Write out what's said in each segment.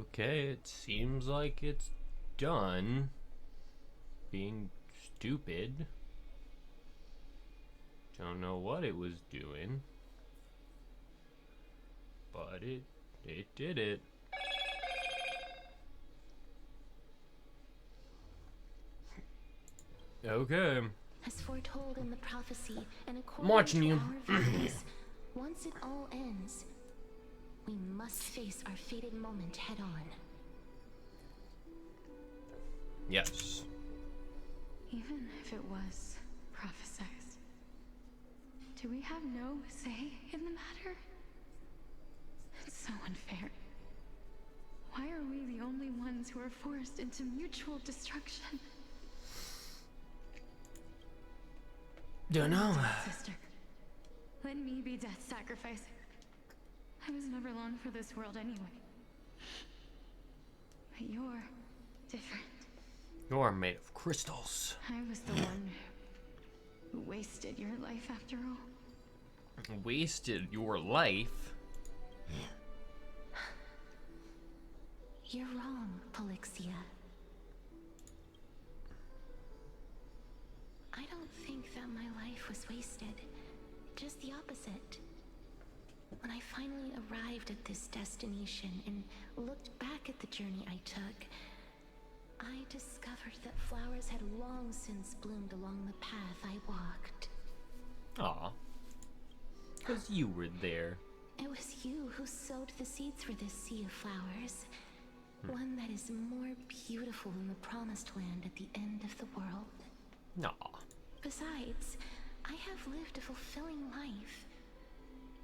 Okay, it seems like it's done being stupid. Don't know what it was doing, but it did it. Okay. As foretold in the prophecy and I'm according watching to you. our viewers, once it all ends, we must face our fated moment head on. Yes. Even if it was prophesized, do we have no say in the matter? It's so unfair. Why are we the only ones who are forced into mutual destruction? Don't know. Sister, let me be death sacrifice. I was never long for this world anyway. But you're different. You're made of crystals. I was the one who wasted your life after all. Wasted your life? You're wrong, Polixia. I don't think that my life was wasted. Just the opposite. When I finally arrived at this destination and looked back at the journey I took, I discovered that flowers had long since bloomed along the path I walked. Aw. Because you were there. It was you who sowed the seeds for this sea of flowers. One that is more beautiful than the promised land at the end of the world. Aw. Besides, I have lived a fulfilling life.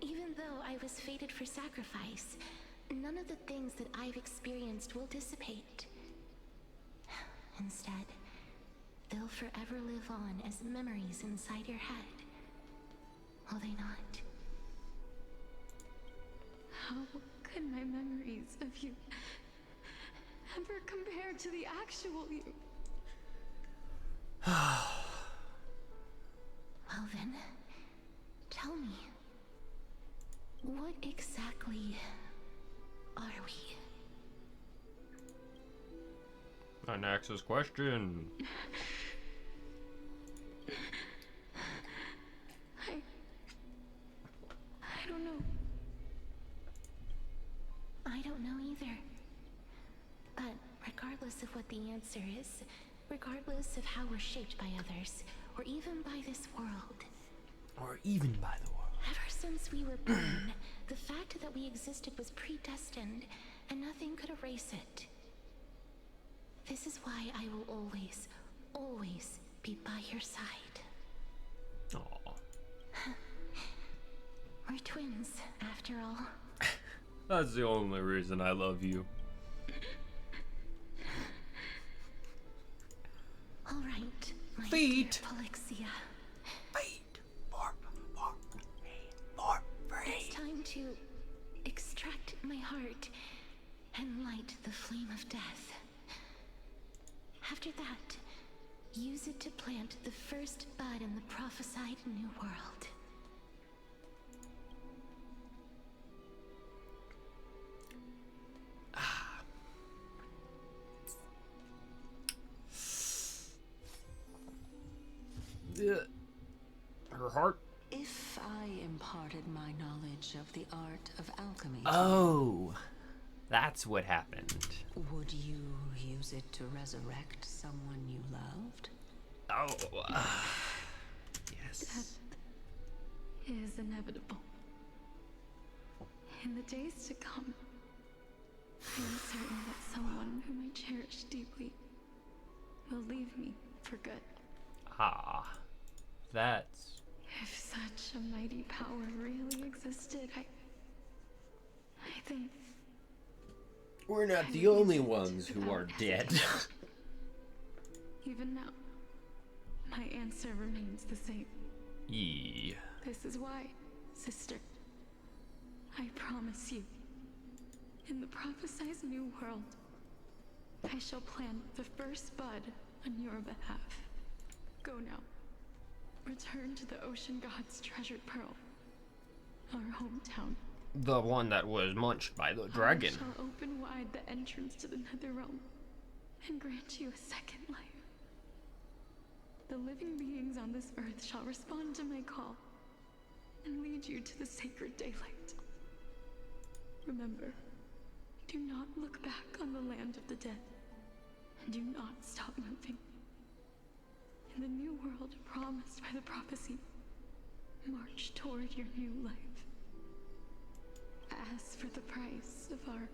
Even though I was fated for sacrifice, none of the things that I've experienced will dissipate. Instead, they'll forever live on as memories inside your head. Will they not? How could my memories of you ever compare to the actual you? Well then, tell me, what exactly are we? An access question. I don't know. I don't know either. But regardless of what the answer is, regardless of how we're shaped by others, or even by this world, Or even by the world. ever since we were born, the fact that we existed was predestined, and nothing could erase it. This is why I will always, always be by your side. Aw. We're twins, after all. That's the only reason I love you. All right, my Feet. dear Polixia. Feet. For It's time to extract my heart and light the flame of death. After that, use it to plant the first bud in the prophesied new world. Her heart. If I imparted my knowledge of the art of alchemy, Oh. That's what happened. would you use it to resurrect someone you loved? Oh. Yes. Is inevitable. In the days to come, I am certain that someone whom I cherish deeply will leave me for good. Ah. That's... If such a mighty power really existed, I think We're not I the would only use it ones who without are dead. hesitation. Even now, my answer remains the same. Yee. This is why, sister, I promise you, in the prophesied new world, I shall plant the first bud on your behalf. Go now. Return to the ocean god's treasured pearl, our hometown. The one that was munched by the I dragon. shall open wide the entrance to the Netherrealm and grant you a second life. The living beings on this earth shall respond to my call and lead you to the sacred daylight. Remember, do not look back on the land of the dead, and do not stop moving. In the new world promised by the prophecy, march toward your new life. As for the price of our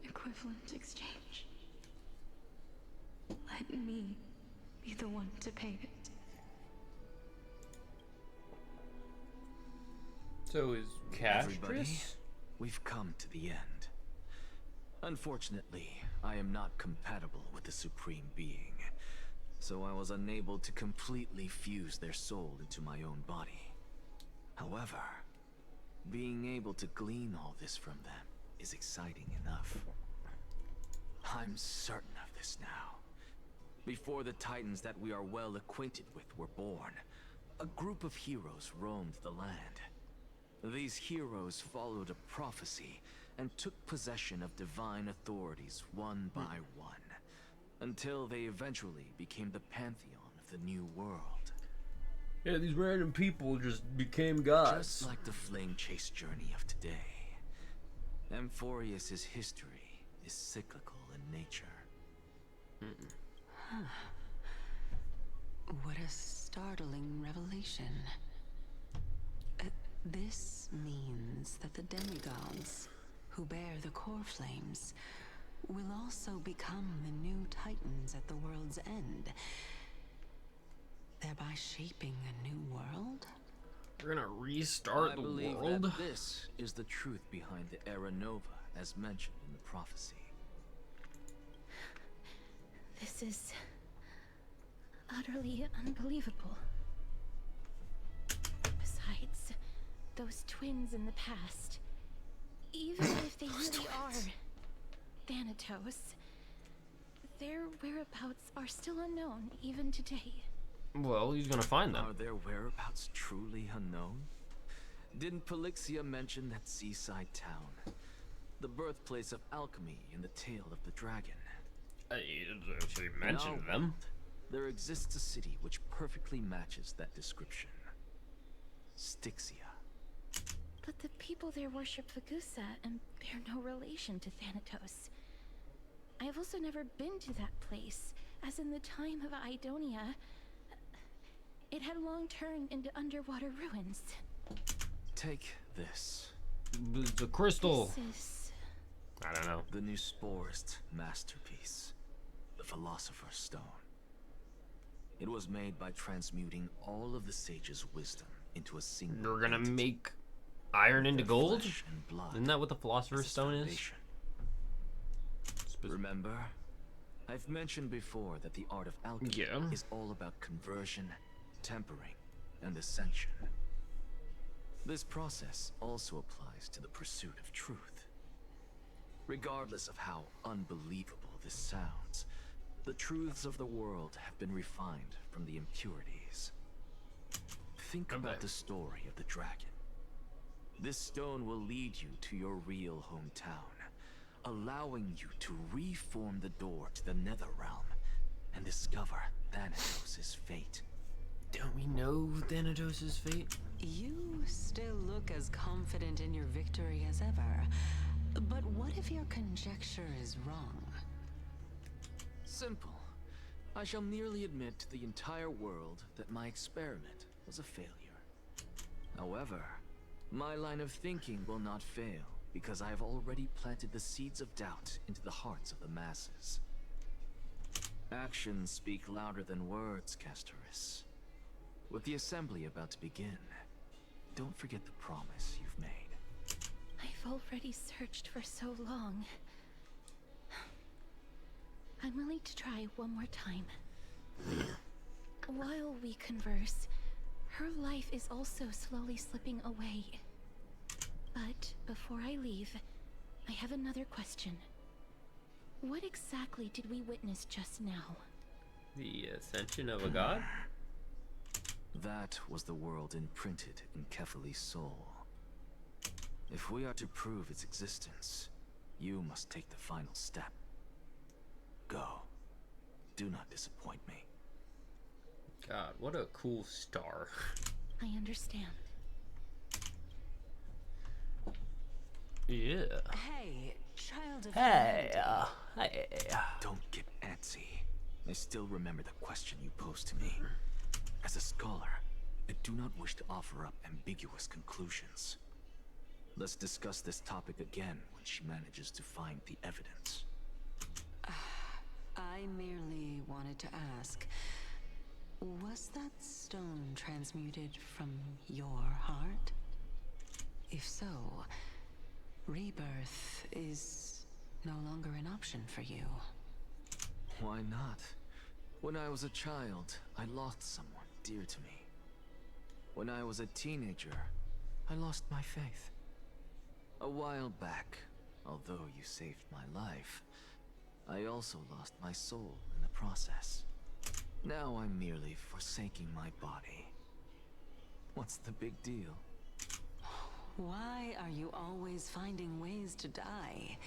equivalent exchange, let me be the one to pay it. So is Cash Everybody, we've come to the end. Unfortunately, I am not compatible with the Supreme Being, so I was unable to completely fuse their soul into my own body. However, being able to glean all this from them is exciting enough. I'm certain of this now. Before the Titans that we are well acquainted with were born, a group of heroes roamed the land. These heroes followed a prophecy and took possession of divine authorities one by one, until they eventually became the pantheon of the New World. Yeah, these random people just became gods. Just like the flame chase journey of today, Amphorius's history is cyclical in nature. What a startling revelation. This means that the demigods, who bear the core flames, will also become the new Titans at the world's end, thereby shaping a new world? We're gonna restart the believe world. that this is the truth behind the Era Nova, as mentioned in the prophecy. This is utterly unbelievable. Besides, those twins in the past, even if they really are Thanatos, their whereabouts are still unknown even today. Well, he's gonna find them. Are their whereabouts truly unknown? Didn't Polixia mention that seaside town? The birthplace of alchemy in the tale of the dragon. She In mentioned our them. world, there exists a city which perfectly matches that description. Styxia. But the people there worship Vagusa and bear no relation to Thanatos. I have also never been to that place, as in the time of Idonia, it had long turned into underwater ruins. Take this. The crystal. This is... I don't know. The new Sporist masterpiece. The Philosopher's Stone. It was made by transmuting all of the sage's wisdom into a single You're gonna entity. make iron into Their gold? flesh and blood Isn't that what the Philosopher's as its Stone is? foundation. Remember? I've mentioned before that the art of alchemy Yeah. is all about conversion, tempering, and ascension. This process also applies to the pursuit of truth. Regardless of how unbelievable this sounds, the truths of the world have been refined from the impurities. Think about Okay. the story of the dragon. This stone will lead you to your real hometown, allowing you to reform the door to the Netherrealm and discover Thanatos' fate. Don't we know Thanatos' fate? You still look as confident in your victory as ever. But what if your conjecture is wrong? Simple. I shall merely admit to the entire world that my experiment was a failure. However, my line of thinking will not fail, because I have already planted the seeds of doubt into the hearts of the masses. Actions speak louder than words, Castoris. With the assembly about to begin, don't forget the promise you've made. I've already searched for so long. I'm willing to try one more time. While we converse, her life is also slowly slipping away. But before I leave, I have another question. What exactly did we witness just now? The ascension of a god? That was the world imprinted in Kefali's soul. If we are to prove its existence, you must take the final step. Go. Do not disappoint me. God, what a cool star. I understand. Yeah. Hey, child of Hey, humanity. hey. Don't get antsy. I still remember the question you posed to me. As a scholar, I do not wish to offer up ambiguous conclusions. Let's discuss this topic again when she manages to find the evidence. I merely wanted to ask, was that stone transmuted from your heart? If so, rebirth is no longer an option for you. Why not? When I was a child, I lost someone dear to me. When I was a teenager, I lost my faith. A while back, although you saved my life, I also lost my soul in the process. Now I'm merely forsaking my body. What's the big deal? Why are you always finding ways to die?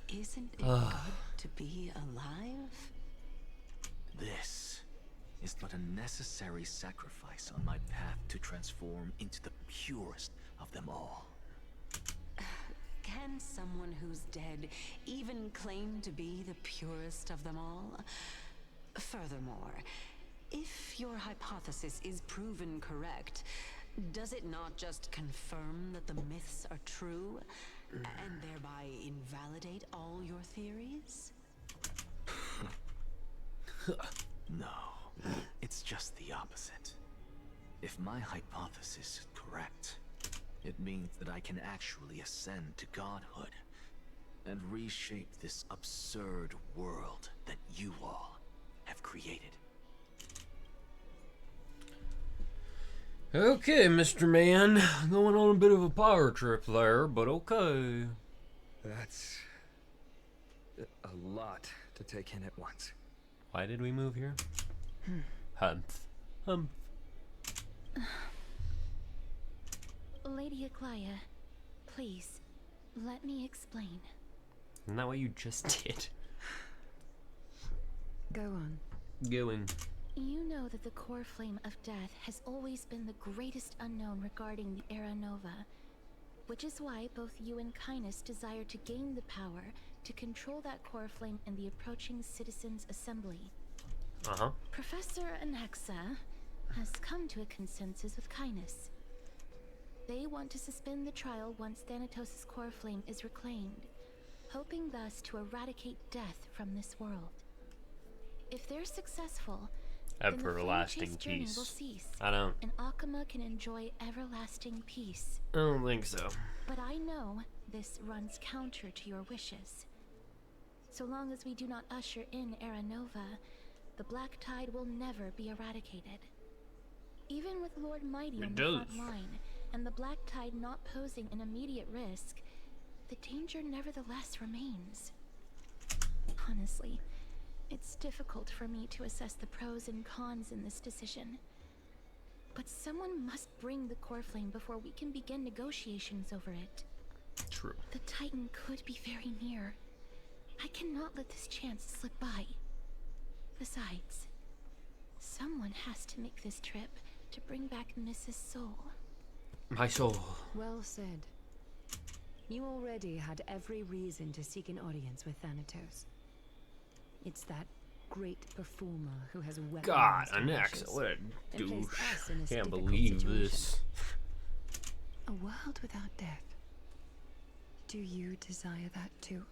Isn't it good to be alive? This is but a necessary sacrifice on my path to transform into the purest of them all. Can someone who's dead even claim to be the purest of them all? Furthermore, if your hypothesis is proven correct, does it not just confirm that the myths are true, and thereby invalidate all your theories? No, it's just the opposite. If my hypothesis is correct, it means that I can actually ascend to godhood and reshape this absurd world that you all have created. Okay, Mr. Man. Going on a bit of a power trip there, but okay. That's a lot to take in at once. Why did we move here? Humph. Humph. Lady Aglaya, please, let me explain. Isn't that what you just did? Go on. Going. You know that the core flame of death has always been the greatest unknown regarding the Era Nova, which is why both you and Kynes desire to gain the power to control that core flame in the approaching Citizens' Assembly. Uh-huh. Professor Anaxa has come to a consensus with Kynes. They want to suspend the trial once Thanatos' core flame is reclaimed, hoping thus to eradicate death from this world. If they're successful, then the Everlasting flame chase journey will peace. cease, I don't and Akuma can enjoy everlasting peace. think so. But I know this runs counter to your wishes. So long as we do not usher in Era Nova, the Black Tide will never be eradicated. Even with Lord Mighty on the front line, and the Black Tide not posing an immediate risk, the danger nevertheless remains. Honestly, it's difficult for me to assess the pros and cons in this decision. But someone must bring the core flame before we can begin negotiations over it. True. The Titan could be very near. I cannot let this chance slip by. Besides, someone has to make this trip to bring back Mrs. Soul. My soul. Well said. You already had every reason to seek an audience with Thanatos. It's that great performer who has weaponized God, our Anaxa, wishes what a and placed douche. us in this Can't difficult believe situation. this. A world without death. Do you desire that too?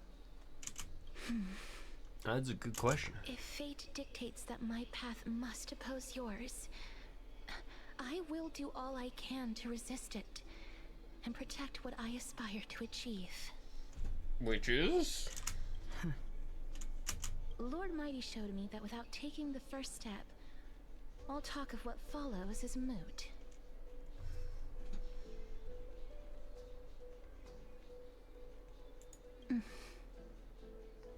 That's a good question. If fate dictates that my path must oppose yours, I will do all I can to resist it and protect what I aspire to achieve. Which is? Lord Mighty showed me that without taking the first step, all talk of what follows is moot.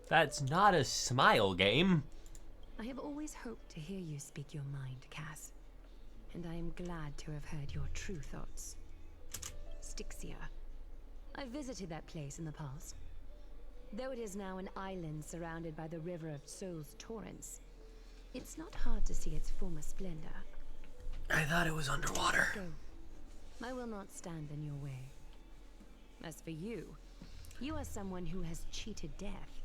That's not a smile game. I have always hoped to hear you speak your mind, Cass. And I am glad to have heard your true thoughts. Styxia. I visited that place in the past. Though it is now an island surrounded by the River of Souls torrents, it's not hard to see its former splendor. I thought it was underwater. Go. I will not stand in your way. As for you, you are someone who has cheated death.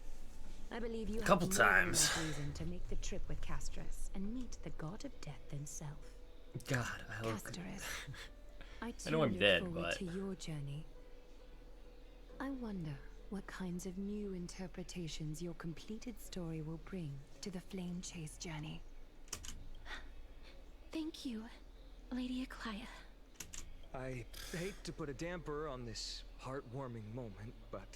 I believe you have Couple more than times. enough reason to make the trip with Castris and meet the god of death himself. God, I look. Castris, I too know I'm look dead, forward but- to your journey. I wonder what kinds of new interpretations your completed story will bring to the Flame Chase journey. Thank you, Lady Akaya. I hate to put a damper on this heartwarming moment, but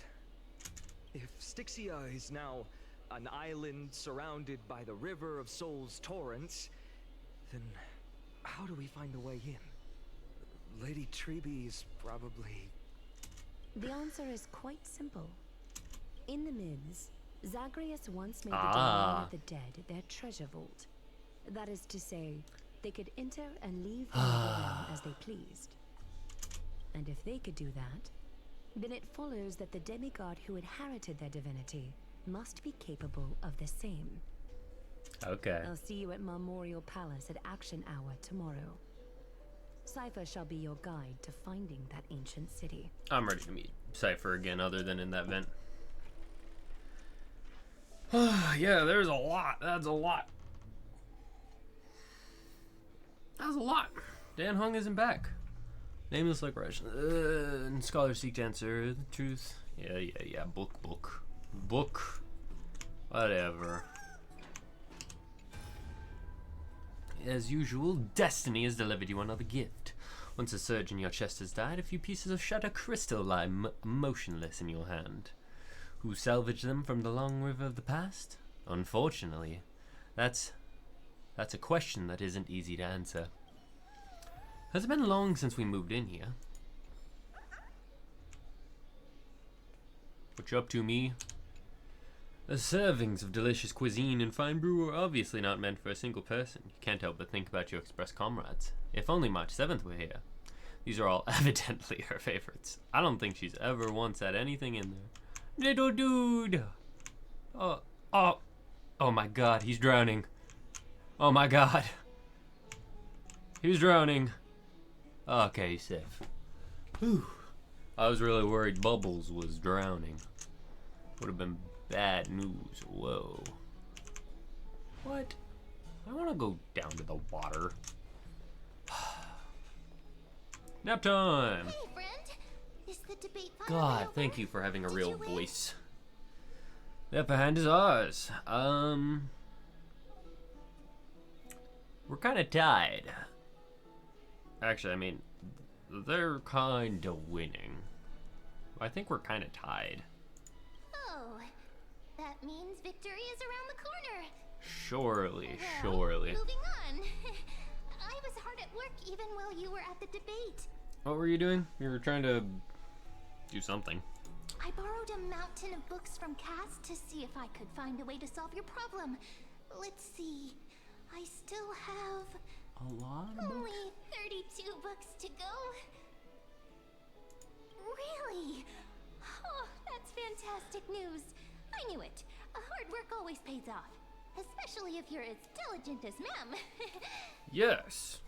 if Styxia is now an island surrounded by the River of Souls torrents, then how do we find a way in? Lady Treby is probably... The answer is quite simple. In the Mids, Zagreus once made the Ah. Domain of the Dead their treasure vault. That is to say, they could enter and leave the Netherrealm as they pleased. And if they could do that, then it follows that the demigod who inherited their divinity must be capable of the same. Okay. I'll see you at Memorial Palace at Action Hour tomorrow. Cypher shall be your guide to finding that ancient city. I'm ready to meet Cypher again, other than in that vent. Yeah, there's a lot. That's a lot. That's a lot. Dan Hung isn't back. Nameless like Russian. And scholars seek to answer the truth. Yeah. Book. Whatever. As usual, destiny has delivered you another gift. Once a surge in your chest has died, a few pieces of shattered crystal lie motionless in your hand. Who salvaged them from the long river of the past? Unfortunately, that's a question that isn't easy to answer. Has it been long since we moved in here? What you up to, me? The servings of delicious cuisine and fine brew are obviously not meant for a single person. You can't help but think about your express comrades. If only March 7th were here. These are all evidently her favorites. I don't think she's ever once had anything in there. Little dude! Oh my god, he's drowning. Oh my god. He's drowning. Okay, he's safe. Whew. I was really worried Bubbles was drowning. Would have been bad news. Whoa. What? I want to go down to the water. Nap time! Hey, friend. Is the debate finally God, over? thank you for having a Did real you win? voice. The upper hand is ours. We're kind of tied. Actually, I mean, they're kind of winning. I think we're kind of tied. Oh, that means victory is around the corner. Surely, Well, surely. Moving on. I was hard at work even while you were at the debate. What were you doing? You were trying to do something. I borrowed a mountain of books from Cass to see if I could find a way to solve your problem. Let's see. I still have A lot of only 32 books to go. Really? Oh, that's fantastic news. I knew it. Hard work always pays off. Especially if you're as diligent as Ma'am. Yes.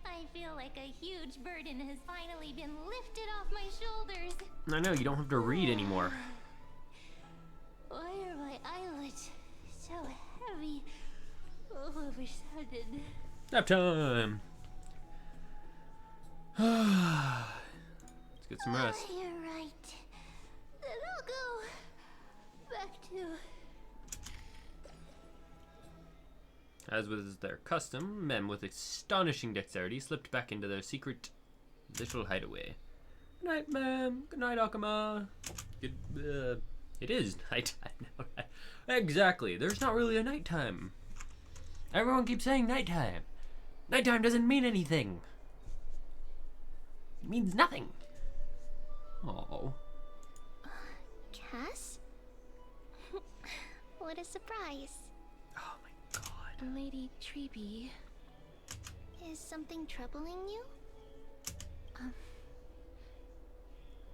I feel like a huge burden has finally been lifted off my shoulders. I know, you don't have to read anymore. Why are my eyelids so heavy all of a sudden? Nap time. Let's get some rest. Oh, you're right. Then I'll go back to... As was their custom, men with astonishing dexterity slipped back into their secret little hideaway. Good night, ma'am. Good night, Akama. Good, it is nighttime now. Exactly. There's not really a nighttime. Everyone keeps saying nighttime. Nighttime doesn't mean anything. It means nothing. Oh. Cass? What a surprise. Oh my god. Lady Treby, is something troubling you?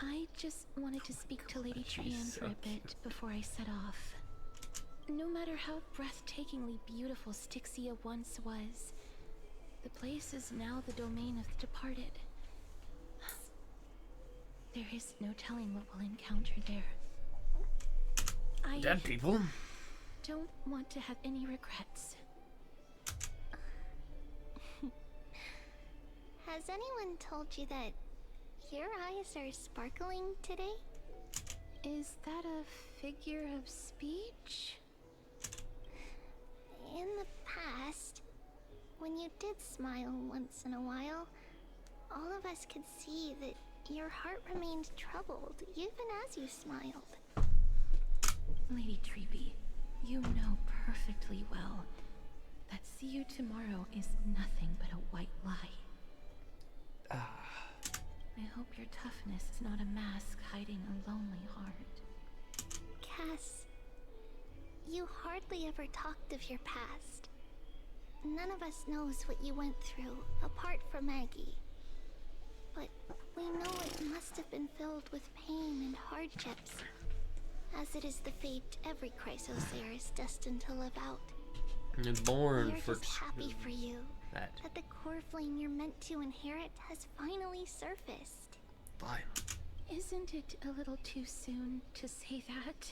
I just wanted to speak to Lady Trian for a bit before I set off. No matter how breathtakingly beautiful Styxia once was, the place is now the domain of the departed. There is no telling what we'll encounter there. I Dead people. don't want to have any regrets. Has anyone told you that your eyes are sparkling today? Is that a figure of speech? In the past, when you did smile once in a while, all of us could see that your heart remained troubled even as you smiled. Lady Treeby, you know perfectly well that see you tomorrow is nothing but a white lie. I hope your toughness is not a mask hiding a lonely heart. Cass, you hardly ever talked of your past. None of us knows what you went through, apart from Maggie. But we know it must have been filled with pain and hardships, as it is the fate every Chrysosaur is destined to live out. And born We're for just happy for you that. that the core flame you're meant to inherit has finally surfaced. Fine. Isn't it a little too soon to say that?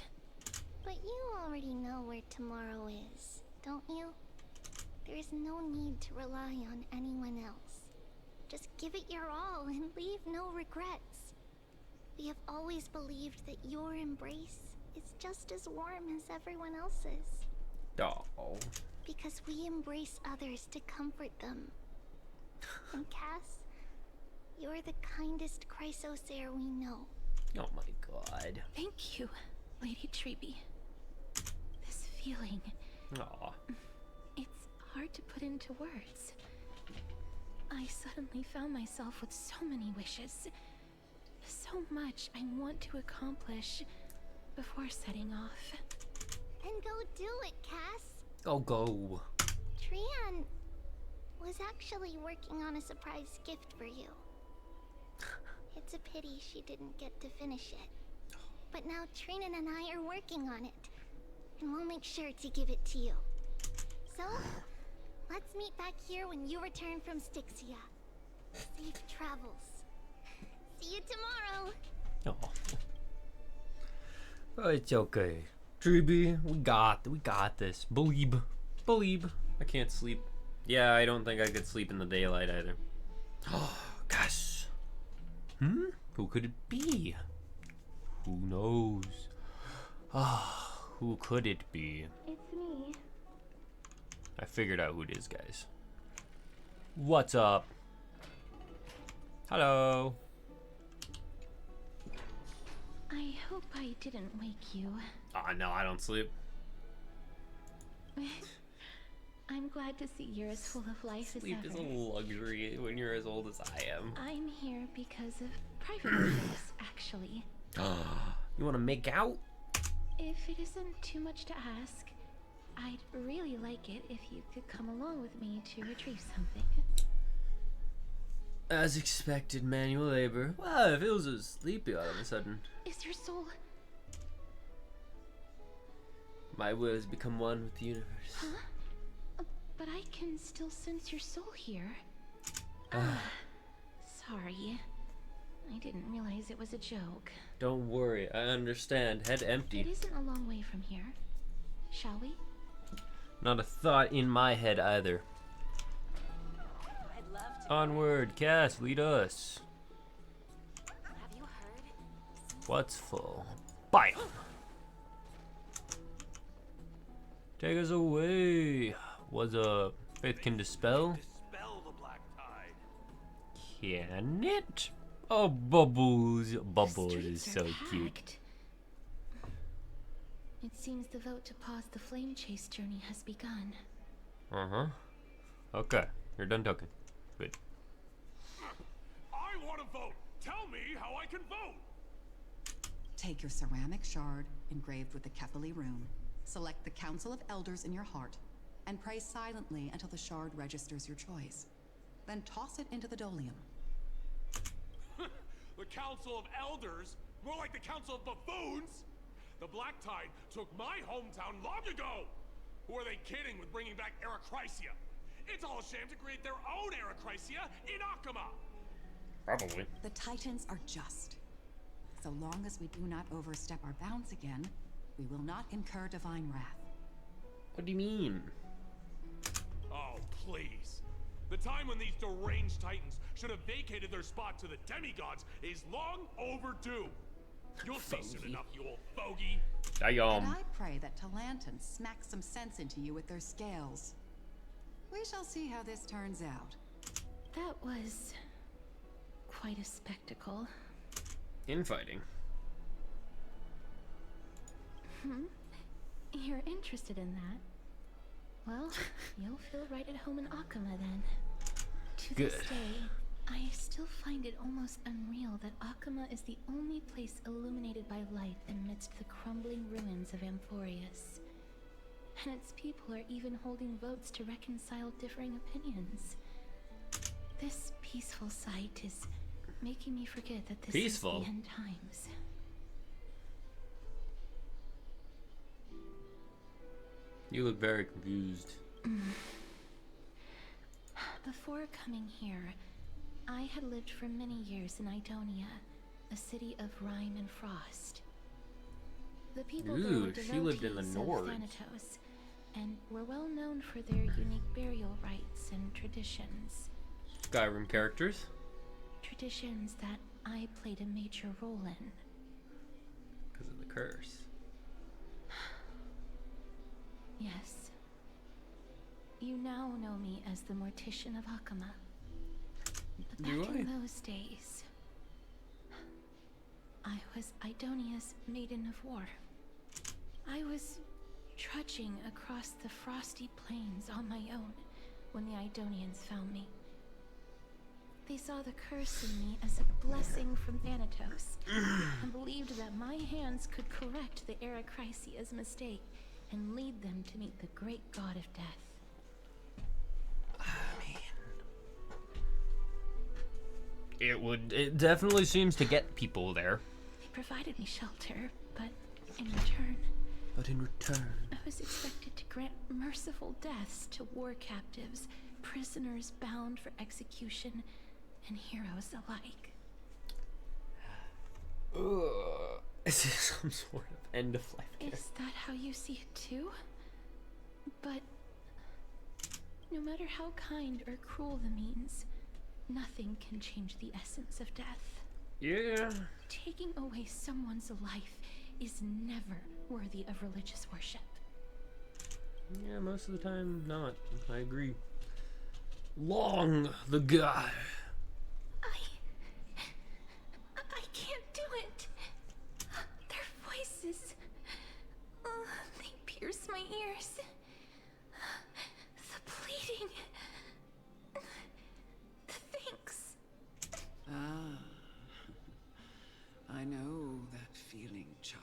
But you already know where tomorrow is, don't you? There's no need to rely on anyone else. Just give it your all and leave no regrets. We have always believed that your embrace is just as warm as everyone else's. Oh. Because we embrace others to comfort them. And Cass, you're the kindest Chrysosaur we know. Oh my god. Thank you, Lady Treeby. This feeling, Aw. it's hard to put into words. I suddenly found myself with so many wishes. So much I want to accomplish before setting off. Then go do it, Cass. Oh, go. Trian was actually working on a surprise gift for you. It's a pity she didn't get to finish it. But now Trinan and I are working on it. And we'll make sure to give it to you. So, let's meet back here when you return from Styxia. Safe travels. See you tomorrow. Oh. Oh, it's okay. Treeby, we got this. Believe. I can't sleep. Yeah, I don't think I could sleep in the daylight either. Oh, gosh. Who could it be? Who knows? Ah, who could it be? It's me. I figured out who it is, guys. What's up? Hello. I hope I didn't wake you. No, I don't sleep. I'm glad to see you're as full of life Sleep as is ever. a luxury when you're as old as I am. I'm here because of private matters, actually. You want to make out? If it isn't too much to ask, I'd really like it if you could come along with me to retrieve something. As expected, manual labor. Wow, it feels so sleepy all of a sudden. Is your soul... My will has become one with the universe. Huh? But I can still sense your soul here. Sorry. I didn't realize it was a joke. Don't worry, I understand. Head It empty. isn't a long way from here. Shall we? Not a thought in my head either. I'd love to. Onward, Cass, lead us. Have you heard? What's full? Bye. Take us away. What's up? Faith can dispel? Dispel the black tide. Can it? Oh, Bubbles. The Bubbles is streets so are cute. packed. It seems the vote to pause the flame chase journey has begun. Uh-huh. Okay, you're done talking. Good. I want to vote. Tell me how I can vote. Take your ceramic shard engraved with the Kefali rune, select the Council of Elders in your heart, and pray silently until the shard registers your choice. Then toss it into the Dolium. The Council of Elders? More like the Council of Buffoons? The Black Tide took my hometown long ago! Who are they kidding with bringing back Erechrysia? It's all a sham to create their own Erechrysia in Akama! Probably. The Titans are just. So long as we do not overstep our bounds again, we will not incur divine wrath. What do you mean? Oh, please. The time when these deranged Titans should have vacated their spot to the demigods is long overdue. You'll see soon enough, you old fogey. And I pray that Talanton smacks some sense into you with their scales. We shall see how this turns out. That was quite a spectacle. Infighting. You're interested in that? Well, you'll feel right at home in Akama then. To this day, I still find it almost unreal that Akama is the only place illuminated by light amidst the crumbling ruins of Amphorius. And its people are even holding votes to reconcile differing opinions. This peaceful sight is making me forget that this is the end times. You look very confused. Before coming here, I had lived for many years in Idonia, a city of rime and frost. The people there were she lived in the devotees north. of Thanatos, and were well known for their unique burial rites and traditions. Skyrim characters. Traditions that I played a major role in. Because of the curse. Yes. You now know me as the Mortician of Akama. But back in those days, I was Idonia's Maiden of War. I was trudging across the frosty plains on my own when the Idonians found me. They saw the curse in me as a blessing from Thanatos, and believed that my hands could correct the Erechrysia's mistake and lead them to meet the great god of death. It definitely seems to get people there. They provided me shelter, but in return, I was expected to grant merciful deaths to war captives, prisoners bound for execution, and heroes alike. Is this some sort of end of life care? Is that how you see it too? But no matter how kind or cruel the means, nothing can change the essence of death. Yeah. Taking away someone's life is never worthy of religious worship. Yeah, most of the time not. I agree. Long the god. I can't do it. Their voices, they pierce my ears. The pleading, the thanks. I know that feeling, child.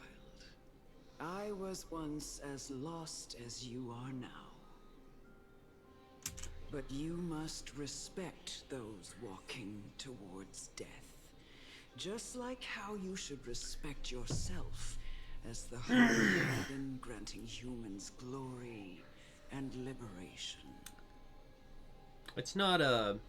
I was once as lost as you are now. But you must respect those walking towards death. Just like how you should respect yourself as the Holy Maiden granting humans glory and liberation. It's not a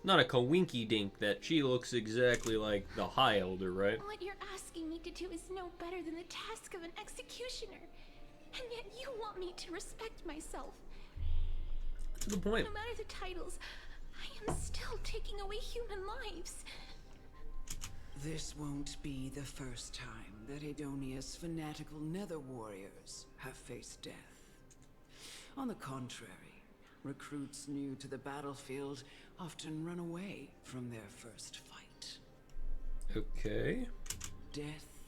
coinky dink that she looks exactly like the High Elder, right? What you're asking me to do is no better than the task of an executioner. And yet you want me to respect myself. That's a good point. No matter the titles, I am still taking away human lives. This won't be the first time that Idonia's fanatical nether warriors have faced death. On the contrary, recruits new to the battlefield often run away from their first fight. Okay. Death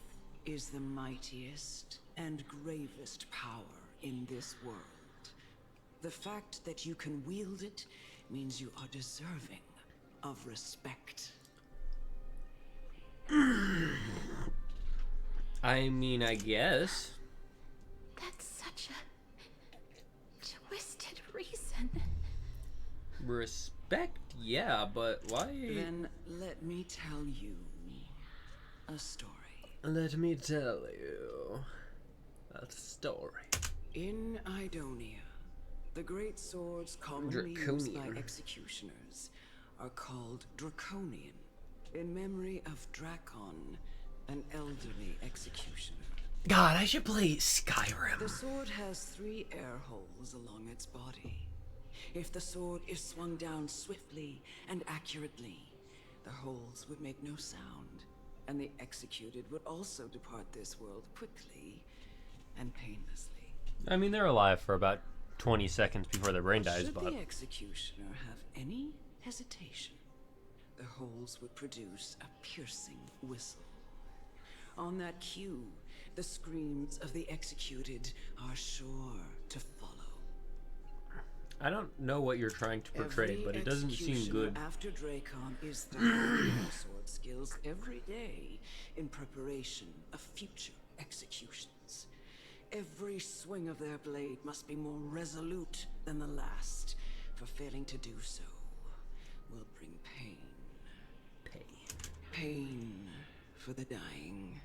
is the mightiest and gravest power in this world. The fact that you can wield it means you are deserving of respect. I mean, I guess. That's such a twisted reason. Respect Yeah, but why? Then let me tell you a story. Let me tell you a story. In Idonia, the great swords commonly used by executioners are called Draconian, in memory of Drakon, an elderly executioner. God, I should play Skyrim. The sword has 3 air holes along its body. If the sword is swung down swiftly and accurately, the holes would make no sound, and the executed would also depart this world quickly and painlessly. I mean, they're alive for about 20 seconds before their brain dies, Should but... the executioner have any hesitation, the holes would produce a piercing whistle. On that cue, the screams of the executed are sure to follow. I don't know what you're trying to portray, but it doesn't seem good. After Drakon is throwing their sword skills every day in preparation of future executions. Every swing of their blade must be more resolute than the last, for failing to do so will bring pain. Pain for the dying,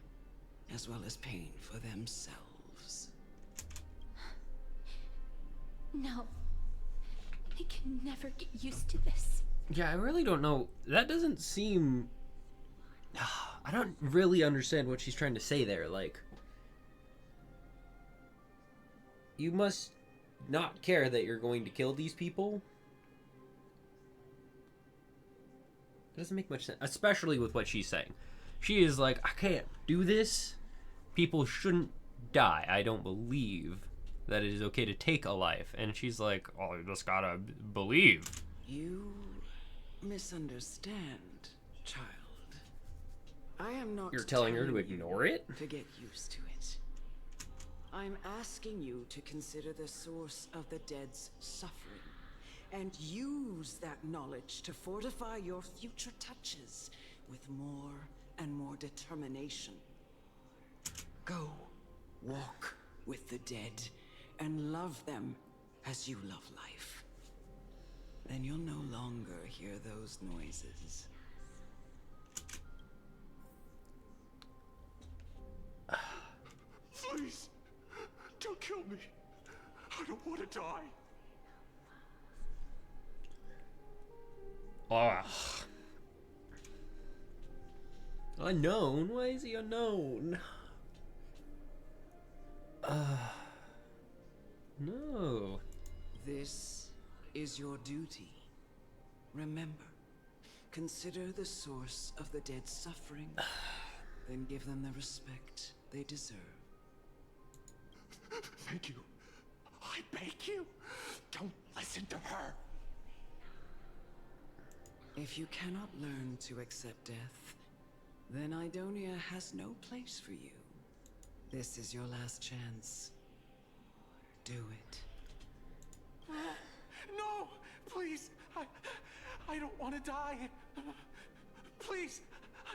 as well as pain for themselves. No. I can never get used to this. Yeah, I really don't know. That doesn't seem... I don't really understand what she's trying to say there. Like, you must not care that you're going to kill these people? It doesn't make much sense, especially with what she's saying. She is like, I can't do this. People shouldn't die. I don't believe that it is okay to take a life. And she's like, oh, you just gotta believe. You misunderstand, child. I am not... You're telling her to ignore it? To get used to it. I'm asking you to consider the source of the dead's suffering, and use that knowledge to fortify your future touches with more and more determination. Go, walk with the dead, and love them as you love life. Then you'll no longer hear those noises. Please, don't kill me. I don't want to die. Unknown? Why is he unknown? No. This is your duty. Remember, consider the source of the dead's suffering, then give them the respect they deserve. Thank you. I beg you, don't listen to her. If you cannot learn to accept death, then Idonia has no place for you. This is your last chance. Do it. No, please, I don't want to die. Please,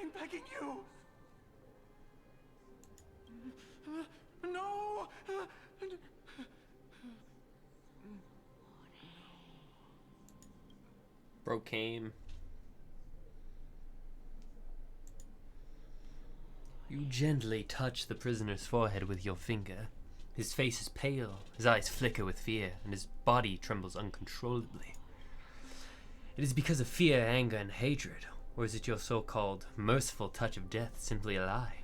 I'm begging you. No. Bro came. You gently touch the prisoner's forehead with your finger. His face is pale, his eyes flicker with fear, and his body trembles uncontrollably. It is because of fear, anger, and hatred, or is it your so-called merciful touch of death simply a lie?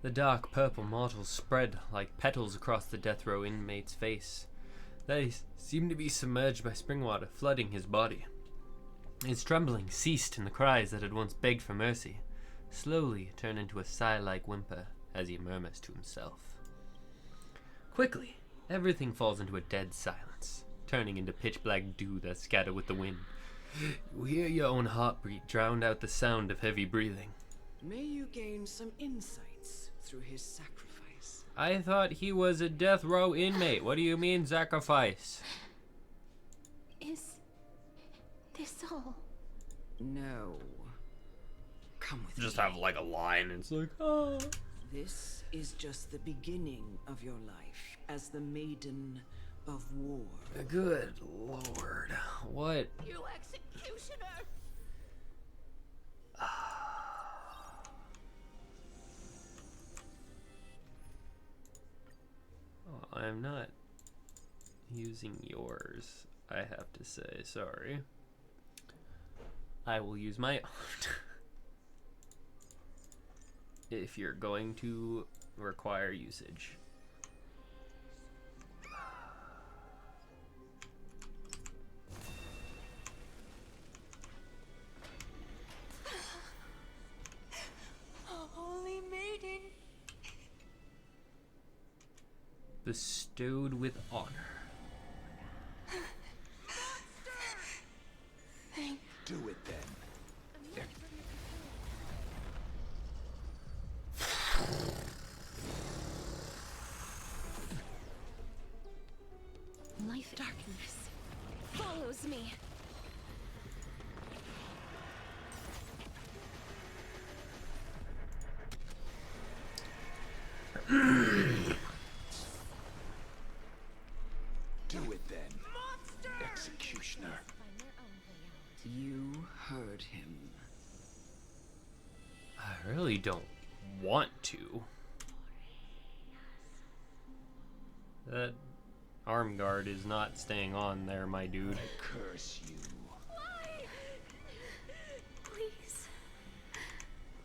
The dark purple mottles spread like petals across the death row inmate's face. They seemed to be submerged by spring water, flooding his body. His trembling ceased, and the cries that had once begged for mercy slowly turned into a sigh-like whimper as he murmurs to himself. Quickly, everything falls into a dead silence, turning into pitch-black dew that scatter with the wind. You hear your own heartbeat drown out the sound of heavy breathing. May you gain some insights through his sacrifice. I thought he was a death row inmate. What do you mean, sacrifice? Is this all? No. Come with Just me. have like a line and it's like, oh. This is just the beginning of your life as the Maiden of war. Good lord. What? You executioner! Oh, I'm not using yours, I have to say. Sorry. I will use my own. If you're going to require usage. Holy maiden! Bestowed with honor. Do it then. Life darkness follows me. Do it then. Executioner. You heard him. I really don't want to. That arm guard is not staying on there, my dude. I curse you. Why? Please.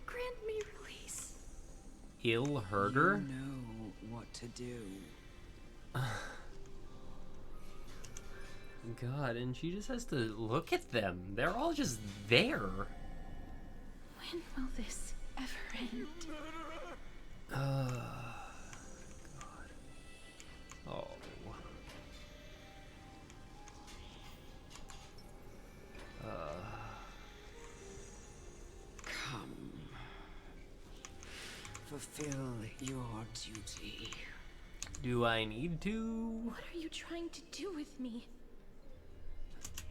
Grant me release. Ill herder? You know what to do. God, and she just has to look at them. They're all just there. When will this ever end? God. Oh. Come. Fulfill your duty. Do I need to? What are you trying to do with me?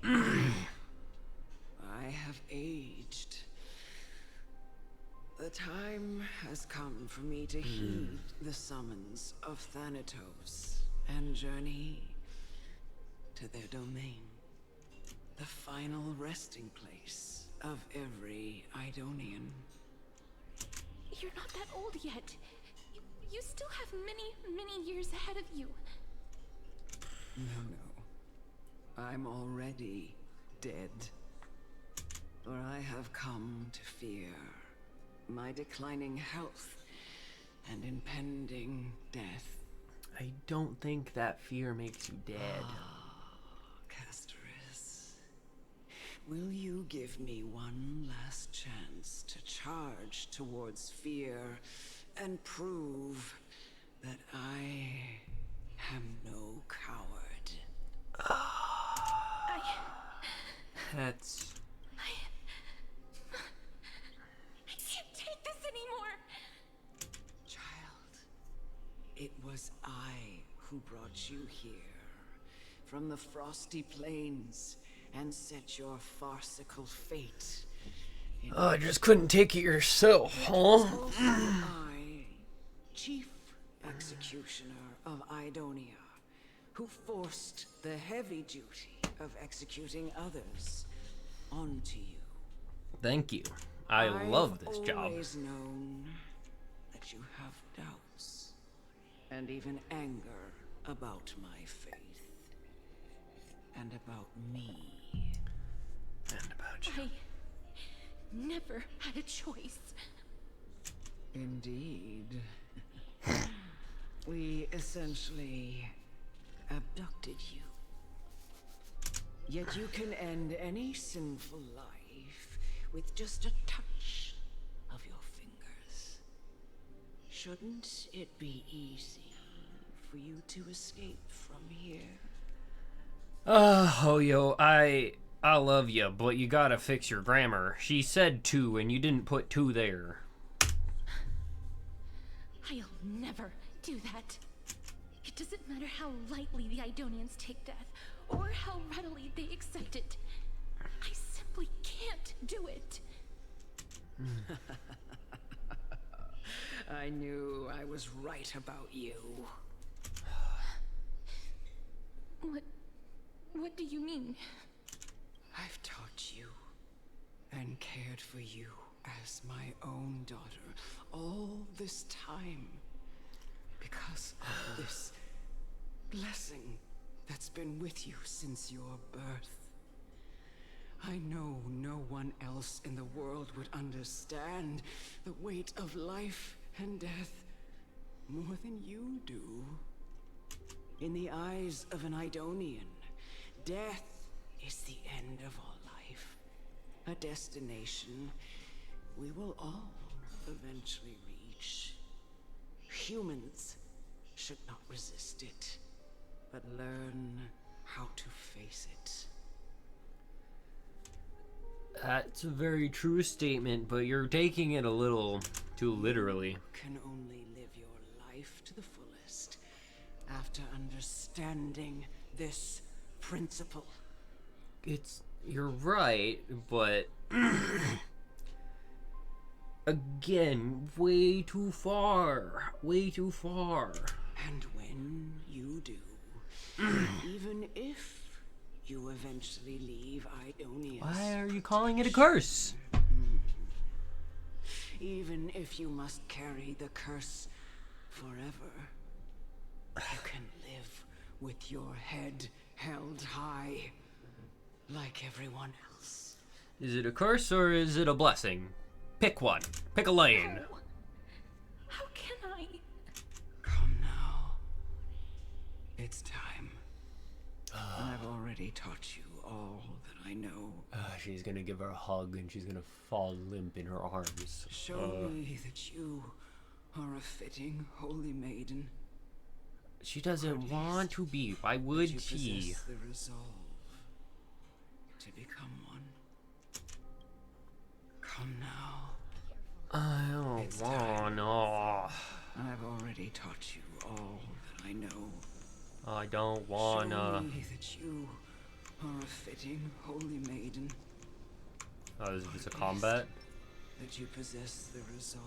I have aged. The time has come for me to heed the summons of Thanatos and journey to their domain. The final resting place of every Idonian. You're not that old yet. You still have many, many years ahead of you. No. I'm already dead. For I have come to fear my declining health and impending death. I don't think that fear makes you dead. Castoris, will you give me one last chance to charge towards fear and prove that I am no coward? That's... I can't take this anymore. Child, it was I who brought you here from the frosty plains and set your farcical fate. Oh, I just couldn't take it yourself, huh? I, Chief Executioner of Idonia, who forced the heavy duty of executing others onto you. Thank you. I love this job. I've always known that you have doubts and even anger about my faith and about me. And about you. I never had a choice. Indeed. We essentially abducted you. Yet you can end any sinful life with just a touch of your fingers. Shouldn't it be easy for you to escape from here? Hoyo, I love you, but you gotta fix your grammar. She said 2, and you didn't put 2 there. I'll never do that. It doesn't matter how lightly the Idonians take death, or how readily they accept it. I simply can't do it. I knew I was right about you. What do you mean? I've taught you and cared for you as my own daughter all this time because of this blessing that's been with you since your birth. I know no one else in the world would understand the weight of life and death more than you do. In the eyes of an Idonian, death is the end of all life. A destination we will all eventually reach. Humans should not resist it, but learn how to face it. That's a very true statement, but you're taking it a little too literally. You can only live your life to the fullest after understanding this principle. You're right, but again, way too far. Way too far. And when you do, even if you eventually leave Idonius. Why are you calling it a curse? Even if you must carry the curse forever, you can live with your head held high, like everyone else. Is it a curse or is it a blessing? Pick one. Pick a lane. How can I? Come now. It's time. I've already taught you all that I know. She's gonna give her a hug and she's gonna fall limp in her arms. Show me that you are a fitting holy maiden. She doesn't want to be. Why would you she? Possess the resolve to become one. Come now. I don't wanna. I've already taught you all that I know. I don't wanna. Show me that you are a fitting holy maiden. Oh, is this a combat? That you possess the resolve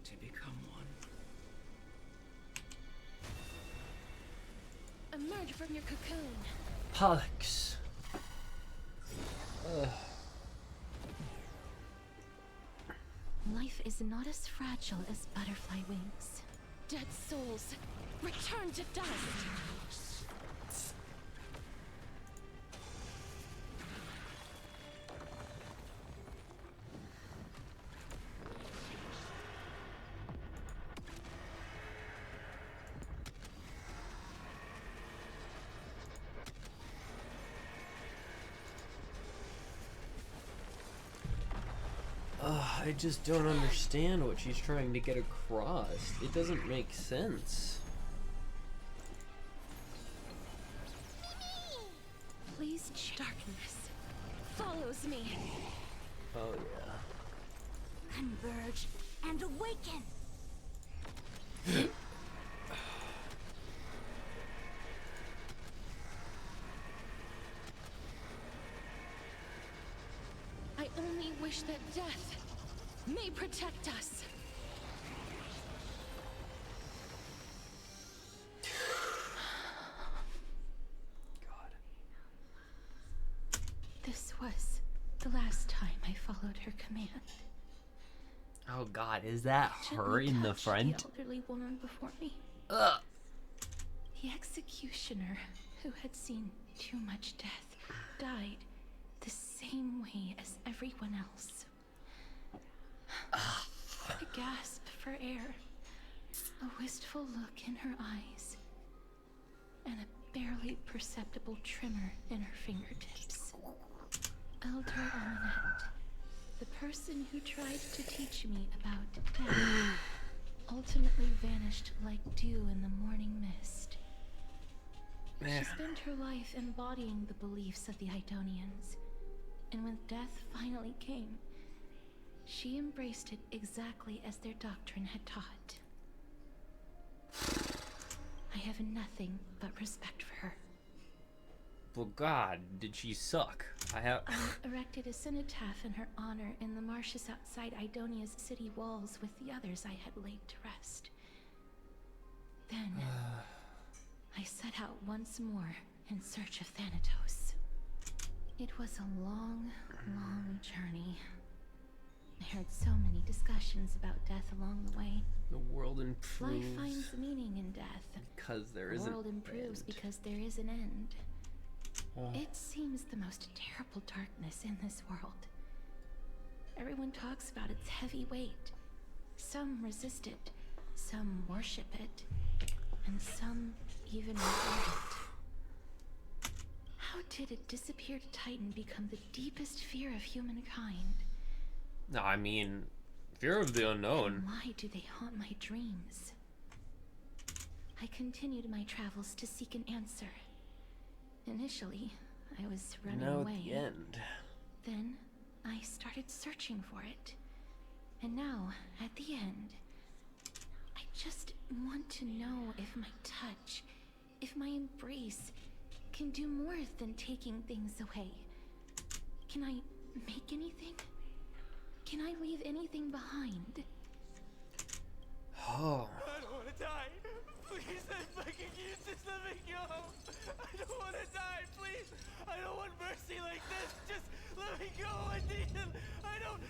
to become one. Emerge from your cocoon. Pollux. Life is not as fragile as butterfly wings. Dead souls, return to dust. I just don't understand what she's trying to get across. It doesn't make sense. Please, darkness follows me. Oh yeah. Converge and awaken. I only wish that death may protect us. God. This was the last time I followed her command. Oh God, is that her Gently in the touched front? The elderly woman before me. Ugh. The executioner, who had seen too much death, died the same way as everyone else. A gasp for air, a wistful look in her eyes, and a barely perceptible tremor in her fingertips. Elder Amunet, the person who tried to teach me about death, ultimately vanished like dew in the morning mist. She spent her life embodying the beliefs of the Idonians, and when death finally came, she embraced it exactly as their doctrine had taught. I have nothing but respect for her. Well, God, did she suck? I erected a cenotaph in her honor in the marshes outside Idonia's city walls with the others I had laid to rest. Then, I set out once more in search of Thanatos. It was a long, long journey. I heard so many discussions about death along the way. The world improves. Life finds meaning in death. Because there The is an world improves end. because there is an end. Oh. It seems the most terrible darkness in this world. Everyone talks about its heavy weight. Some resist it, some worship it, and some even regret it. How did a disappeared titan become the deepest fear of humankind? No, I mean, fear of the unknown. Why do they haunt my dreams? I continued my travels to seek an answer. Initially, I was running Now away. at the end. Then, I started searching for it. And now, at the end, I just want to know if my touch, if my embrace, can do more than taking things away. Can I make anything? Can I leave anything behind? Oh. I don't want to die. Please, I'm begging you, just let me go. I don't want to die, please. I don't want mercy like this. Just let me go. I need it. I don't.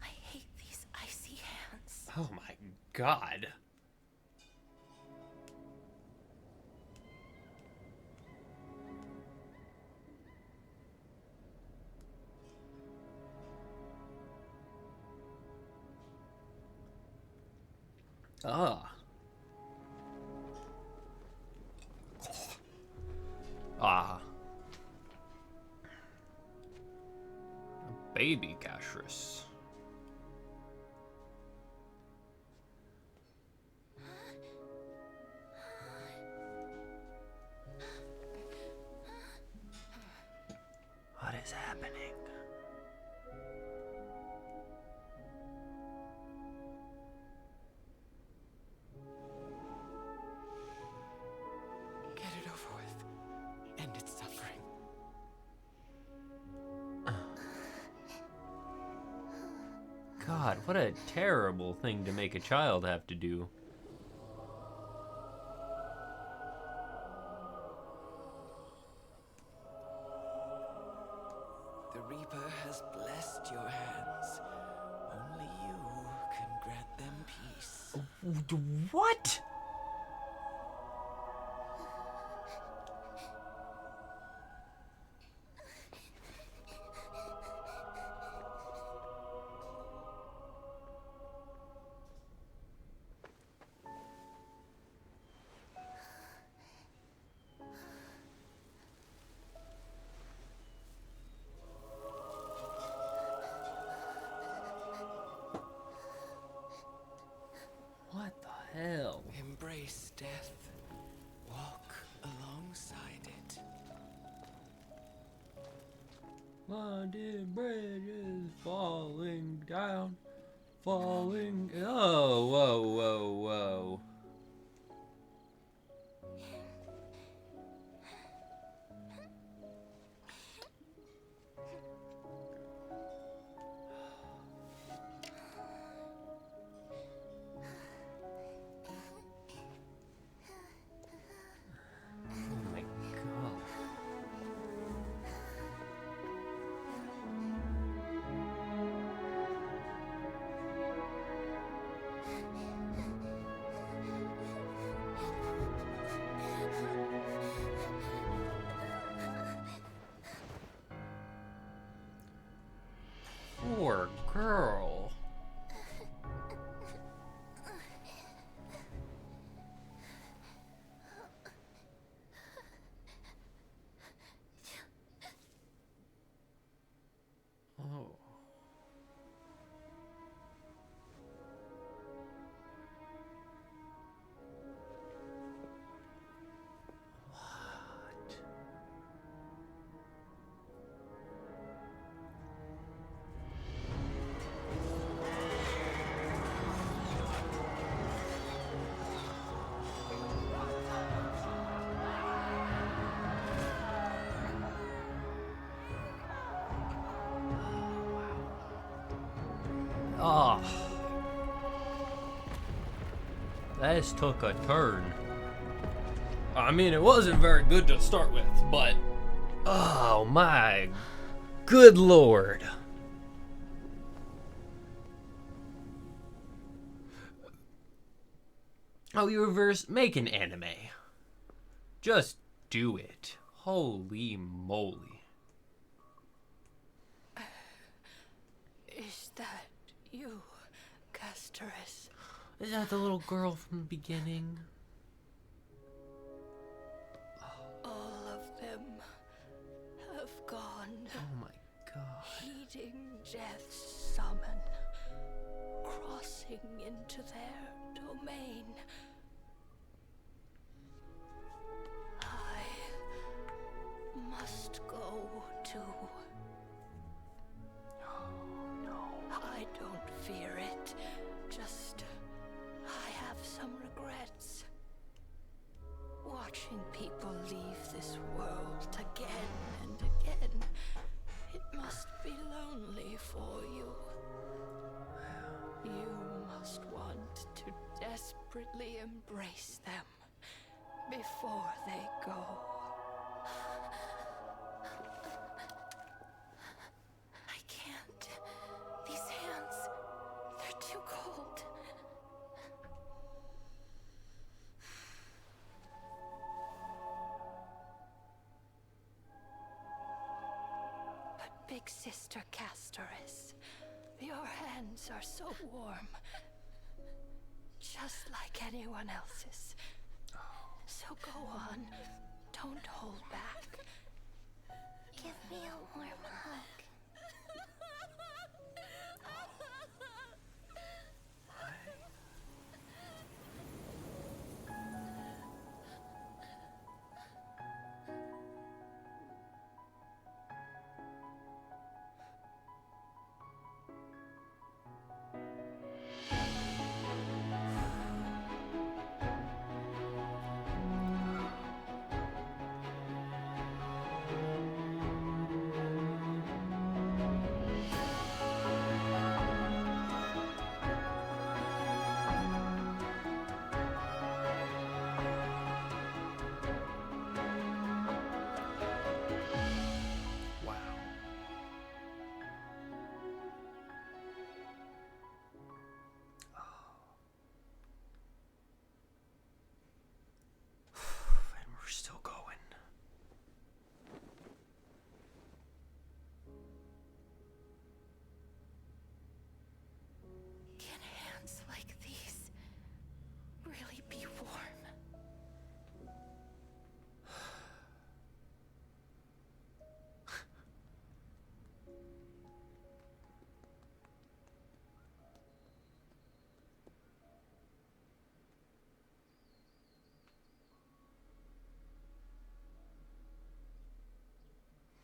I hate these icy hands. Oh my god. Ah. Ah. A baby Gashris. What is happening? Get it over with. End its suffering. God, what a terrible thing to make a child have to do. The Reaper has blessed your hands. Only you can grant them peace. What? What the hell? Embrace death. Walk alongside it. London Bridge is falling down. Falling. Oh, whoa, whoa, whoa. Oh my god. Poor girl. Oh. What? This took a turn. I mean, it wasn't very good to start with, but... Oh my good lord. Oh, Universe, make an anime. Just do it. Holy moly. Is that you, Castoris? Is that the little girl from the beginning? All of them have gone. Oh my god. Heeding death's summon, crossing into their domain. I must go too. Oh no. I don't fear it. Just I have some regrets. Watching people leave this world again and again. It must be lonely for you. You must want to desperately embrace them before they go. I can't. These hands, they're too cold. But Big Sister Castoris, your hands are so warm. Just like anyone else's. So go on. Don't hold back. Give me a warm hug.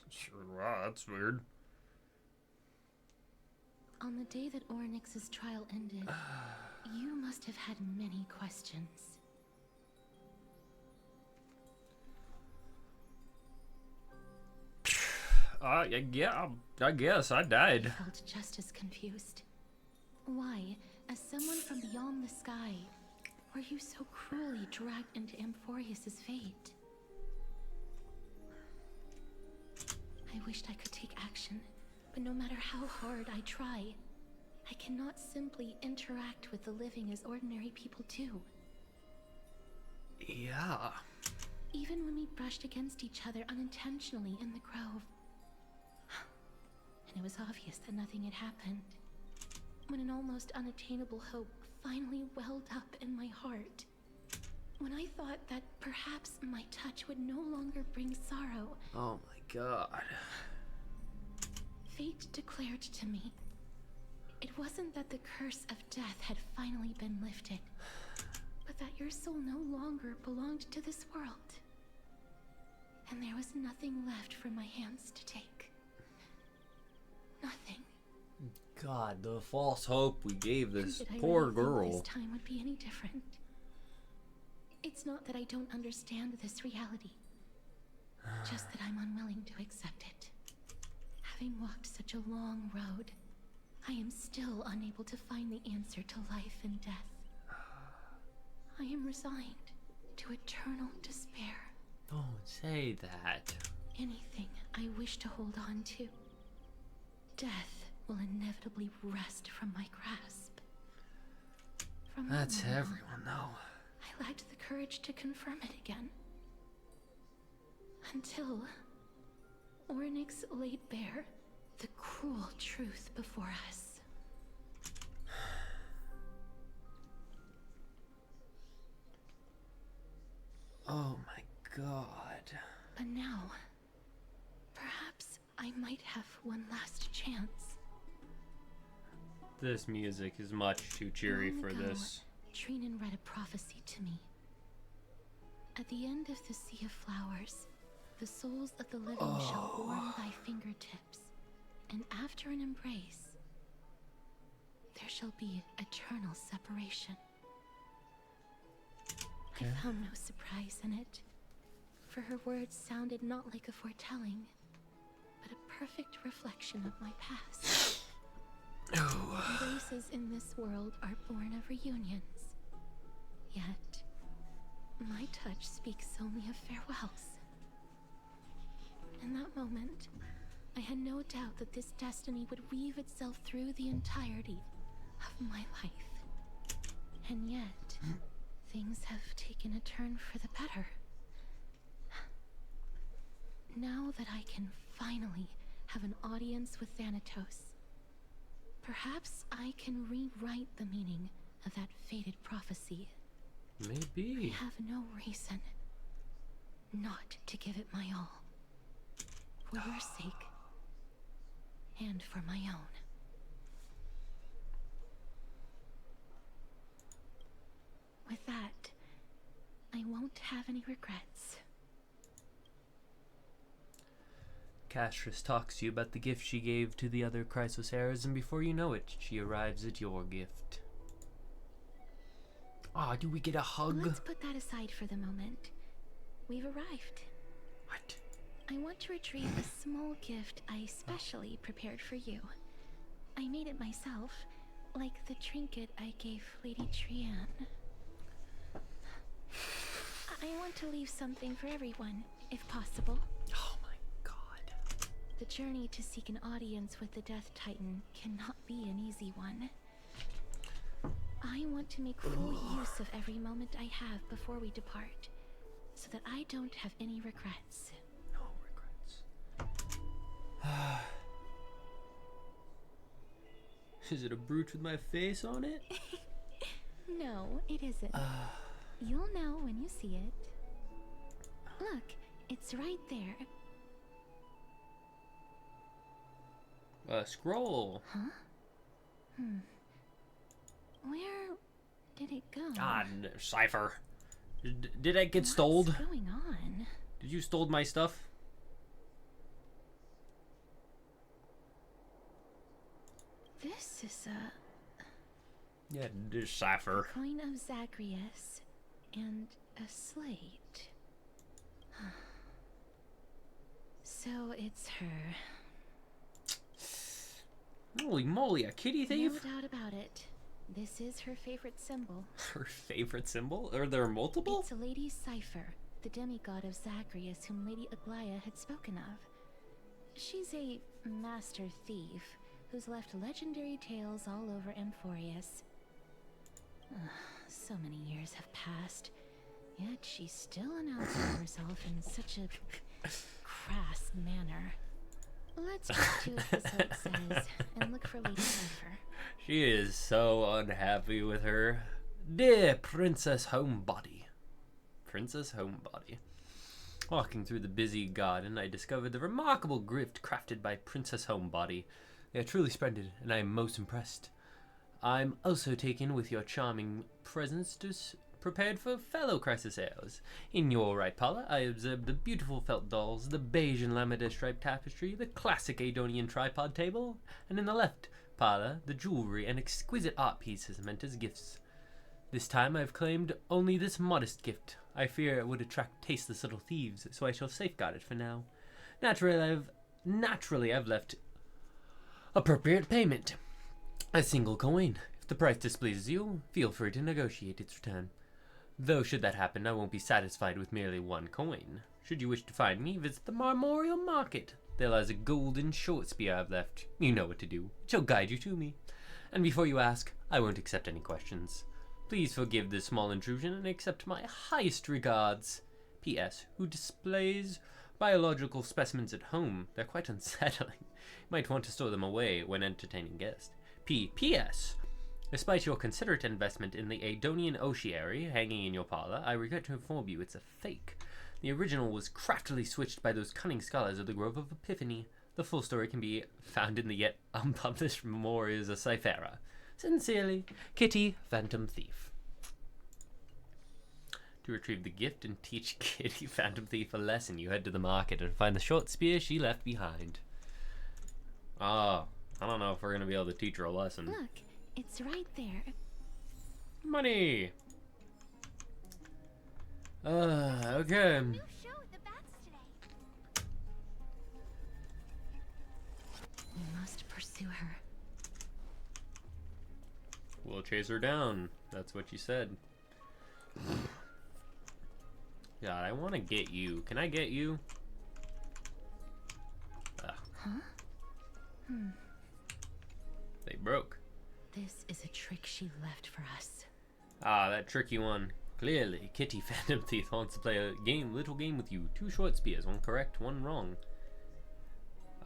Sure, wow, that's weird. On the day that Oryx's trial ended, you must have had many questions. Yeah, I guess I died. I felt just as confused. Why, as someone from beyond the sky, were you so cruelly dragged into Amphorius's fate? I wished I could take action, but no matter how hard I try, I cannot simply interact with the living as ordinary people do. Yeah. Even when we brushed against each other unintentionally in the grove, and it was obvious that nothing had happened, when an almost unattainable hope finally welled up in my heart, when I thought that perhaps my touch would no longer bring sorrow. Oh my god. Fate declared to me, it wasn't that the curse of death had finally been lifted, but that your soul no longer belonged to this world. And there was nothing left for my hands to take. Nothing. God, the false hope we gave this Did I poor really think girl. this time would be any different? It's not that I don't understand this reality, just that I'm unwilling to accept it. Having walked such a long road, I am still unable to find the answer to life and death. I am resigned to eternal despair. Don't say that. Anything I wish to hold on to, death will inevitably wrest from my grasp. From that That's moment on, everyone, though. I lacked the courage to confirm it again. Until Ornyx laid bare the cruel truth before us. Oh my god. But now, perhaps I might have one last chance. This music is much too cheery Long for ago, this. Trinan read a prophecy to me. At the end of the Sea of Flowers, the souls of the living shall warm thy fingertips, and after an embrace, there shall be eternal separation. I found no surprise in it, for her words sounded not like a foretelling, but a perfect reflection of my past. Embraces in this world are born of reunions, yet my touch speaks only of farewells. In that moment, I had no doubt that this destiny would weave itself through the entirety of my life. And yet, things have taken a turn for the better. Now that I can finally have an audience with Thanatos, perhaps I can rewrite the meaning of that fated prophecy. Maybe. I have no reason not to give it my all. For your sake, and for my own. With that, I won't have any regrets. Castris talks to you about the gift she gave to the other Chrysosaurs, and before you know it, she arrives at your gift. Ah, do we get a hug? Let's put that aside for the moment. We've arrived. What? I want to retrieve a small gift I specially prepared for you. I made it myself, like the trinket I gave Lady Trian. I want to leave something for everyone, if possible. Oh my god. The journey to seek an audience with the Death Titan cannot be an easy one. I want to make full use of every moment I have before we depart, so that I don't have any regrets. No regrets. Is it a brooch with my face on it? No, it isn't. You'll know when you see it. Look, it's right there. A scroll. Huh? Where did it go? Ah, Cypher. Did I get stoled? What's going on? Did you stole my stuff? This is a Yeah, this Cypher. coin of Zagreus and a slate. So it's her. Holy moly, a kitty thief? No doubt about it. This is her favorite symbol. Her favorite symbol? Are there multiple? It's Lady Cypher, the demigod of Zagreus whom Lady Aglaia had spoken of. She's a master thief who's left legendary tales all over Amphorius. So many years have passed, yet she still announces herself in such a crass manner. Let's get to what the site says and look for Lady Cypher. She is so unhappy with her. Dear Princess Homebody. Princess Homebody. Walking through the busy garden, I discovered the remarkable gift crafted by Princess Homebody. They are truly splendid, and I am most impressed. I'm also taken with your charming presence prepared for fellow Chrysosaurs. In your right parlor, I observed the beautiful felt dolls, the beige and lavender striped tapestry, the classic Adonian tripod table, and in the left parlor, the jewelry and exquisite art pieces meant as gifts. This time I've claimed only this modest gift. I fear it would attract tasteless little thieves, so I shall safeguard it for now. Naturally, I've left appropriate payment. A single coin. If the price displeases you, feel free to negotiate its return. Though should that happen, I won't be satisfied with merely one coin. Should you wish to find me, visit the Marmorial Market. There lies a golden short spear I've left. You know what to do. It shall guide you to me. And before you ask, I won't accept any questions. Please forgive this small intrusion and accept my highest regards. P.S. Who displays biological specimens at home? They're quite unsettling. You might want to store them away when entertaining guests. P.S. Despite your considerate investment in the Adonian Ossuary hanging in your parlor, I regret to inform you it's a fake. The original was craftily switched by those cunning scholars of the Grove of Epiphany. The full story can be found in the yet unpublished Memoirs of Cythera. Sincerely, Kitty, Phantom Thief. To retrieve the gift and teach Kitty, Phantom Thief a lesson, you head to the market and find the short spear she left behind. I don't know if we're going to be able to teach her a lesson. Look, it's right there. Money! Okay. New show at the bats today. We must pursue her. We'll chase her down. That's what you said. God, I want to get you. Can I get you? Huh? They broke. This is a trick she left for us. Ah, that tricky one. Clearly, Kitty Phantom Thief wants to play a little game with you. 2 short spears, 1 correct, 1 wrong.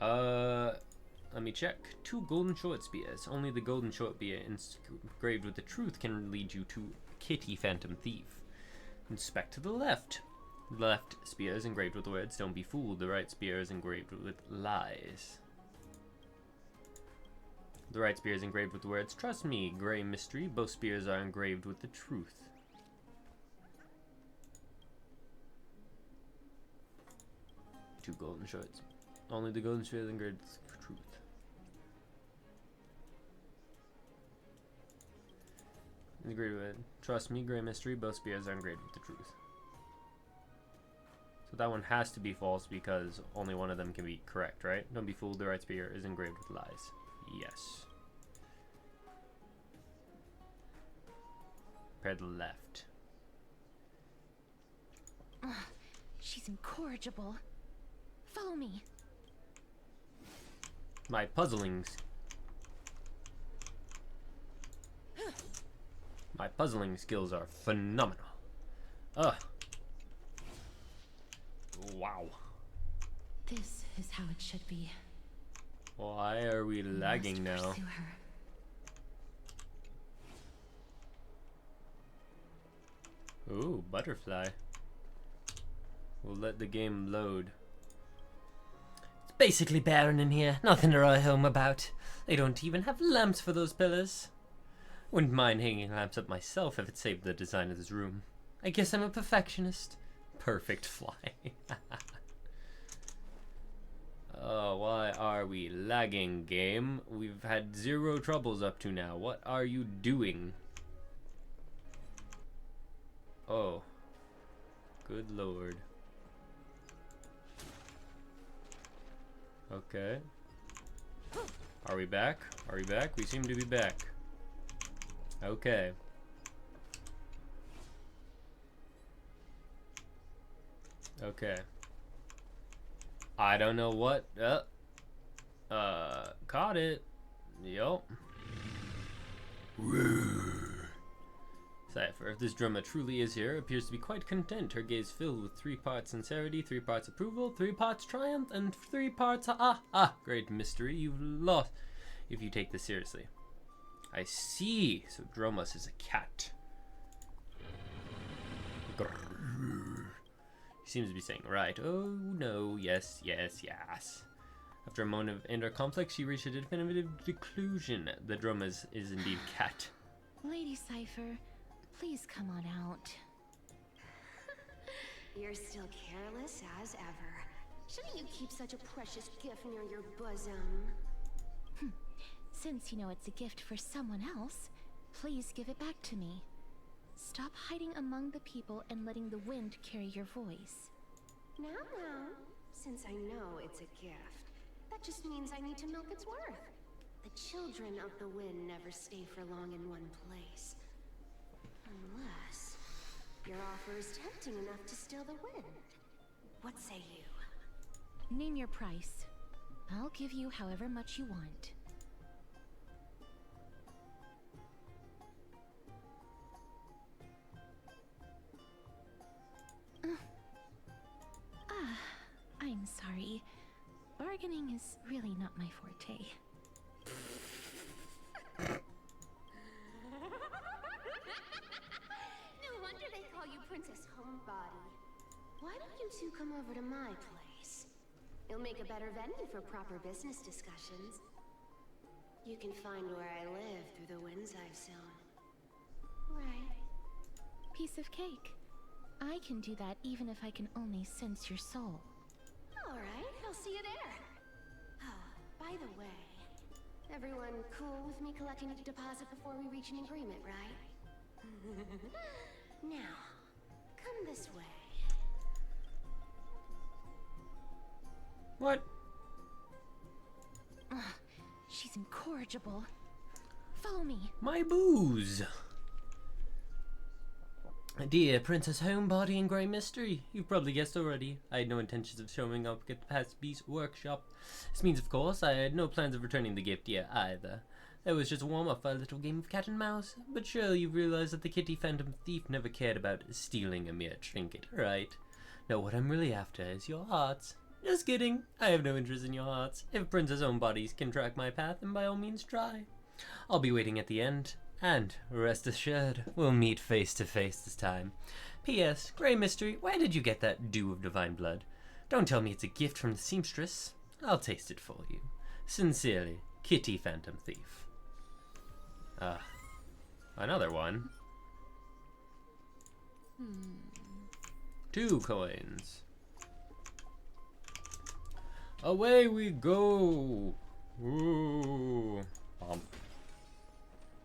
Let me check. 2 golden short spears. Only the golden short spear engraved with the truth can lead you to Kitty Phantom Thief. Inspect to the left. The left spear is engraved with the words, "Don't be fooled." The right spear is engraved with lies. The right spear is engraved with the words, "Trust me, Grey Mystery." Both spears are engraved with the truth. Two golden shorts. Only the golden spear is engraved with truth. Engraved with, "Trust me, Grey Mystery." Both spears are engraved with the truth. So that one has to be false because only one of them can be correct, right? Don't be fooled. The right spear is engraved with lies. Yes. Prepare the left. She's incorrigible. Follow me. My puzzling skills are phenomenal. Wow. This is how it should be. Why are we lagging now? Pursue her. Ooh, butterfly. We'll let the game load. It's basically barren in here. Nothing to write home about. They don't even have lamps for those pillars. Wouldn't mind hanging lamps up myself if it saved the design of this room. I guess I'm a perfectionist. Perfect fly. Oh, why are we lagging, game? We've had 0 troubles up to now. What are you doing? Oh. Good lord. Okay. Are we back? Are we back? We seem to be back. Okay. Okay. I don't know what. Caught it. Yup. Cypher, if this drummer truly is here, appears to be quite content. Her gaze filled with 3 parts sincerity, 3 parts approval, 3 parts triumph, and 3 parts great mystery. You've lost if you take this seriously. I see. So Dromus is a cat. He seems to be saying, right. Oh no, yes, yes, yes. After a moment of inner conflict, she reached a definitive conclusion. The drum is indeed cat. Lady Cypher, please come on out. You're still careless as ever. Shouldn't you keep such a precious gift near your bosom? Since you know it's a gift for someone else, please give it back to me. Stop hiding among the people and letting the wind carry your voice. Now, since I know it's a gift, that just means I need to milk its worth. The children of the wind never stay for long in one place. Unless your offer is tempting enough to steal the wind. What say you? Name your price. I'll give you however much you want. I'm sorry. Bargaining is really not my forte. No wonder they call you Princess Homebody. Why don't you two come over to my place? It'll make a better venue for proper business discussions. You can find where I live through the winds I've sown. Right. Piece of cake. I can do that even if I can only sense your soul. Alright, I'll see you there. Oh, by the way, everyone cool with me collecting a deposit before we reach an agreement, right? Now, come this way. What? Ugh, she's incorrigible. Follow me. My booze. Dear Princess Homebody and Grey Mystery, you've probably guessed already. I had no intentions of showing up at the past Beast workshop. This means, of course, I had no plans of returning the gift yet either. That was just a warm-up for a little game of cat and mouse. But surely you've realized that the Kitty Phantom Thief never cared about stealing a mere trinket, right? No, what I'm really after is your hearts. Just kidding. I have no interest in your hearts. If Princess Homebody can track my path, then by all means try. I'll be waiting at the end. And, rest assured, we'll meet face to face this time. P.S. Grey Mystery, where did you get that dew of divine blood? Don't tell me it's a gift from the seamstress. I'll taste it for you. Sincerely, Kitty Phantom Thief. Another one. 2 coins. Away we go! Ooh.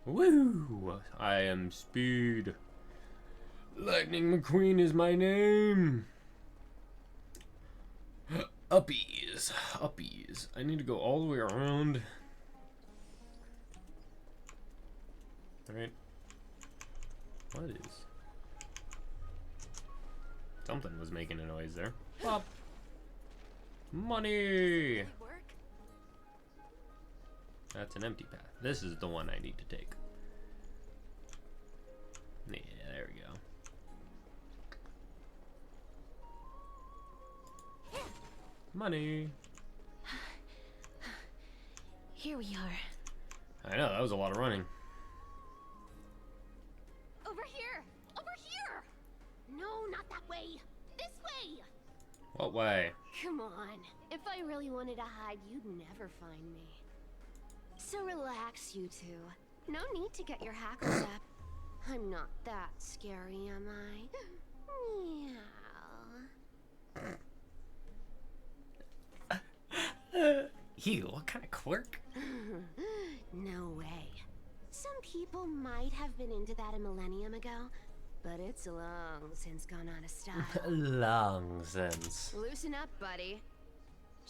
Woo! I am Speed. Lightning McQueen is my name. Uppies. Uppies. I need to go all the way around. Alright. What is? Something was making a noise there. Pop! Money! That's an empty path. This is the one I need to take. Yeah, there we go. Money. Here we are. I know, that was a lot of running. Over here! Over here! No, not that way! This way! What way? Come on. If I really wanted to hide, you'd never find me. So relax, you two. No need to get your hackles up. I'm not that scary, am I? Meow. Ew, what kind of quirk? No way. Some people might have been into that a millennium ago, but it's long since gone out of style. Long since. Loosen up, buddy.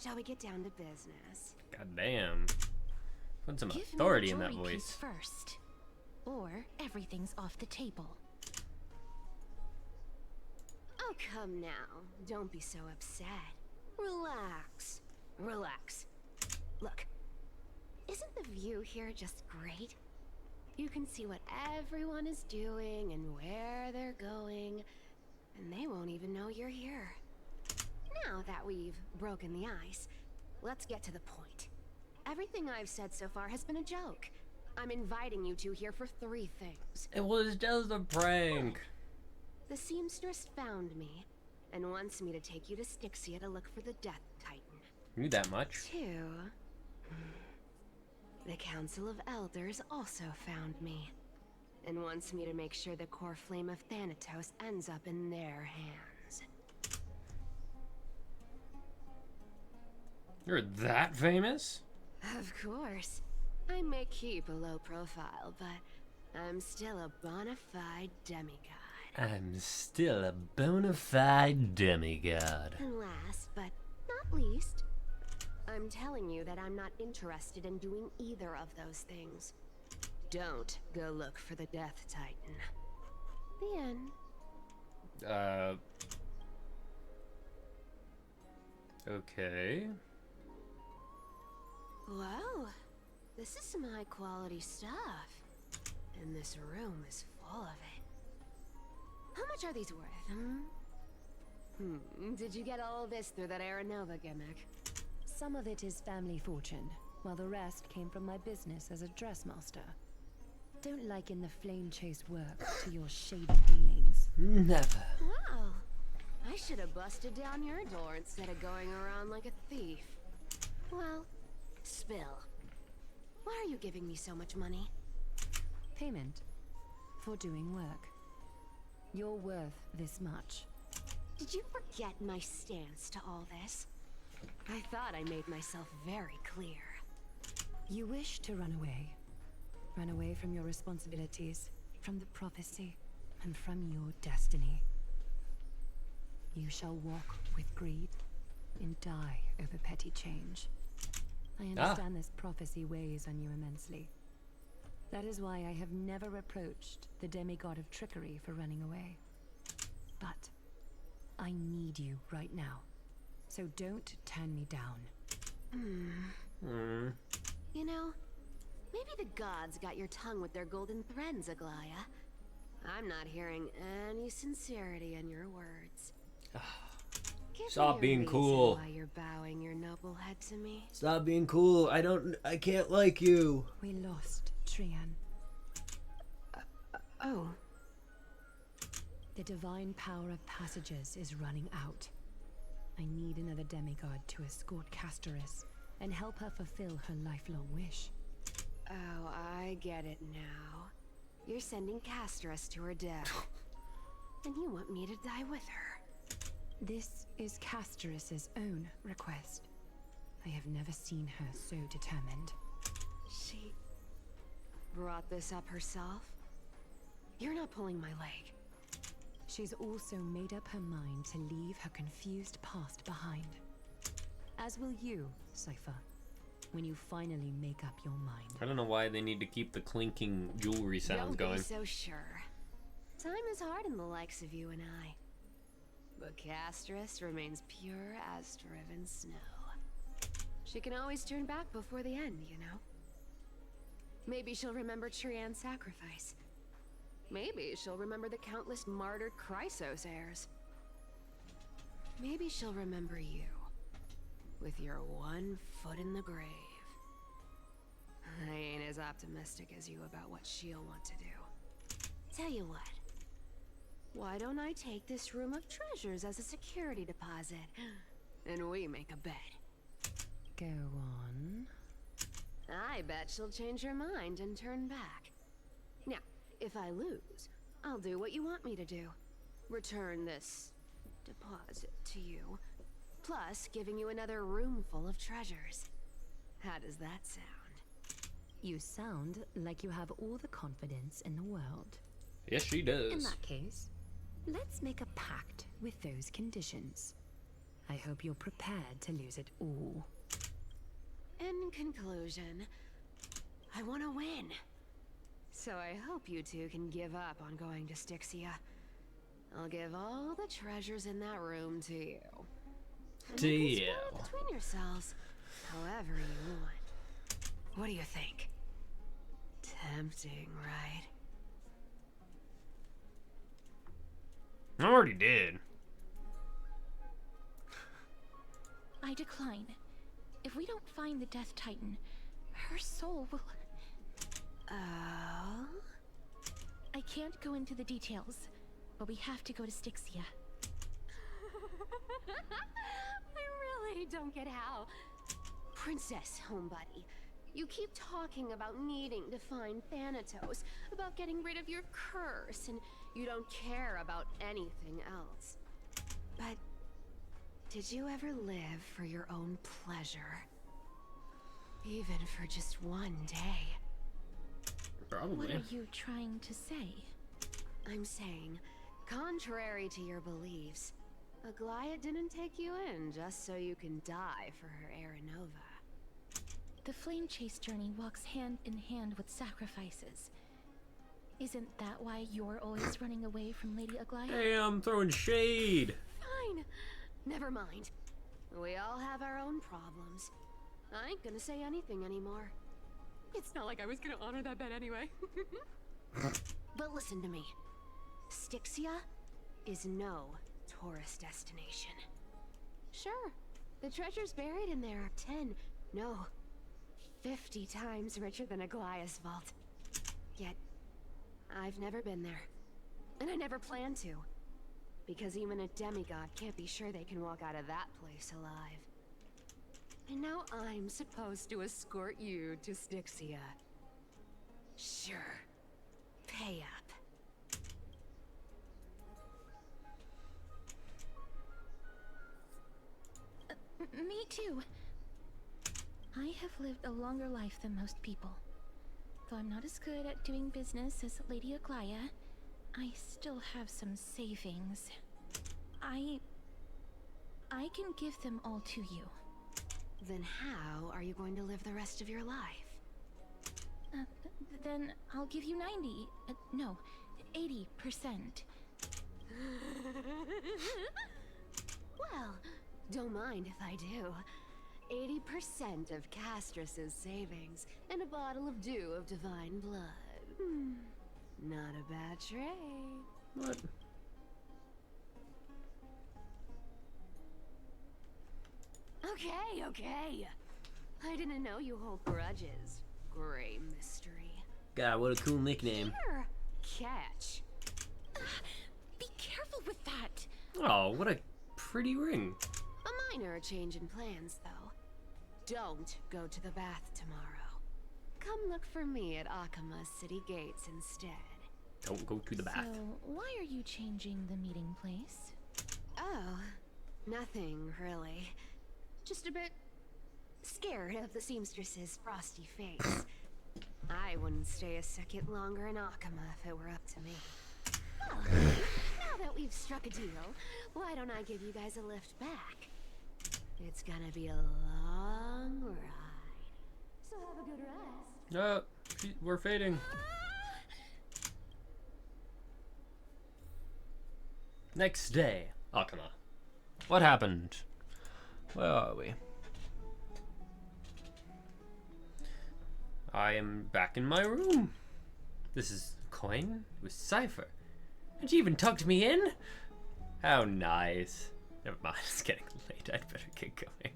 Shall we get down to business? God damn. Put some Give authority me in the that jewelry voice. piece first, or everything's off the table. Oh, come now. Don't be so upset. Relax. Relax. Look, isn't the view here just great? You can see what everyone is doing and where they're going, and they won't even know you're here. Now that we've broken the ice, let's get to the point. Everything I've said so far has been a joke. I'm inviting you two here for 3 things. It was just a prank. The seamstress found me and wants me to take you to Styxia to look for the Death Titan. Knew that much. 2. The Council of Elders also found me and wants me to make sure the core flame of Thanatos ends up in their hands. You're that famous? Of course. I may keep a low profile, but I'm still a bona fide demigod. I'm still a bona fide demigod. And last but not least, I'm telling you that I'm not interested in doing either of those things. Don't go look for the Death Titan. The end. Okay. Well, this is some high quality stuff. And this room is full of it. How much are these worth, Did you get all this through that Aranova gimmick? Some of it is family fortune, while the rest came from my business as a dressmaster. Don't liken the flame chase work to your shady dealings. Never. Wow. I should have busted down your door instead of going around like a thief. Well, spill. Why are you giving me so much money? Payment for doing work. You're worth this much. Did you forget my stance to all this? I thought I made myself very clear. You wish to run away. Run away from your responsibilities, from the prophecy, and from your destiny. You shall walk with greed and die over petty change. I understand this prophecy weighs on you immensely. That is why I have never approached the demigod of trickery for running away. But I need you right now, so don't turn me down. You know, maybe the gods got your tongue with their golden threads, Aglaya. I'm not hearing any sincerity in your words. Give Stop me a being reason cool. Why you're bowing your noble head to me? Stop being cool. I can't like you. We lost Trian. Oh. The divine power of passages is running out. I need another demigod to escort Castoris and help her fulfill her lifelong wish. Oh, I get it now. You're sending Castoris to her death. And you want me to die with her. This is Castoris's own request. I have never seen her so determined. She brought this up herself? You're not pulling my leg. She's also made up her mind to leave her confused past behind. As will you, Cypher, when you finally make up your mind. I don't know why they need to keep the clinking jewelry sounds going. Don't be so sure. Time is hard in the likes of you and I. But Castoris remains pure as driven snow. She can always turn back before the end, you know? Maybe she'll remember Trian's sacrifice. Maybe she'll remember the countless martyred Chrysos heirs. Maybe she'll remember you, with your one foot in the grave. I ain't as optimistic as you about what she'll want to do. Tell you what. Why don't I take this room of treasures as a security deposit, and we make a bet? Go on. I bet she'll change her mind and turn back. Now, if I lose, I'll do what you want me to do. Return this deposit to you, plus giving you another room full of treasures. How does that sound? You sound like you have all the confidence in the world. Yes, she does. In that case, let's make a pact with those conditions. I hope you're prepared to lose it all. In conclusion, I want to win. So I hope you two can give up on going to Styxia. I'll give all the treasures in that room to you. And you can split it between yourselves, however you want. What do you think? Tempting, right? I already did. I decline. If we don't find the Death Titan, her soul will... Oh? I can't go into the details, but we have to go to Styxia. I really don't get how. Princess, homebuddy, you keep talking about needing to find Thanatos, about getting rid of your curse, and you don't care about anything else. But did you ever live for your own pleasure? Even for just one day? Probably. What are you trying to say? I'm saying, contrary to your beliefs, Aglaia didn't take you in just so you can die for her Aranova. The flame chase journey walks hand in hand with sacrifices. Isn't that why you're always running away from Lady Aglaia? Hey, I'm throwing shade. Fine. Never mind. We all have our own problems. I ain't gonna say anything anymore. It's not like I was gonna honor that bet anyway. But listen to me. Styxia is no tourist destination. Sure, the treasures buried in there are 10, no, 50 times richer than Aglaia's vault. Yet, I've never been there. And I never plan to. Because even a demigod can't be sure they can walk out of that place alive. And now I'm supposed to escort you to Styxia. Sure. Pay up. Me too. I have lived a longer life than most people. Though I'm not as good at doing business as Lady Aglaia, I still have some savings. I can give them all to you. Then how are you going to live the rest of your life? Then I'll give you 90, no, 80%. Well, don't mind if I do. 80% of Castrus's savings and a bottle of dew of divine blood. Not a bad trade. What? Okay. I didn't know you hold grudges. Gray Mystery. God, what a cool nickname. Here, catch. Be careful with that. Oh, what a pretty ring. A minor change in plans, though. Don't go to the bath tomorrow. Come look for me at Akama's city gates instead. Don't go to the bath. So, why are you changing the meeting place? Oh, nothing really. Just a bit scared of the seamstress's frosty face. I wouldn't stay a second longer in Akama if it were up to me. Well, now that we've struck a deal, why don't I give you guys a lift back? It's gonna be a long ride. So have a good rest. We're fading. Next day, Akama. What happened? Where are we? I am back in my room. This is a coin with Cypher. And she even tucked me in? How nice. Never mind, it's getting late. I'd better get going.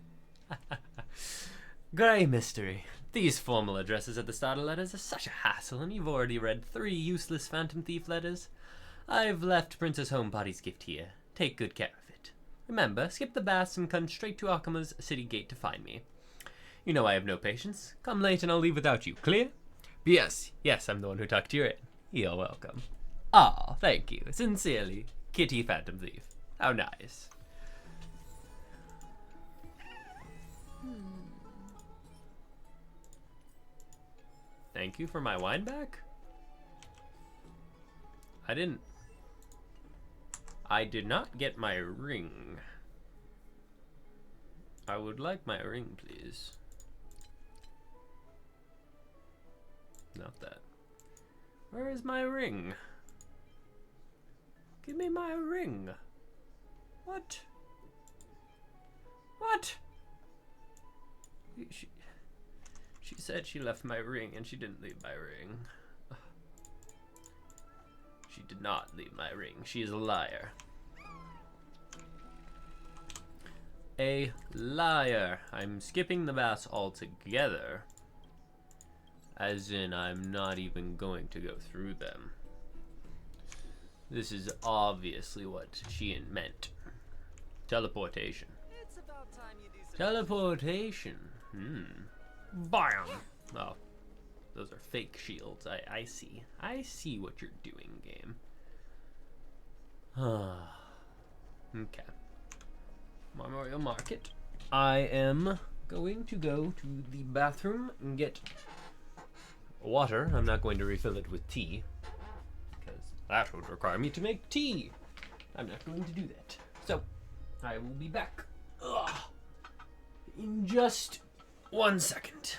Gray Mystery. These formal addresses at the start of letters are such a hassle, and you've already read 3 useless Phantom Thief letters. I've left Princess Homeparty's gift here. Take good care of it. Remember, skip the baths and come straight to Akama's city gate to find me. You know I have no patience. Come late and I'll leave without you. Clear? Yes, I'm the one who tucked you in. You're welcome. Ah, thank you. Sincerely, Kitty Phantom Thief. How nice. Thank you for my wine back? I did not get my ring. I would like my ring, please. Not that. Where is my ring? Give me my ring. What? What? She said she left my ring and she didn't leave my ring. She did not leave my ring. She is a liar. A liar. I'm skipping the baths altogether. As in, I'm not even going to go through them. This is obviously what she meant. Teleportation. It's about time you do some Teleportation. Bam! Oh. Those are fake shields. I see. I see what you're doing, game. Okay. Memorial Market. I am going to go to the bathroom and get water. I'm not going to refill it with tea, because that would require me to make tea. I'm not going to do that. So, I will be back in just 1 second.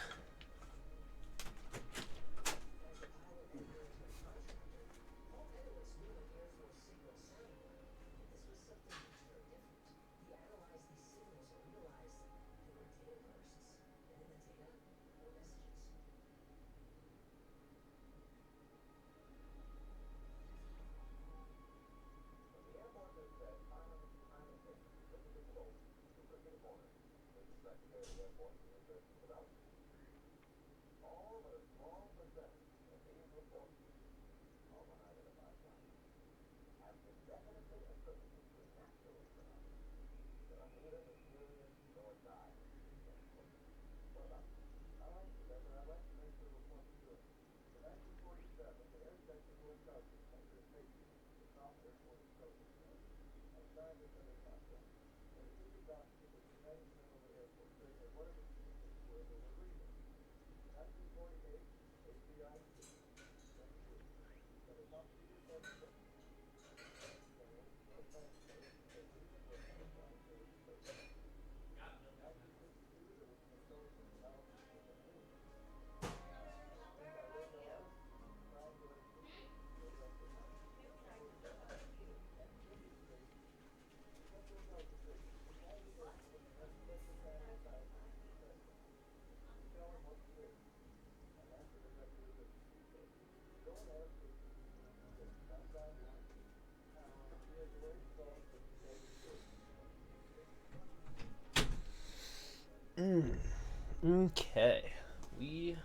Okay, we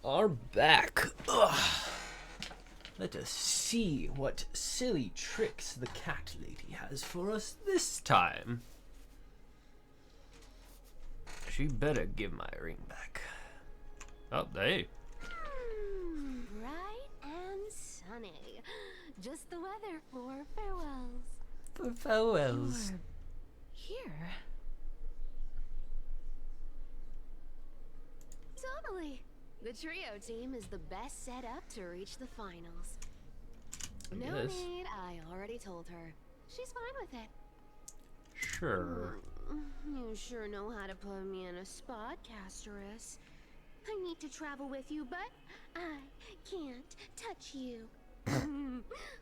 are back. Ugh. Let us see what silly tricks the cat lady has for us this time. She better give my ring back. Oh, hey. Bright and sunny. Just the weather for farewells. For farewells. You're here. Totally. The trio team is the best set up to reach the finals. No need, I already told her. She's fine with it. Sure. You sure know how to put me in a spot, Casterus. I need to travel with you, but I can't touch you.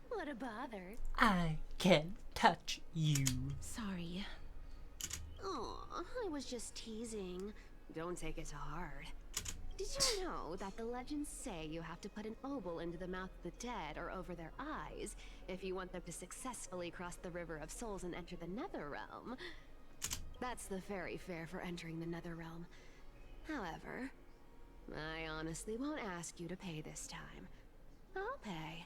What a bother. I can touch you. Sorry. Oh, I was just teasing. Don't take it to heart. Did you know that the legends say you have to put an obol into the mouth of the dead or over their eyes if you want them to successfully cross the River of Souls and enter the Netherrealm? That's the fairy fare for entering the Netherrealm. However, I honestly won't ask you to pay this time. I'll pay.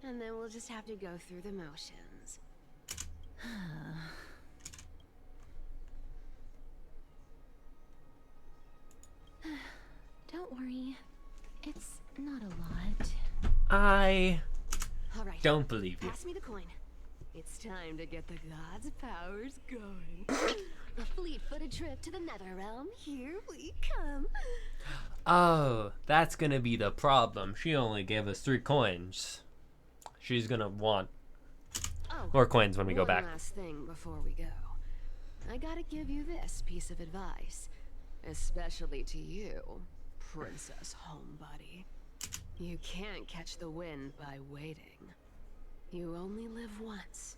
And then we'll just have to go through the motions. Don't worry. It's not a lot. I All right. don't believe you. Pass me the coin. It's time to get the gods' powers going. A fleet-footed trip to the Netherrealm. Here we come. Oh, that's gonna be the problem. She only gave us 3 coins. She's gonna want more coins when we go back. One last thing before we go. I gotta give you this piece of advice. Especially to you, Princess Homebody. You can't catch the wind by waiting. You only live once.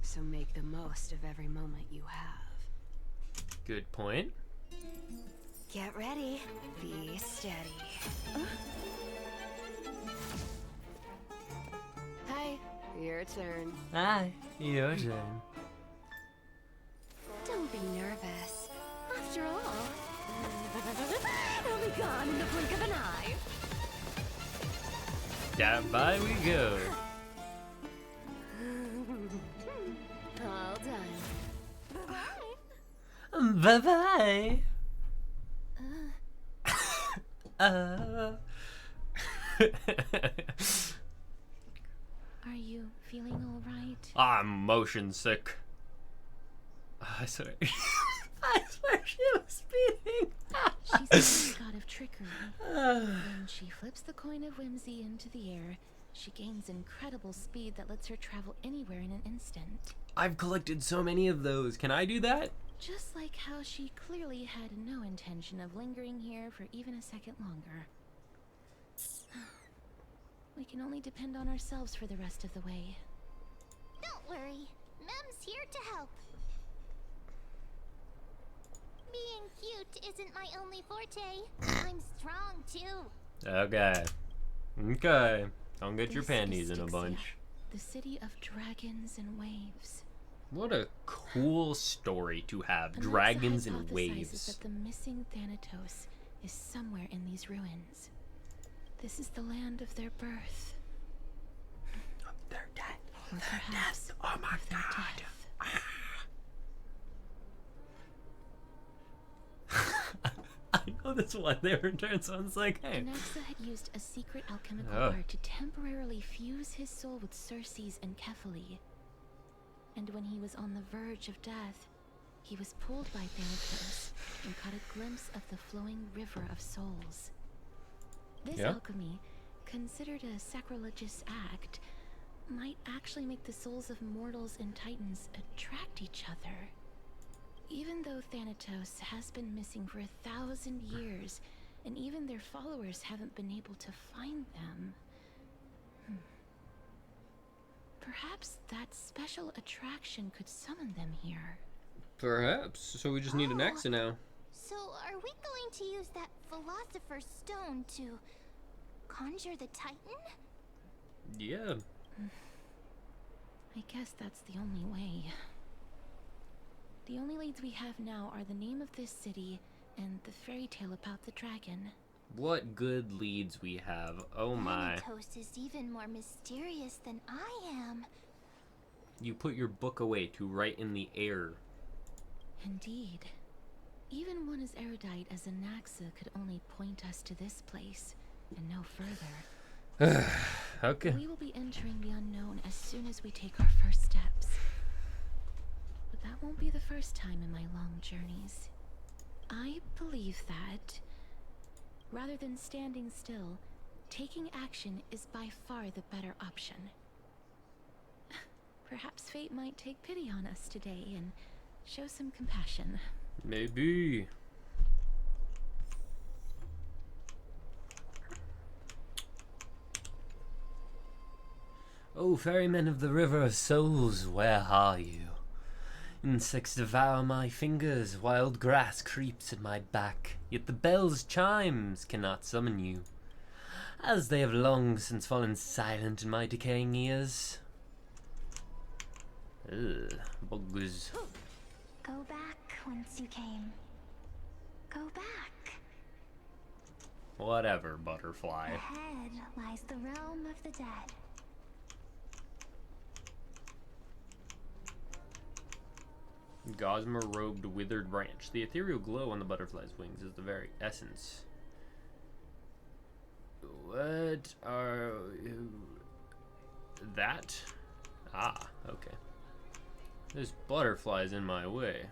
So make the most of every moment you have. Good point. Get ready. Be steady. Hi, your turn. Hi, your turn. Don't be nervous. After all, it'll be gone in the blink of an eye. Down by we go. All done. Bye-bye. Are you feeling all right? I'm motion sick. Sorry. I swear she was speeding. She's the god of trickery. When she flips the coin of whimsy into the air, She gains incredible speed that lets her travel anywhere in an instant. I've collected so many of those. Can I do that? Just like how she clearly had no intention of lingering here for even a second longer. We can only depend on ourselves for the rest of the way. Don't worry. Mem's here to help. Being cute isn't my only forte. I'm strong too. Okay. Okay. Don't get your This panties is in a Styxia, bunch. the city of dragons and waves. What a cool story to have. Anaxa Dragons and hypothesizes waves. that the missing Thanatos is somewhere in these ruins. This is the land of their birth. Their death. Or perhaps Oh my of their god. death. I know that's why they returned, so it's like, hey. Anaxa had used a secret alchemical Oh. art to temporarily fuse his soul with Circe's and Kephae. And when he was on the verge of death, he was pulled by Thanatos and caught a glimpse of the flowing river of souls. This Yeah. alchemy, considered a sacrilegious act, might actually make the souls of mortals and titans attract each other. Even though Thanatos has been missing for 1,000 years, and even their followers haven't been able to find them. Perhaps that special attraction could summon them here. Perhaps. So we just need an Anaxa now. So are we going to use that Philosopher's Stone to conjure the Titan? Yeah. I guess that's the only way. The only leads we have now are the name of this city and the fairy tale about the dragon. What good leads we have. Oh my. Thanatos is even more mysterious than I am. You put your book away to write in the air. Indeed. Even one as erudite as Anaxa could only point us to this place, and no further. Okay. We will be entering the unknown as soon as we take our first steps. But that won't be the first time in my long journeys. I believe that, rather than standing still, taking action is by far the better option. Perhaps fate might take pity on us today and show some compassion. Maybe. Oh, ferrymen of the River of Souls, where are you? Insects devour my fingers, wild grass creeps at my back, yet the bell's chimes cannot summon you, as they have long since fallen silent in my decaying ears. Ugh, bugs. Go back whence you came. Go back. Whatever, butterfly. Ahead lies the realm of the dead. Gossamer robed withered branch. The ethereal glow on the butterfly's wings is the very essence. What are you? That? Ah, okay. This butterfly's in my way.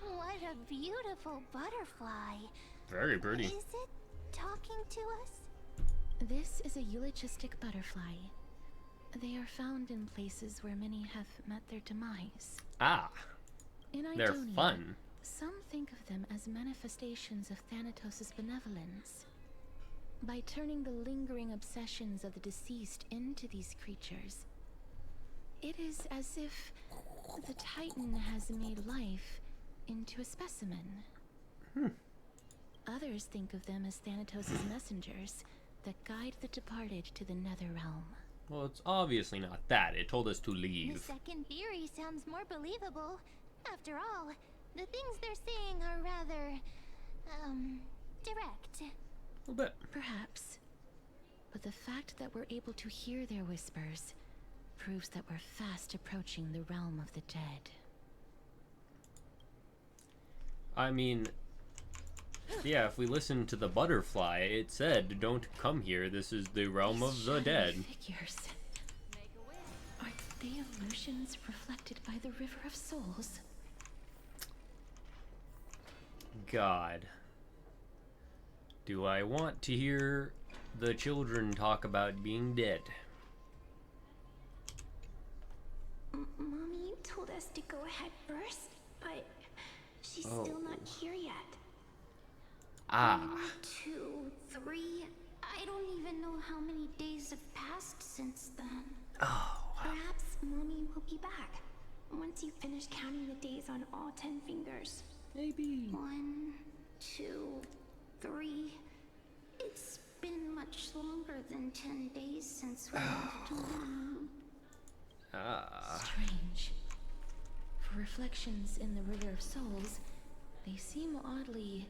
What a beautiful butterfly. Very pretty. Is it talking to us? This is a eulogistic butterfly. They are found in places where many have met their demise. Ah, In they're Idonia, fun. some think of them as manifestations of Thanatos' benevolence. By turning the lingering obsessions of the deceased into these creatures, it is as if the Titan has made life into a specimen. Others think of them as Thanatos' messengers that guide the departed to the nether realm. Well, it's obviously not that. It told us to The leave. second theory sounds more believable. After all, the things they're saying are rather, direct. A little bit. Perhaps. But the fact that we're able to hear their whispers proves that we're fast approaching the realm of the dead. I mean, yeah, if we listen to the butterfly, it said, don't come here, this is the realm of the dead. Figures. Are they illusions reflected by the River of Souls? Do I want to hear the children talk about being dead? Mommy told us to go ahead first, but she's still not here yet. Ah. 1, 2, 3. I don't even know how many days have passed since then. Oh. Perhaps Mommy will be back once you finish counting the days on all 10 fingers. Maybe. 1, 2, 3. It's been much longer than 10 days since we left Mom. Ah. Strange. For reflections in the River of Souls, they seem oddly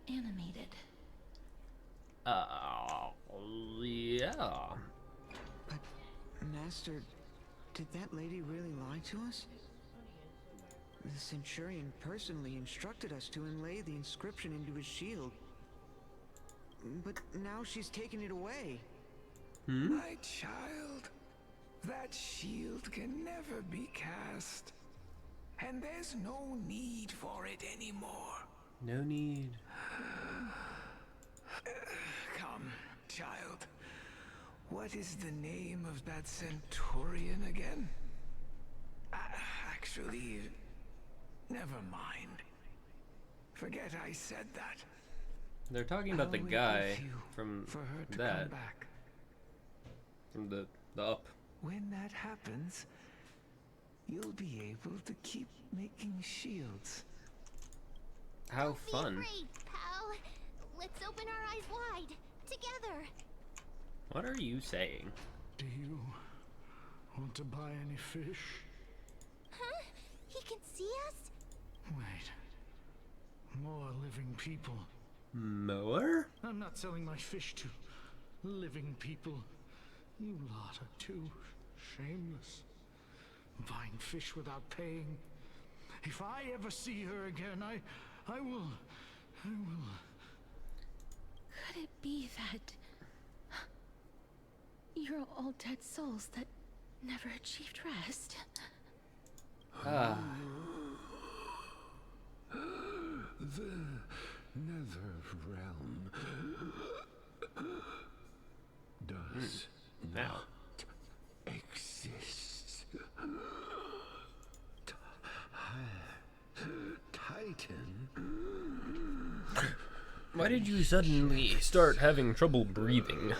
animated. Yeah. But, Master, did that lady really lie to us? The Centurion personally instructed us to inlay the inscription into his shield. But now she's taken it away. My child, that shield can never be cast. And there's no need for it anymore. No need. Come, child. What is the name of that Centurion again? Actually, never mind. Forget I said that. They're talking about the I'll wait guy with you from for her to that. come back. From the up. When that happens, you'll be able to keep making shields. How fun. Be afraid, pal. Let's open our eyes wide. Together. What are you saying? Do you want to buy any fish? Huh? He can see us? Wait. More living people. More? I'm not selling my fish to living people. You lot are too shameless. Buying fish without paying. If I ever see her again, I will. Could it be that you're all dead souls that never achieved rest? Ah. The Nether Realm does Now. exist. Titan. Why did you suddenly start having trouble breathing?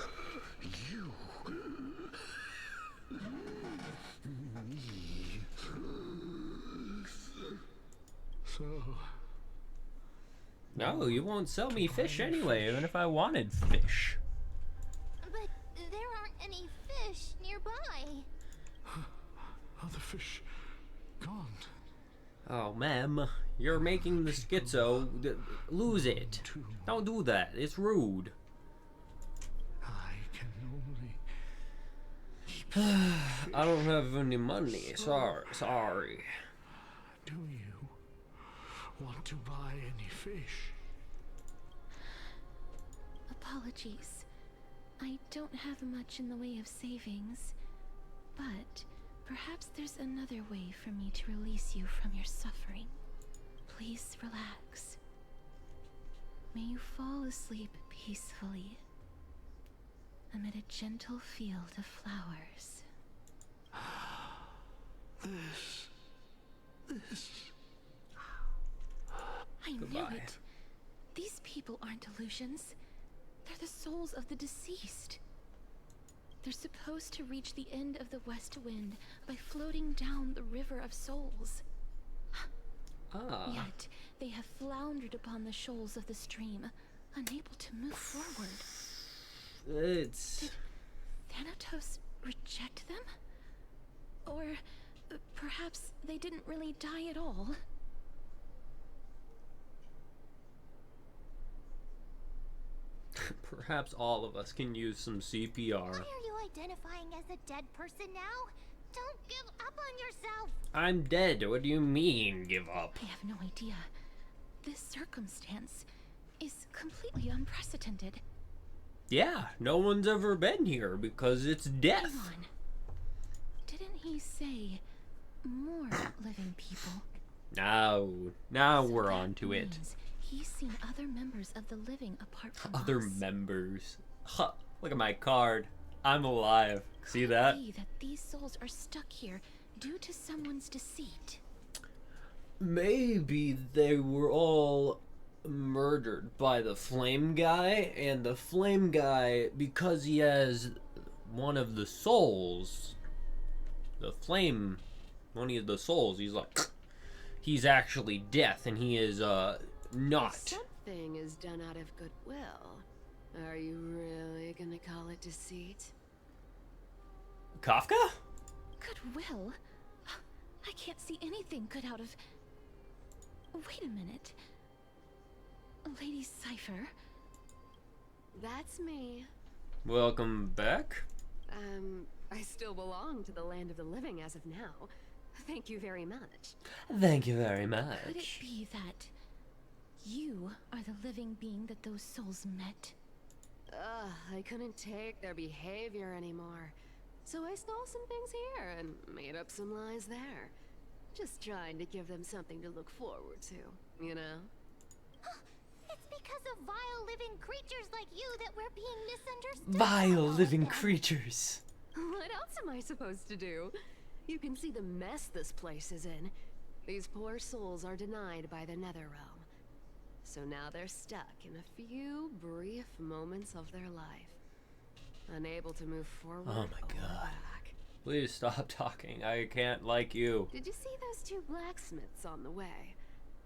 You. So. No, you won't sell me fish anyway, even if I wanted fish. But there aren't any fish nearby. Are the fish gone? Oh, ma'am, you're making the schizo lose it. Don't do that. It's rude. I can only. I don't have any money. Sorry. Do you want to buy any fish? Apologies. I don't have much in the way of savings, but perhaps there's another way for me to release you from your suffering. Please relax. May you fall asleep peacefully amid a gentle field of flowers. This. I knew Goodbye. it. These people aren't illusions. They're the souls of the deceased. They're supposed to reach the end of the West Wind by floating down the River of Souls. Ah. Yet, they have floundered upon the shoals of the stream, unable to move forward. It's... Did Thanatos reject them? Or perhaps they didn't really die at all? Perhaps all of us can use some CPR. Why are you identifying as a dead person now? Don't give up on yourself. I'm dead. What do you mean, give up? I have no idea. This circumstance is completely unprecedented. Yeah, no one's ever been here because it's death. Hang on. Didn't he say more living people? Now we're on to it. He's seen other members of the living apart from Other us. members. Huh, look at my card. I'm alive. See that? Could it be that these souls are stuck here due to someone's deceit? Maybe they were all murdered by the flame guy, and the flame guy, because he has one of the souls, the flame, one of the souls, he's like, he's actually death, and he is not. Something is done out of goodwill. Are you really gonna call it deceit? Kafka? Goodwill? I can't see anything good out of... Wait a minute. Lady Cypher? That's me. Welcome back. I still belong to the land of the living as of now. Thank you very much. Thank you very much. Could it be that you are the living being that those souls met? I couldn't take their behavior anymore. So I stole some things here and made up some lies there. Just trying to give them something to look forward to, you know? It's because of vile living creatures like you that we're being misunderstood. Vile living creatures. What else am I supposed to do? You can see the mess this place is in. These poor souls are denied by the Netherrealm. So now they're stuck in a few brief moments of their life. Unable to move forward. Oh my god. Please stop talking. I can't like you. Did you see those two blacksmiths on the way?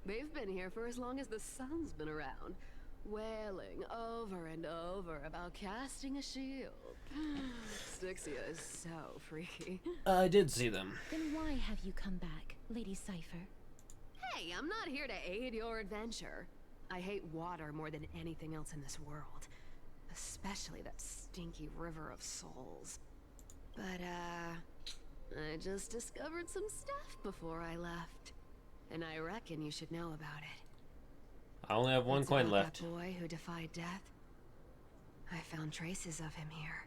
They've been here for as long as the sun's been around, wailing over and over about casting a shield. Styxia is so freaky. I did see them. Then why have you come back, Lady Cypher? Hey, I'm not here to aid your adventure. I hate water more than anything else in this world. Especially that stinky river of souls. But, I just discovered some stuff before I left. And I reckon you should know about it. I only have one It's coin about left. That boy who defied death. I found traces of him here.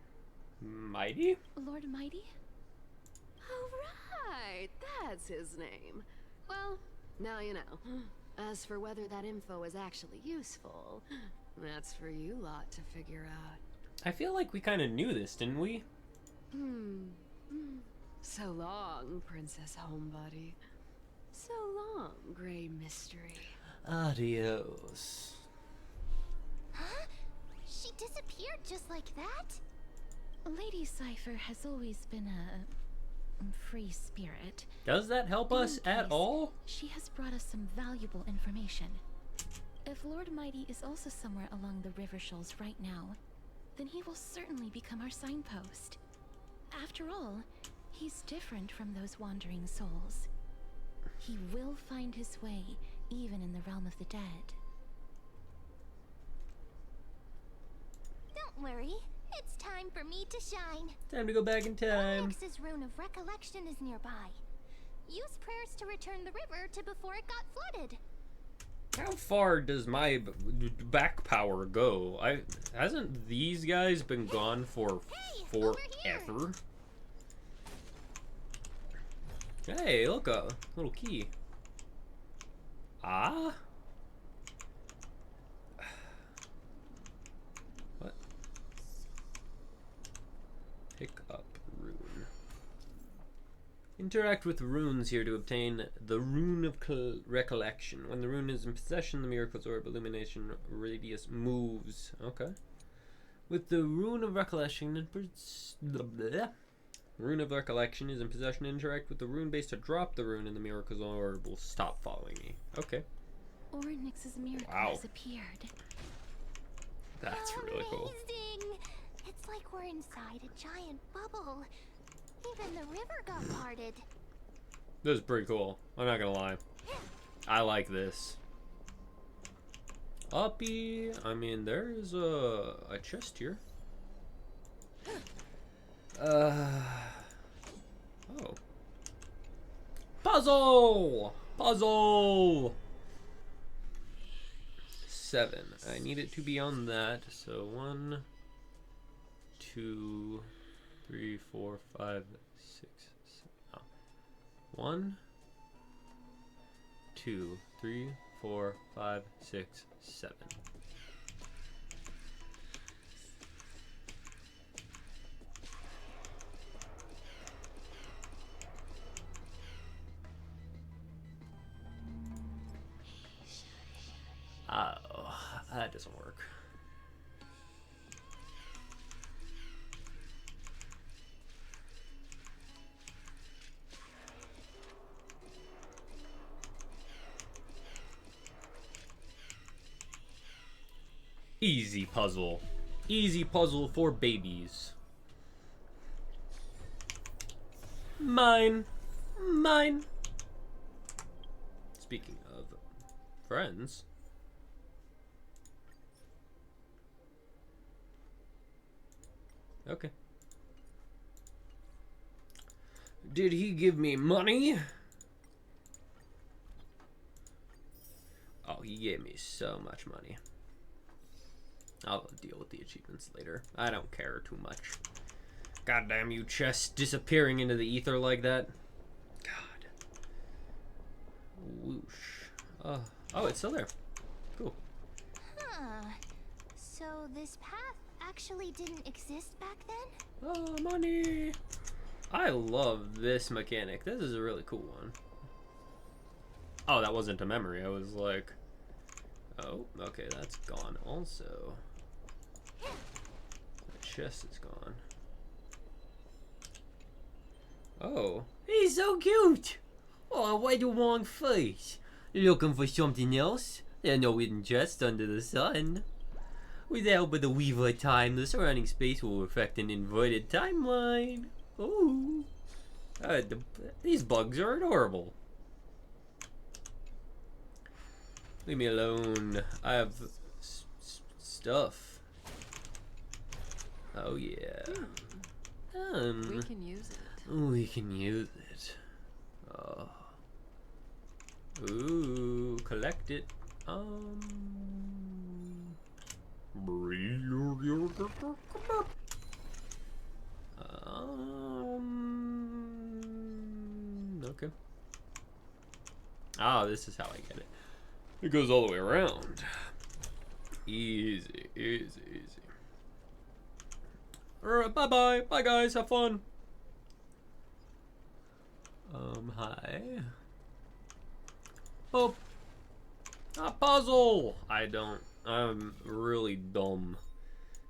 Mighty? Lord Mighty? Oh, right! That's his name. Well, now you know. As for whether that info is actually useful, that's for you lot to figure out. I feel like we kind of knew this, didn't we? So long, Princess Homebody. So long, Grey Mystery. Adios. Huh? She disappeared just like that? Lady Cypher has always been a free spirit. Does that help us at all? She has brought us some valuable information. If Lord Mighty is also somewhere along the River Shoals right now, then he will certainly become our signpost. After all, he's different from those wandering souls. He will find his way, even in the realm of the dead. Don't worry. It's time for me to shine. Time to go back in time. Onyx's Rune of Recollection is nearby. Use prayers to return the river to before it got flooded. How far does my back power go? Hasn't these guys been gone for forever? Hey, look, a little key. Ah? What? Pick up rune. Interact with runes here to obtain the Rune of Recollection. When the rune is in possession, the Miracle's Orb illumination radius moves. Okay. With the Rune of Recollection, Rune of Recollection is in possession. Interact with the rune base to drop the rune, and the Miracle's Orb will stop following me. Okay. Onyx's miracle Wow. has appeared. That's really cool. Amazing! It's like we're inside a giant bubble. Even the river got parted. This is pretty cool. I'm not gonna lie. I like this. Uppy. I mean, there's a chest here. Oh. Puzzle! Puzzle! 7. I need it to be on that. So 1, 2, 3, 4, 5, 6, 7. Oh. 1, 2, 3, 4, 5, 6, 7. Oh, that doesn't work. Easy puzzle. Easy puzzle for babies. Mine. Mine. Speaking of friends. Okay. Did he give me money? Oh, he gave me so much money. I'll deal with the achievements later. I don't care too much. Goddamn you, chest disappearing into the ether like that. God. Whoosh. Oh, it's still there. Cool. Huh. So this path actually didn't exist back then? Oh, money. I love this mechanic. This is a really cool one. Oh, that wasn't a memory. I was like, oh, okay, that's gone also. The chest is gone. Oh, he's so cute. Oh, why the wrong face? Looking for something else? There's no hidden chest under the sun. With the help of the Weaver of Time, the surrounding space will affect an inverted timeline. Ooh. These bugs are adorable. Leave me alone. I have stuff. Oh yeah. We can use it. We can use it. Oh. Ooh, collect it. Okay. Ah, this is how I get it. It goes all the way around. Easy, easy, easy. Alright, bye-bye. Bye, guys. Have fun. Hi. Oh. A puzzle! I'm really dumb.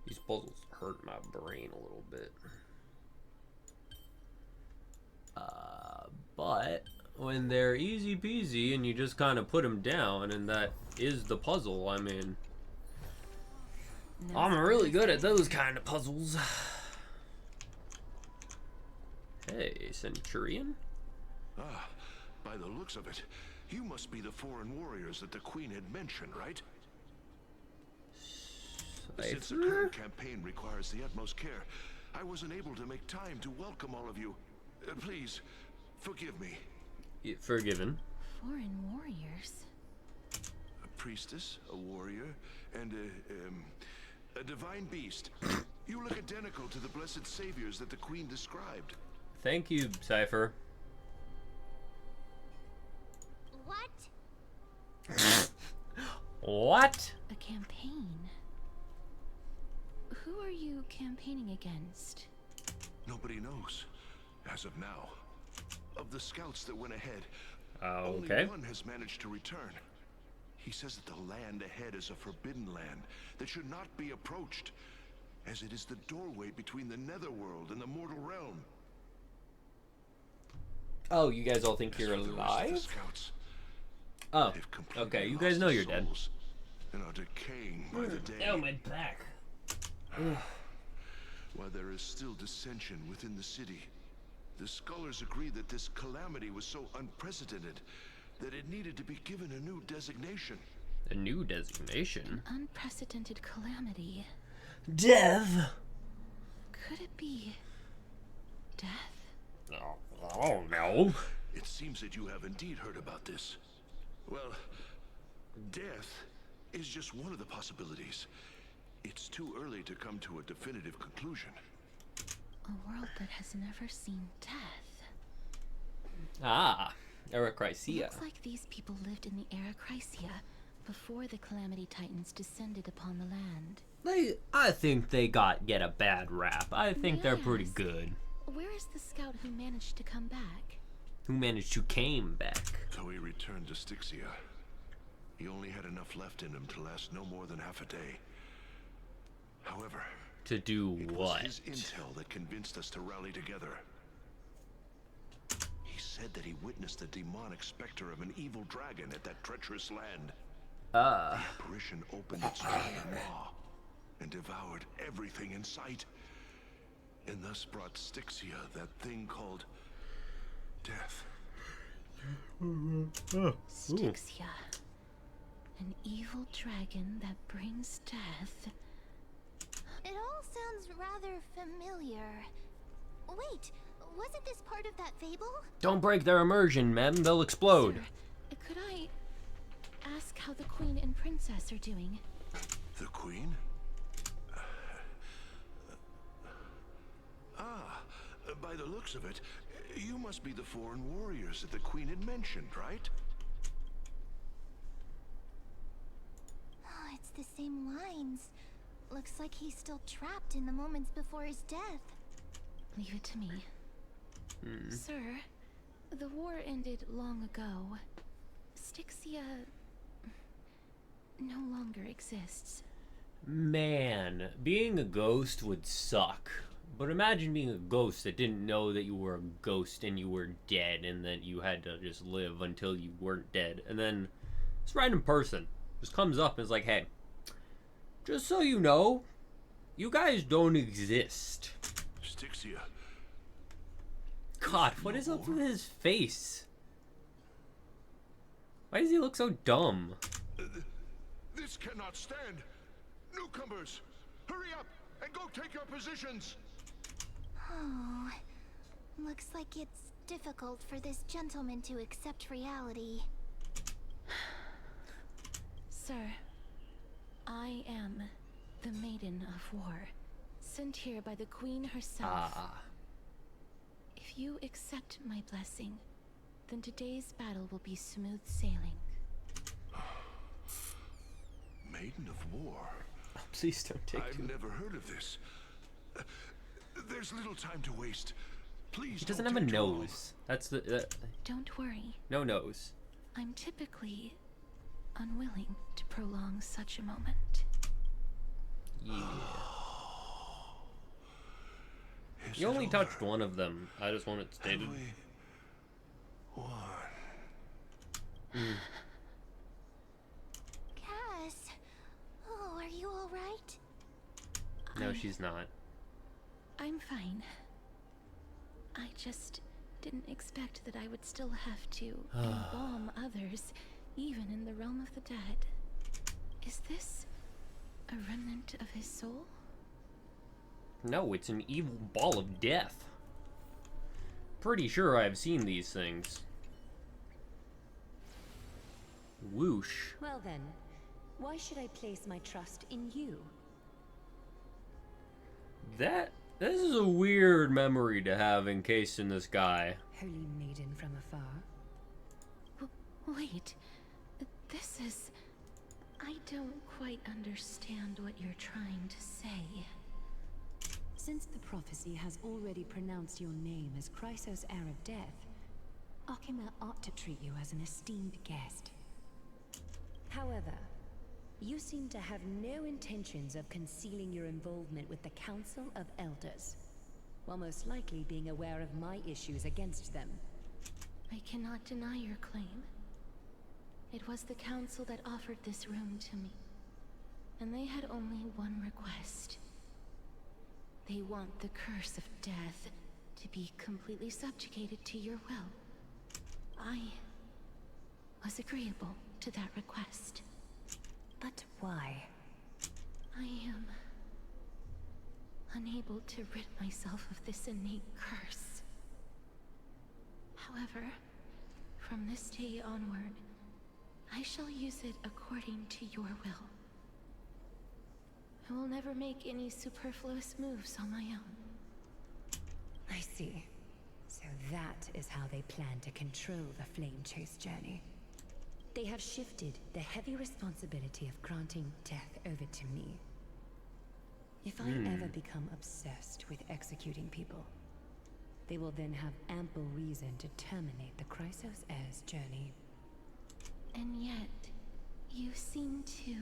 These puzzles hurt my brain a little bit. But when they're easy peasy and you just kind of put them down and that is the puzzle, I mean, I'm really good at those kind of puzzles. Hey, Centurion? Ah, by the looks of it, you must be the foreign warriors that the Queen had mentioned, right? Since the current campaign requires the utmost care, I wasn't able to make time to welcome all of you. Please, forgive me. Forgiven. Foreign warriors? A priestess, a warrior, and a divine beast. You look identical to the blessed saviors that the Queen described. Thank you, Cypher. What? What? A campaign? Who are you campaigning against? Nobody knows, as of now. Of the scouts that went ahead, okay. only one has managed to return. He says that the land ahead is a forbidden land that should not be approached, as it is the doorway between the netherworld and the mortal realm. Oh, you guys all think you're alive? Oh, okay. You guys know you're dead. And are decaying by the day. Oh, my back. While there is still dissension within the city, the scholars agree that this calamity was so unprecedented that it needed to be given a new designation. A new designation? An unprecedented calamity. Death? Could it be death? Oh no. It seems that you have indeed heard about this. Well, death is just one of the possibilities. It's too early to come to a definitive conclusion. A world that has never seen death. Ah, Arachrysia. Looks like these people lived in the Arachrysia before the Calamity Titans descended upon the land. I think they get a bad rap. I think they're pretty good. Where is the scout who managed to come back? Who managed to came back? So he returned to Styxia. He only had enough left in him to last no more than half a day. However, to do what? It was his intel that convinced us to rally together. He said that he witnessed the demonic specter of an evil dragon at that treacherous land. The apparition opened its maw and devoured everything in sight, and thus brought Styxia that thing called death. Styxia, an evil dragon that brings death. It all sounds rather familiar. Wait, wasn't this part of that fable? Don't break their immersion, ma'am. They'll explode. Sir, could I ask how the Queen and Princess are doing? The Queen? By the looks of it, you must be the foreign warriors that the Queen had mentioned, right? Oh, it's the same lines. Looks like he's still trapped in the moments before his death. Leave it to me. Sir, the war ended long ago. Styxia no longer exists. Man, being a ghost would suck. But imagine being a ghost that didn't know that you were a ghost and you were dead and that you had to just live until you weren't dead. And then this random person just comes up and is like, hey, just so you know, you guys don't exist. Styxia. God, what is up with his face? Why does he look so dumb? This cannot stand. Newcomers, hurry up and go take your positions. Oh, looks like it's difficult for this gentleman to accept reality. Sir, I am the Maiden of War, sent here by the Queen herself. If you accept my blessing, then today's battle will be smooth sailing. Maiden of War? Oh, please don't take I've never heard of this. There's little time to waste. Please. He doesn't have a nose. That's the. Don't worry. No nose. I'm typically unwilling to prolong such a moment. Yeah. You only touched one of them. I just want it stated. Cass, oh, are you all right? No, she's not. I'm fine. I just didn't expect that I would still have to embalm others, even in the realm of the dead. Is this a remnant of his soul? No, it's an evil ball of death. Pretty sure I've seen these things. Whoosh. Well then, why should I place my trust in you? This is a weird memory to have encased in this guy. Holy maiden from afar. Wait, this is... I don't quite understand what you're trying to say. Since the prophecy has already pronounced your name as Chrysos, heir of death, Arkema ought to treat you as an esteemed guest. However, you seem to have no intentions of concealing your involvement with the Council of Elders, while most likely being aware of my issues against them. I cannot deny your claim. It was the Council that offered this room to me, and they had only one request. They want the curse of death to be completely subjugated to your will. I was agreeable to that request. But why? I am unable to rid myself of this innate curse. However, from this day onward, I shall use it according to your will. I will never make any superfluous moves on my own. I see. So So that is how they plan to control the Flame Chase journey. They have shifted the heavy responsibility of granting death over to me. If I ever become obsessed with executing people, they will then have ample reason to terminate the Chrysos Heir's journey. And yet, you seem to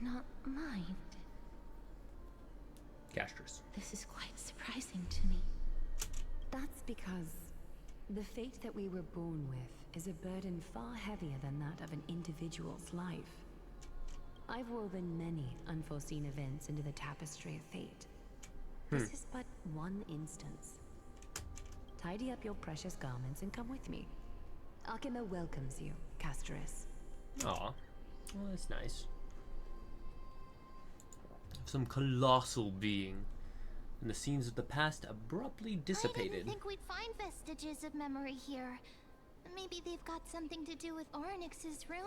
not mind. Castris. This is quite surprising to me. That's because the fate that we were born with is a burden far heavier than that of an individual's life. I've woven many unforeseen events into the tapestry of fate. This is but one instance. Tidy up your precious garments and come with me. Akima welcomes you, Castris. Aw. Well, that's nice. Some colossal being. And the scenes of the past abruptly dissipated. I didn't think we'd find vestiges of memory here. Maybe they've got something to do with Orynyx's rune?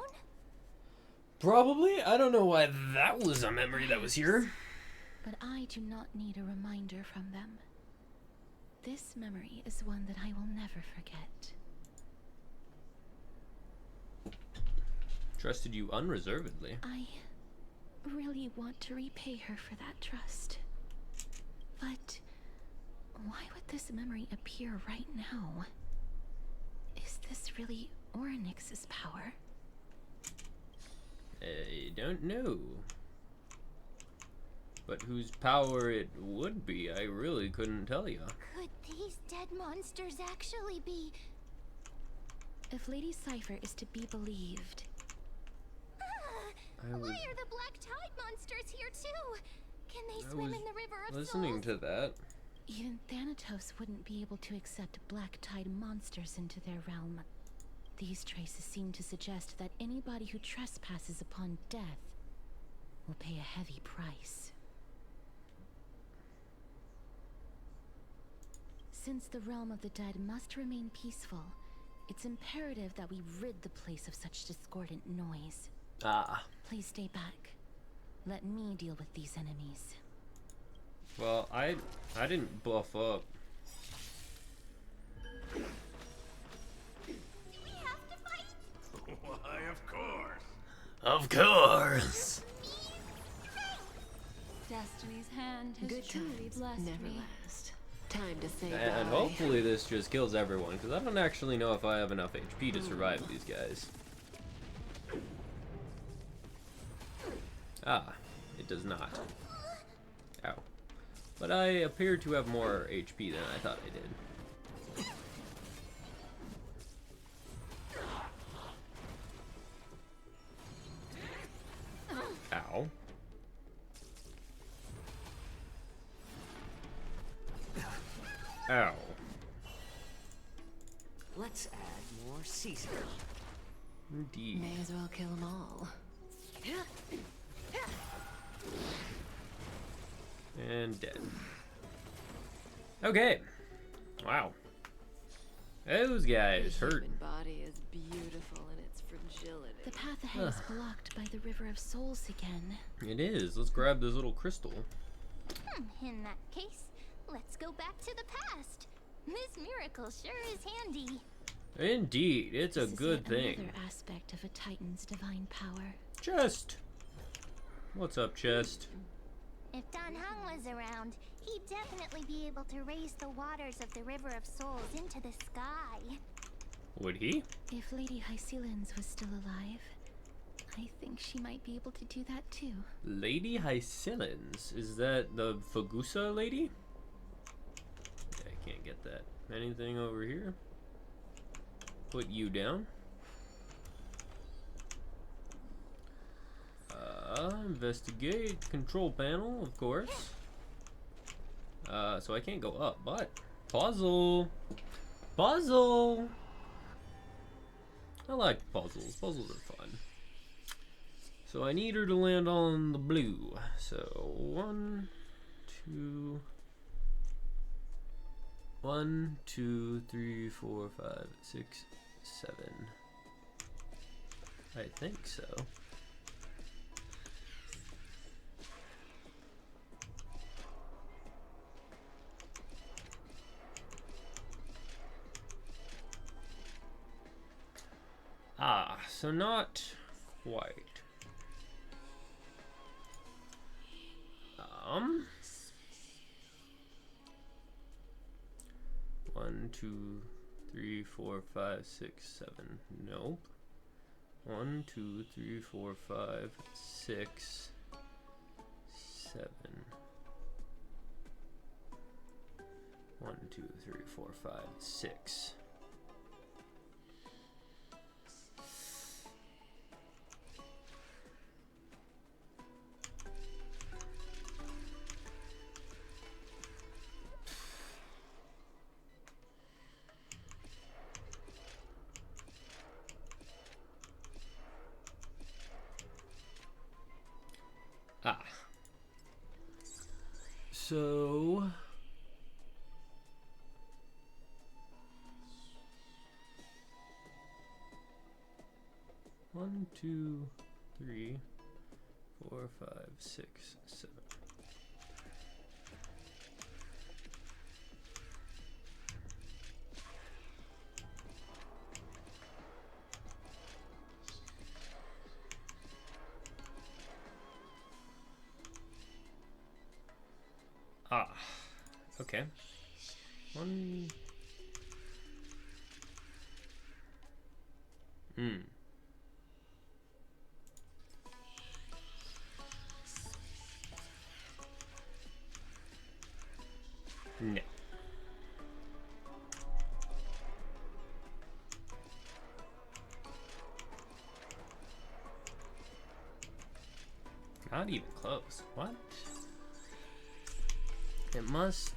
Probably. I don't know why that was a memory that was here. But I do not need a reminder from them. This memory is one that I will never forget. Trusted you unreservedly. I really want to repay her for that trust. But why would this memory appear right now? Is this really Orynyx's power? I don't know. But whose power it would be, I really couldn't tell you. Could these dead monsters actually be... If Lady Cypher is to be believed... Why are the Black Tide monsters here too? Can they swim in the River of listening Souls? to that. Even Thanatos wouldn't be able to accept Black Tide monsters into their realm. These traces seem to suggest that anybody who trespasses upon death will pay a heavy price. Since the realm of the dead must remain peaceful, it's imperative that we rid the place of such discordant noise. Please stay back. Let me deal with these enemies. Well, I didn't buff up. Do we have to fight? Why, of course. Of course. Destiny's hand has Good truly times blessed never me. last. Time to say And bye. hopefully this just kills everyone, because I don't actually know if I have enough HP to survive these guys. It does not. Ow. But I appear to have more HP than I thought I did. Ow. Ow. Let's add more seasoning. Indeed. May as well kill them all. And dead. Okay. Wow. Those guys hurt. The body is beautiful in its fragility. The path ahead is blocked by the River of Souls again. It is. Let's grab this little crystal. In that case, let's go back to the past. This miracle sure is handy. Indeed, it's a This is good yet thing. Another aspect of a Titan's divine power. Chest. What's up, Chest? If Dan Heng was around, he'd definitely be able to raise the waters of the River of Souls into the sky. Would he? If Lady Hycelens was still alive, I think she might be able to do that too. Lady Hycelens. Is that the Fagusa lady? Yeah, I can't get that. Anything over here? Put you down. Investigate. Control panel, of course. So I can't go up, but... Puzzle! Puzzle! I like puzzles. Puzzles are fun. So I need her to land on the blue. So 1, 2... 1, 2, 3, 4, 5, 6, 7. I think so. Ah, so not quite. 1, 2, 3, 4, 5, 6, 7. Nope. 1, 2, 3, 4, 5, 6, 7. 1, 2, 3, 4, 5, 6. Ah. So 1, 2, 3, 4, 5, 6, 7. Ah, okay. 1. No. Not even close. What? It must...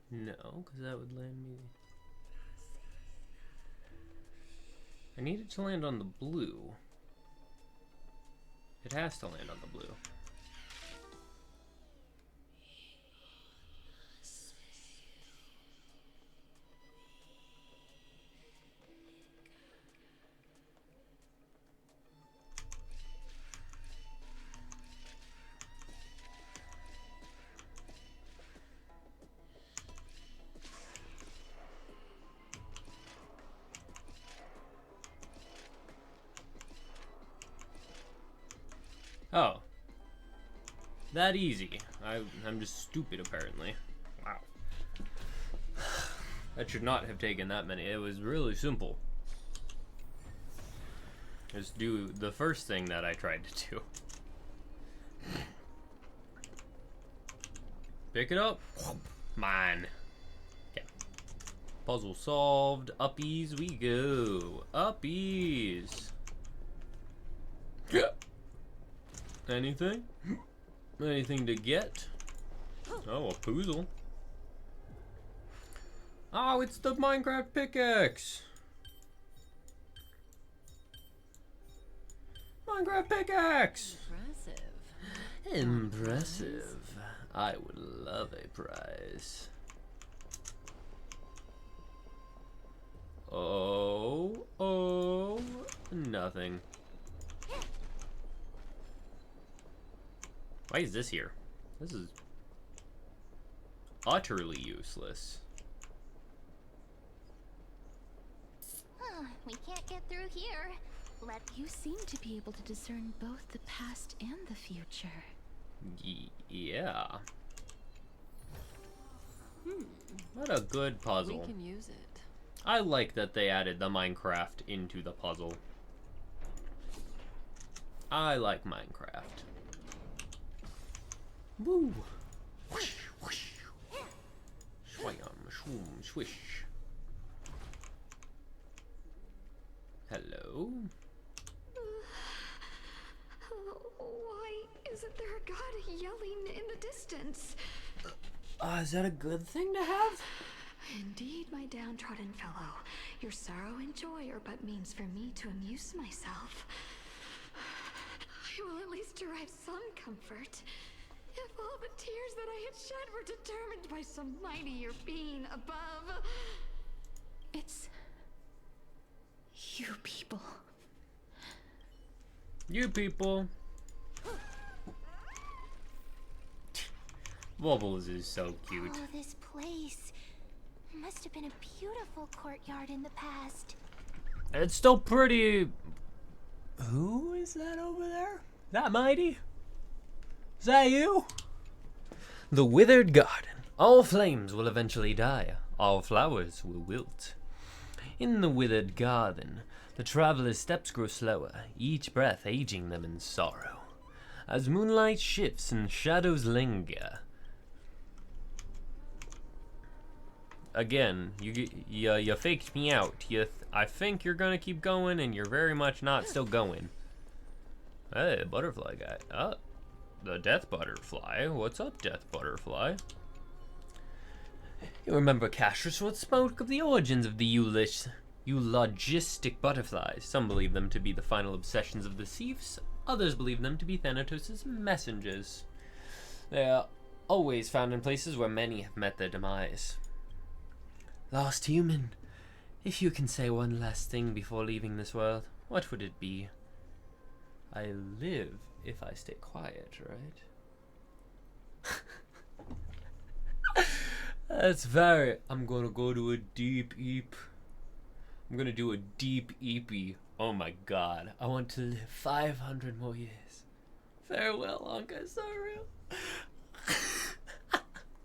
No, because that would land me... I need it to land on the blue. It has to land on the blue. Oh. That easy. I'm just stupid, apparently. Wow. That should not have taken that many. It was really simple. Just do the first thing that I tried to do. Pick it up. Mine. Okay. Puzzle solved. Uppies we go. Uppies. Anything? Anything to get? Oh, a poozle. Oh, it's the Minecraft pickaxe. Minecraft pickaxe. Impressive. Impressive. I would love a prize. Oh, nothing. Why is this here? This is utterly useless. We can't get through here. You seem to be able to discern both the past and the future. Yeah. What a good puzzle. We can use it. I like that they added the Minecraft into the puzzle. I like Minecraft. Woo! Whoosh, whoosh. Swam, swoom, swish. Hello? Why isn't there a god yelling in the distance? Is that a good thing to have? Indeed, my downtrodden fellow. Your sorrow and joy are but means for me to amuse myself. I will at least derive some comfort. If all the tears that I had shed were determined by some mightier being above. It's... you people. You people. Wobbles is so cute. Oh, this place must have been a beautiful courtyard in the past. It's still pretty... Who is that over there? That Mighty? Is that you? The withered garden. All flames will eventually die. All flowers will wilt. In the withered garden, the traveler's steps grow slower, each breath aging them in sorrow. As moonlight shifts and shadows linger. Again, you faked me out. I think you're gonna keep going, and you're very much not still going. Hey, butterfly guy. Oh, the death butterfly. What's up, death butterfly? You remember Castrus once spoke of the origins of the eulogistic butterflies. Some believe them to be the final obsessions of the Thieves. Others believe them to be Thanatos' messengers. They are always found in places where many have met their demise. Lost human, if you can say one last thing before leaving this world, what would it be? I live if I stay quiet, right? That's very... I'm gonna go to a deep eep. I'm gonna do a deep eepy. Oh my god. I want to live 500 more years. Farewell, Anka Saru.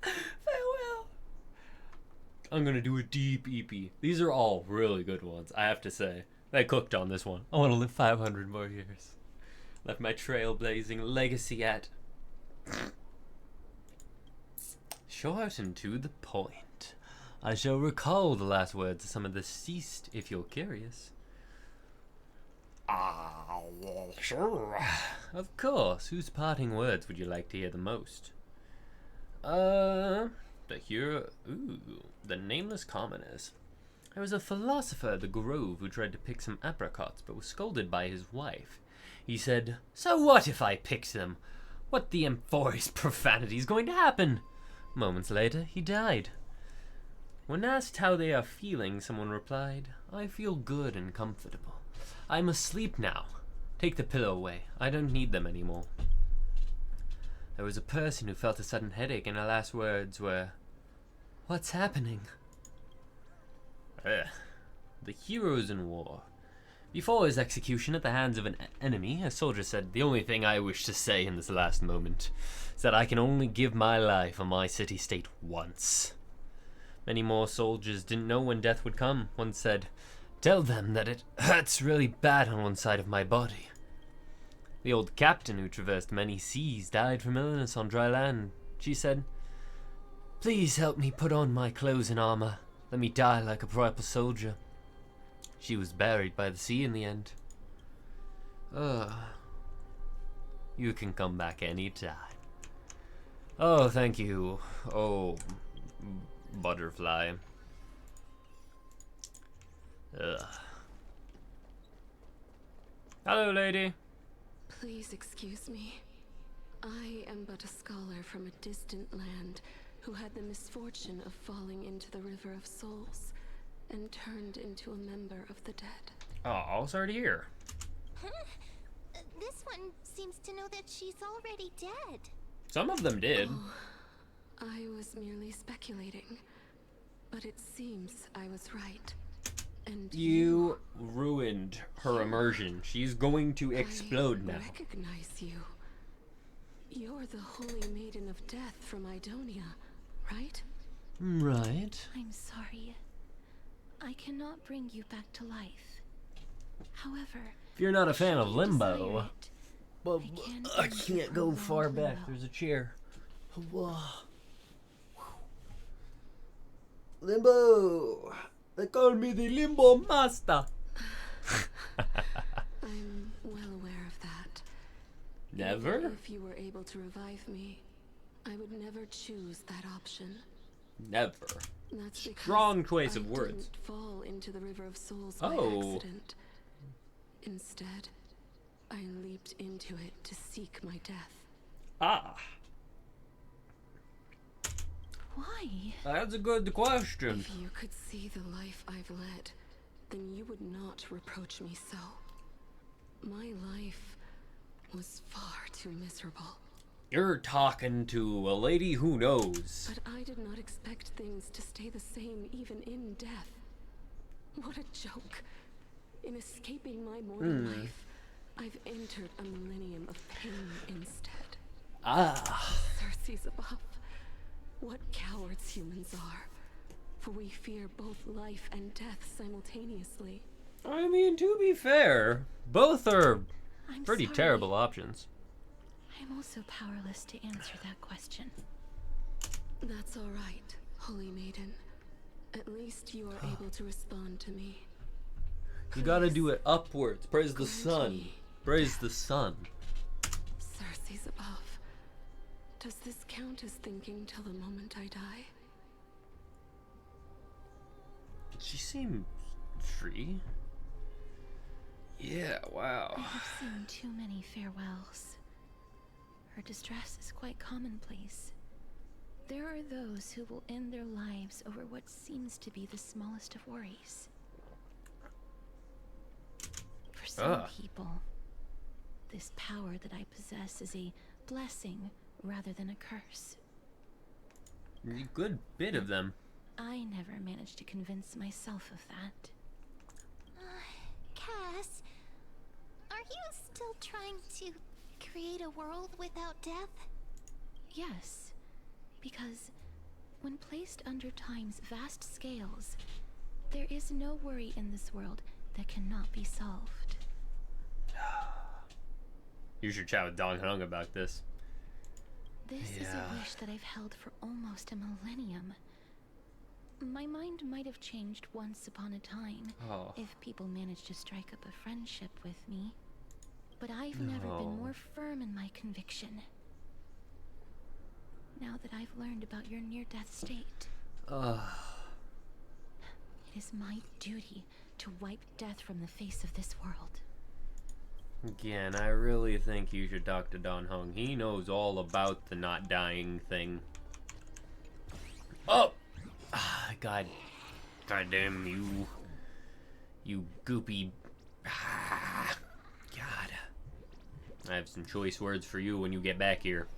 Farewell. I'm gonna do a deep eepy. These are all really good ones, I have to say. I cooked on this one. I want to live 500 more years. Left my trailblazing legacy at... Short and to the point. I shall recall the last words of some of the deceased, if you're curious. Ah, well, sure. Of course. Whose parting words would you like to hear the most? The hero... Ooh, the nameless commoners. There was a philosopher at the Grove who tried to pick some apricots, but was scolded by his wife. He said, "So what if I picked them? What the enforced profanity is going to happen?" Moments later, he died. When asked how they are feeling, someone replied, "I feel good and comfortable. I'm asleep now. Take the pillow away. I don't need them anymore." There was a person who felt a sudden headache, and her last words were, "What's happening?" The heroes in war. Before his execution at the hands of an enemy, a soldier said, "The only thing I wish to say in this last moment is that I can only give my life on my city-state once." Many more soldiers didn't know when death would come. One said, "Tell them that it hurts really bad on one side of my body." The old captain who traversed many seas died from illness on dry land. She said, "Please help me put on my clothes and armor. Let me die like a proper soldier." She was buried by the sea in the end. You can come back anytime. Oh, thank you. Oh, butterfly. Hello, lady. Please excuse me. I am but a scholar from a distant land who had the misfortune of falling into the River of Souls and turned into a member of the dead. Oh, sorry to hear. Huh? This one seems to know that she's already dead. Some of them did. Oh, I was merely speculating, but it seems I was right. And you ruined her immersion. She's going to explode now. I recognize you. You're the Holy Maiden of Death from Idonia, right? Right. I'm sorry. I cannot bring you back to life. However, if you're not a fan of Limbo, well, I can't go far back. There's a chair. Limbo. They call me the Limbo Master. I'm well aware of that. Never? Even if you were able to revive me, I would never choose that option. Never. That's because strong choice of words. I didn't fall into the River of Souls by accident. Instead, I leaped into it to seek my death. Ah. Why? That's a good question. If you could see the life I've led, then you would not reproach me so. My life was far too miserable. You're talking to a lady who knows. But I did not expect things to stay the same even in death. What a joke. In escaping my mortal life, I've entered a millennium of pain instead. Cersei's above. What cowards humans are. For we fear both life and death simultaneously. I mean, to be fair, both are pretty sorry. terrible options. I'm also powerless to answer that question. That's all right, Holy Maiden. At least you are able to respond to me. You gotta do it upwards. Praise the sun. Praise the sun. Cersei's above. Does this count as thinking till the moment I die? She seems free. Yeah, wow. I have seen too many farewells. Her distress is quite commonplace. There are those who will end their lives over what seems to be the smallest of worries. For some people, this power that I possess is a blessing rather than a curse. A good bit of them. I never managed to convince myself of that. Cass, are you still trying to create a world without death? Yes, because when placed under time's vast scales, there is no worry in this world that cannot be solved. You should chat with Dong Hung about this. This is a wish that I've held for almost a millennium. My mind might have changed once upon a time if people managed to strike up a friendship with me. But I've never been more firm in my conviction. Now that I've learned about your near-death state, it is my duty to wipe death from the face of this world. Again, I really think you should talk to Don Hung. He knows all about the not dying thing. Oh! God damn you. You goopy. God. I have some choice words for you when you get back here.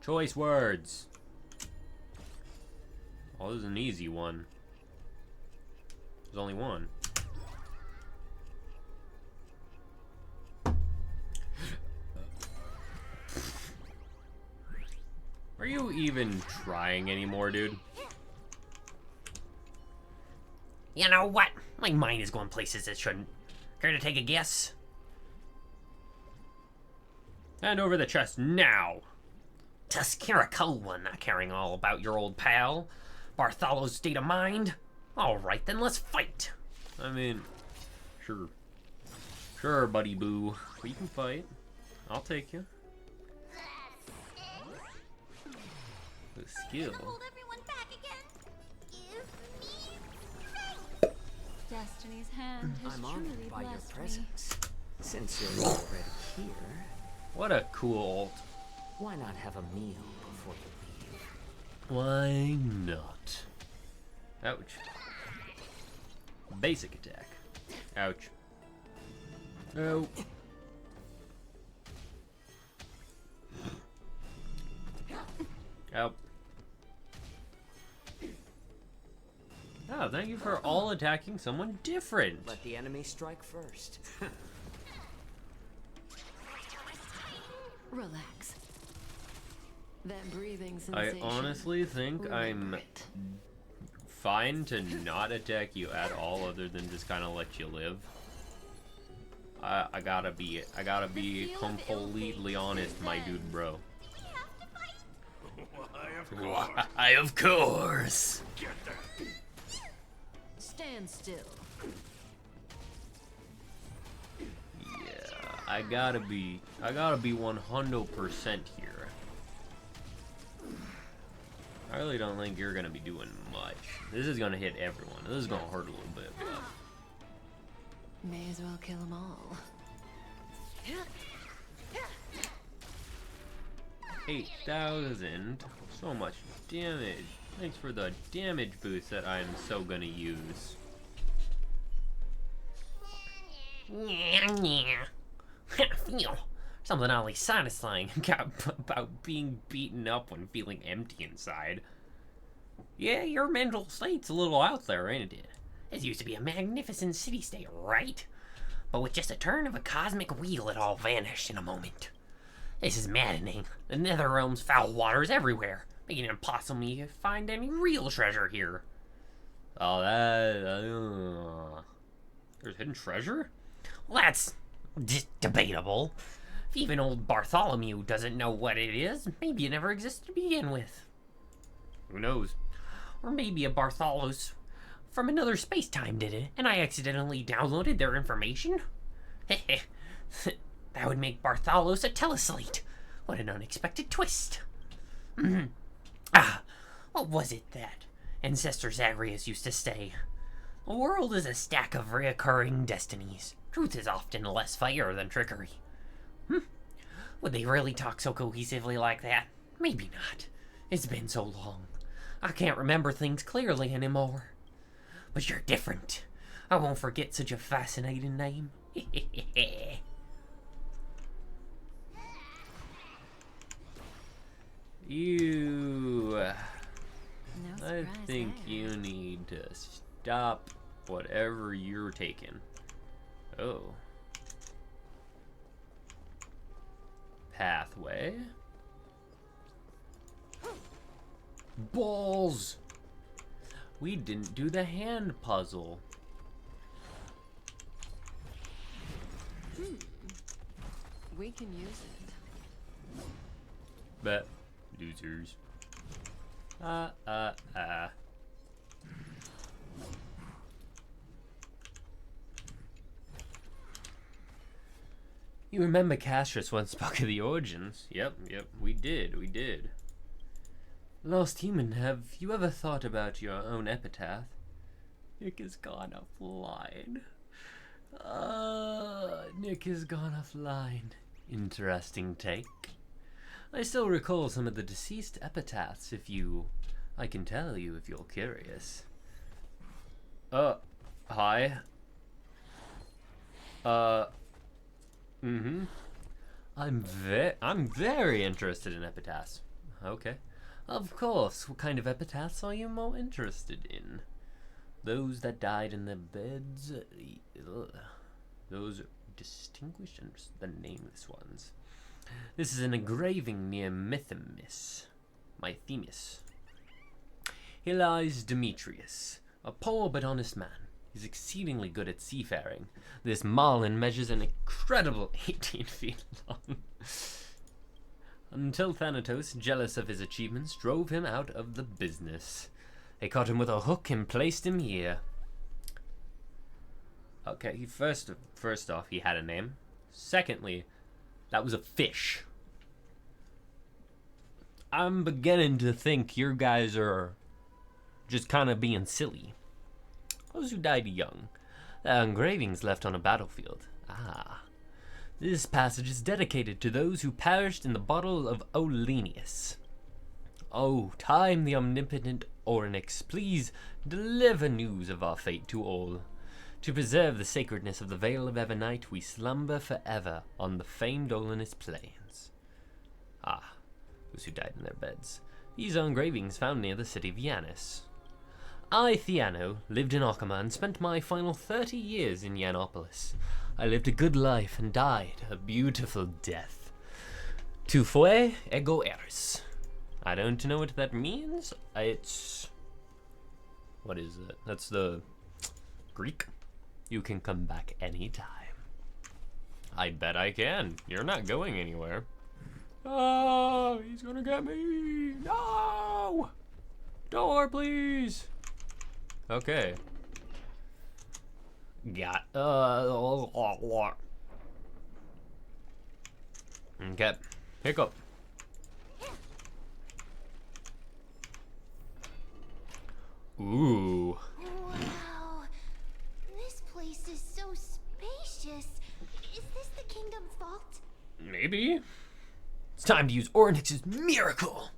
Choice words. Oh, this is an easy one. There's only one. Are you even trying anymore, dude? You know what? My mind is going places it shouldn't. Care to take a guess? Hand over the chest now. Tuskira Cowan, not caring all about your old pal. Bartholow's state of mind. Alright, then let's fight. I mean, sure. Sure, buddy boo. We can fight. I'll take you. The skill. Hold everyone back again. Give me strength. Destiny's hand has I'm truly honored by your blessed me. presence. Since you're already here, What a cool ult. why not have a meal before you leave? Why not? Ouch. Basic attack. Ouch. Oh. Ow. Oh, thank you for all attacking someone different. Let the enemy strike first. Relax. That breathing I sensation. honestly think I'm fine to not attack you at all, other than just kind of let you live. I gotta be completely honest, my dude, bro. Why, of course. Stand still. Yeah, I gotta be 100% here. I really don't think you're gonna be doing much. This is gonna hit everyone. This is gonna hurt a little bit, but May as well kill them all. 8,000. So much damage. Thanks for the damage boost that I'm so gonna use. Something oddly satisfying about being beaten up when feeling empty inside. Yeah, your mental state's a little out there, ain't it? It used to be a magnificent city-state, right? But with just a turn of a cosmic wheel, it all vanished in a moment. This is maddening. The Netherrealm's foul waters everywhere, making it impossible to find any real treasure here. Oh, there's hidden treasure? Well, that's debatable. If even old Bartholomew doesn't know what it is, maybe it never existed to begin with. Who knows? Or maybe a Bartholos from another space-time did it, and I accidentally downloaded their information? That would make Bartholos a teleslate. What an unexpected twist. What was it that Ancestor Zagreus used to say? A world is a stack of reoccurring destinies. Truth is often less fire than trickery. Would they really talk so cohesively like that? Maybe not. It's been so long. I can't remember things clearly anymore. But you're different. I won't forget such a fascinating name. I think you need to stop whatever you're taking. Oh. Pathway. Balls! We didn't do the hand puzzle. We can use it. Bet. Losers. You remember Cassius once spoke of the origins? Yep, we did. Lost human, have you ever thought about your own epitaph? Nick has gone offline. Nick has gone offline. Interesting take. I still recall some of the deceased epitaphs I can tell you if you're curious. Hi. I'm very interested in epitaphs. Okay. Of course. What kind of epitaphs are you more interested in? Those that died in their beds? Those are distinguished and the nameless ones. This is an engraving near Mythemus. Here lies Demetrius, a poor but honest man. He's exceedingly good at seafaring. This marlin measures an incredible 18 feet long. Until Thanatos, jealous of his achievements, drove him out of the business. They caught him with a hook and placed him here. Okay, first off, he had a name. Secondly, that was a fish. I'm beginning to think you guys are just kind of being silly. Those who died young. The engravings left on a battlefield. This passage is dedicated to those who perished in the battle of Olenius. Oh, time the omnipotent Orynyx, please deliver news of our fate to all. To preserve the sacredness of the Vale of Evernight, we slumber forever on the famed Olenus plains. Those who died in their beds. These are engravings found near the city of Yanis. I, Theano, lived in Occama and spent my final 30 years in Yanopolis. I lived a good life and died a beautiful death. Tu fue ego eris. I don't know what that means. What is it? That's the Greek. You can come back anytime. I bet I can. You're not going anywhere. Oh, he's gonna get me. No! Door, please. Okay. Got okay. Hiccup. Ooh. Wow. This place is so spacious. Is this the kingdom's vault? Maybe. It's time to use Orynyx's miracle.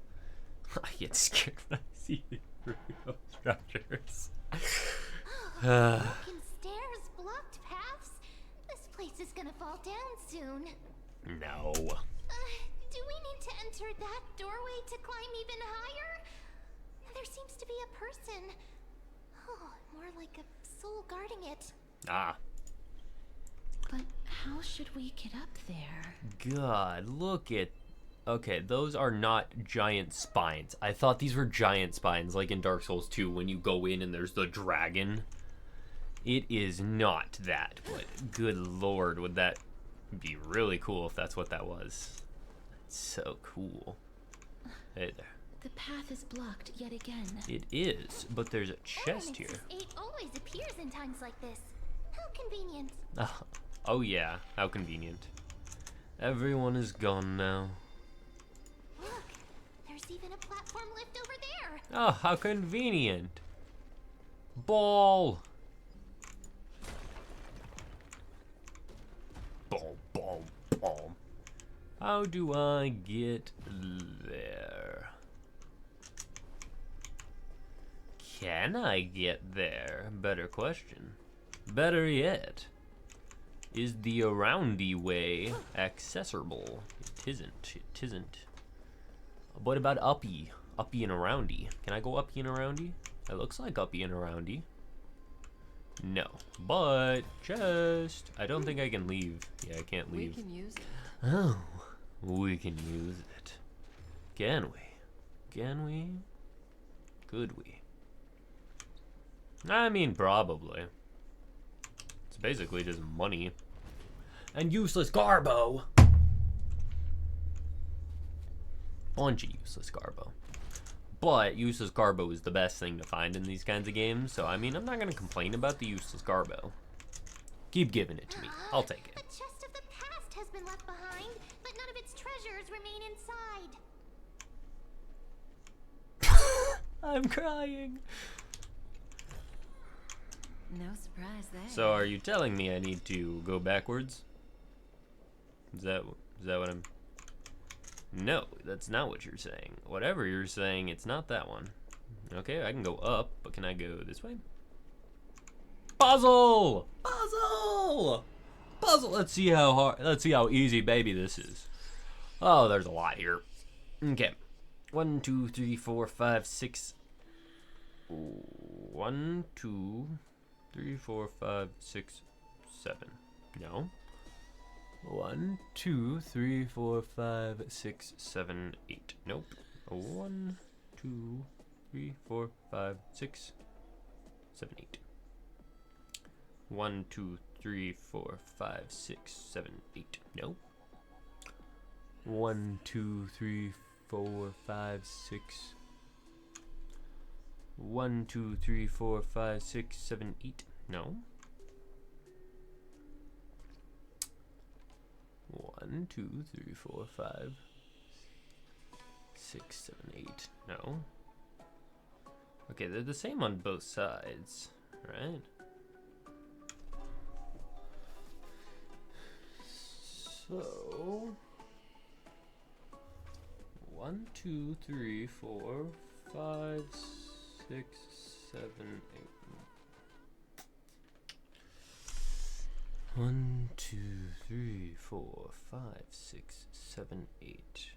I get scared when I see these real structures. Broken stairs, blocked paths. This place is gonna fall down soon. No. Do we need to enter that doorway to climb even higher? There seems to be a person. Oh, more like a soul guarding it. Ah. But how should we get up there? God, look at... Okay, those are not giant spines. I thought these were giant spines, like in Dark Souls 2, when you go in and there's the dragon. It is not that, but good lord, would that be really cool if that's what that was. That's so cool. Hey there. The path is blocked yet again. It is, but there's a chest here. 8 always appears in times like this. How convenient. Oh yeah, how convenient. Everyone is gone now. Look, there's even a platform lift over there. Oh, how convenient. Ball. Boom, boom, boom. How do I get there? Can I get there? Better question. Better yet, is the aroundy way accessible? It isn't. It isn't. What about uppy? Uppy and aroundy. Can I go uppy and aroundy? It looks like uppy and aroundy. No. But just... I don't think I can leave. Yeah, I can't leave. We can use it. Oh. We can use it. Can we? Can we? Could we? I mean, probably. It's basically just money. And useless garbo! Bunch of useless garbo. But useless garbo is the best thing to find in these kinds of games, so I mean, I'm not gonna complain about the useless garbo. Keep giving it to me. I'll take it. A chest of the past has been left behind, but none of its treasures remain inside. I'm crying. No surprise there. So are you telling me I need to go backwards? Is that what I'm... No, that's not what you're saying. Whatever you're saying, it's not that one. Okay, I can go up, but can I go this way? Puzzle! Puzzle! Puzzle! Let's see how easy baby this is. Oh, there's a lot here. Okay. 1, 2, 3, 4, 5, 6. 1, 2, 3, 4, 5, 6, 7. No. 1, 2, 3, 4, 5, 6, 7, 8. Nope. 1, 2, 3, 4, 5, 6, 7, 8. 1, 2, 3, 4, 5, 6, 7, 8. Nope. 1, 2, 3, 4, 5, 6. 1, 2, 3, 4, 5, 6, 7, 8. No. 1, 2, 3, 4, 5, 6, 7, 8. No. Okay, they're the same on both sides, right? So 1, 2, 3, 4, 5, 6, 7, 8. 1, 2, 3, 4, 5, 6, 7, 8.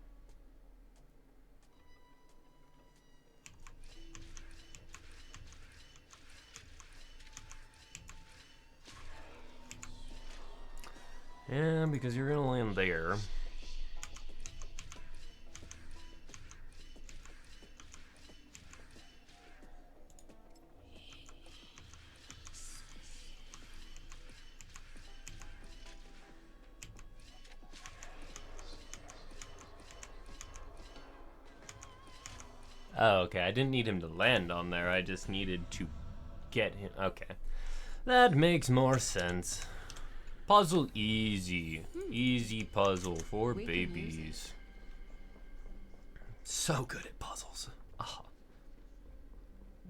Yeah, because you're gonna land there. Oh, okay. I didn't need him to land on there. I just needed to get him. Okay. That makes more sense. Puzzle easy. Easy puzzle for babies. So good at puzzles. Oh.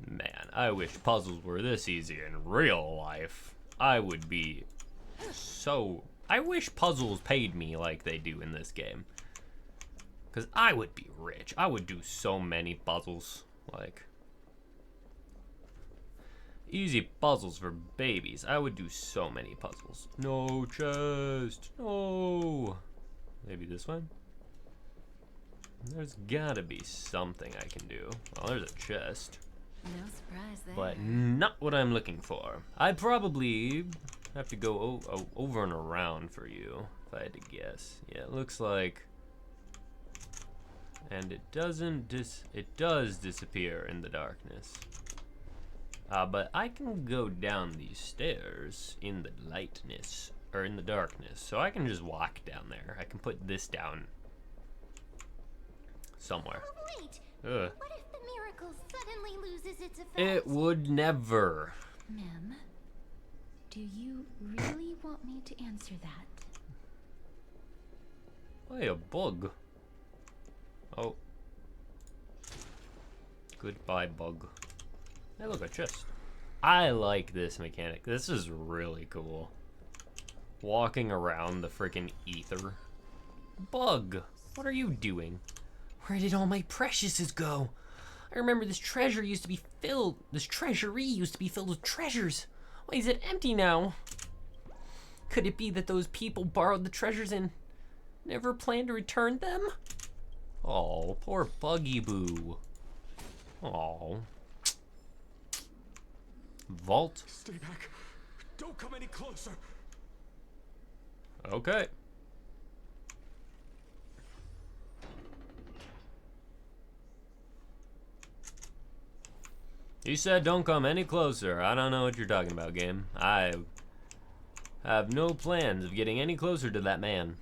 Man, I wish puzzles were this easy in real life. I would be so... I wish puzzles paid me like they do in this game. Because I would be rich. I would do so many puzzles. Like... easy puzzles for babies. I would do so many puzzles. No chest. No. Maybe this one? There's gotta be something I can do. Well, there's a chest. No surprise there. But not what I'm looking for. I probably have to go over and around for you, if I had to guess. Yeah, it looks like... And it doesn't it does disappear in the darkness. But I can go down these stairs in the lightness, or in the darkness. So I can just walk down there. I can put this down somewhere. Oh, wait. Ugh. What if the miracle suddenly loses its effect? It would never. Mem, do you really want me to answer that? Hey, a bug. Oh. Goodbye, bug. Hey, look, a chest. I like this mechanic. This is really cool. Walking around the freaking ether. Bug, what are you doing? Where did all my preciouses go? I remember this treasury used to be filled with treasures. Why is it empty now? Could it be that those people borrowed the treasures and never planned to return them? Oh, poor Buggy Boo. Oh. Vault. Stay back. Don't come any closer. Okay. You said don't come any closer. I don't know what you're talking about, game. I have no plans of getting any closer to that man.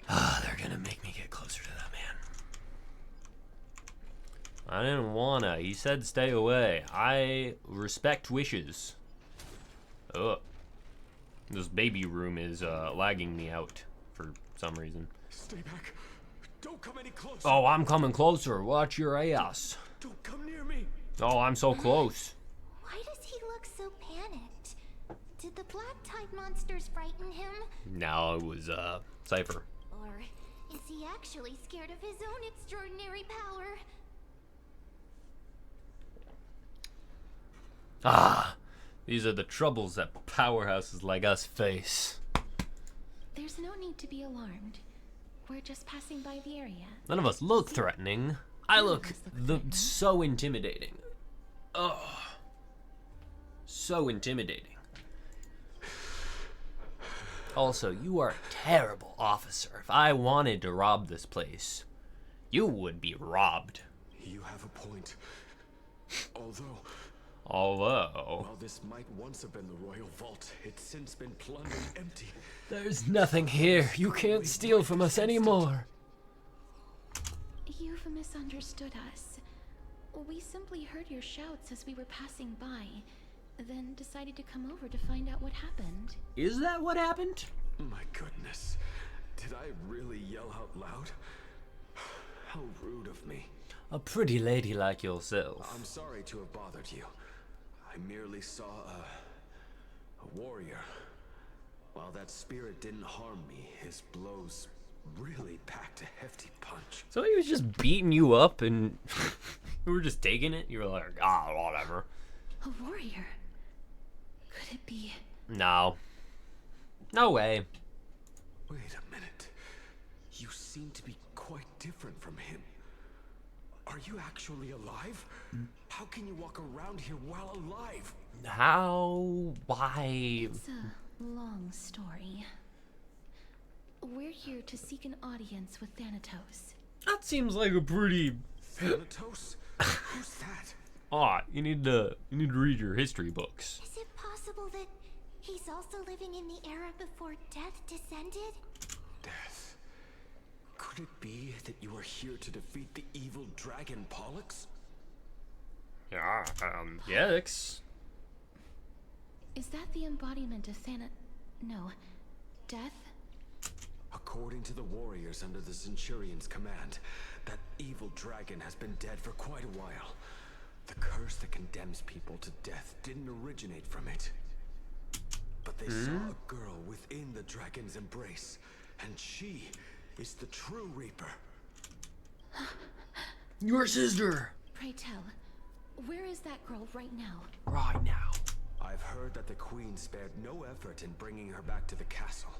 They're gonna make me get closer to that man. I didn't wanna. He said stay away. I respect wishes. Ugh. This baby room is lagging me out for some reason. Stay back. Don't come any closer. Oh, I'm coming closer. Watch your ass. Don't come near me. Oh, I'm so close. Why does he look so panicked? Did the black tide monsters frighten him? No, it was Cypher. Or is he actually scared of his own extraordinary power? Ah, these are the troubles that powerhouses like us face. There's no need to be alarmed. We're just passing by the area. None of us look threatening. I look so intimidating. Oh, so intimidating. Also, you are a terrible officer. If I wanted to rob this place, you would be robbed. You have a point. Although, while this might once have been the royal vault, it's since been plundered empty. There's nothing here. You can't steal from us anymore. You've misunderstood us. We simply heard your shouts as we were passing by, then decided to come over to find out what happened. Is that what happened? My goodness. Did I really yell out loud? How rude of me. A pretty lady like yourself. I'm sorry to have bothered you. I merely saw a warrior. While that spirit didn't harm me, his blows really packed a hefty punch. So he was just beating you up and you were just taking it? You were like, ah, whatever. A warrior? Could it be? No. No way. Wait a minute. You seem to be quite different from him. Are you actually alive? How can you walk around here while alive? How? Why? It's a long story. We're here to seek an audience with Thanatos. That seems like a pretty... Thanatos? Who's that? Ah, you need to read your history books. Is it possible that he's also living in the era before death descended? Death? Could it be that you are here to defeat the evil dragon Pollux? Yeah, yes. Is that the embodiment of No. Death? According to the warriors under the Centurion's command, that evil dragon has been dead for quite a while. The curse that condemns people to death didn't originate from it. But they saw a girl within the dragon's embrace, and she is the true Reaper. Your sister! Pray tell, Where is that girl right now? Right now. I've heard that the Queen spared no effort in bringing her back to the castle.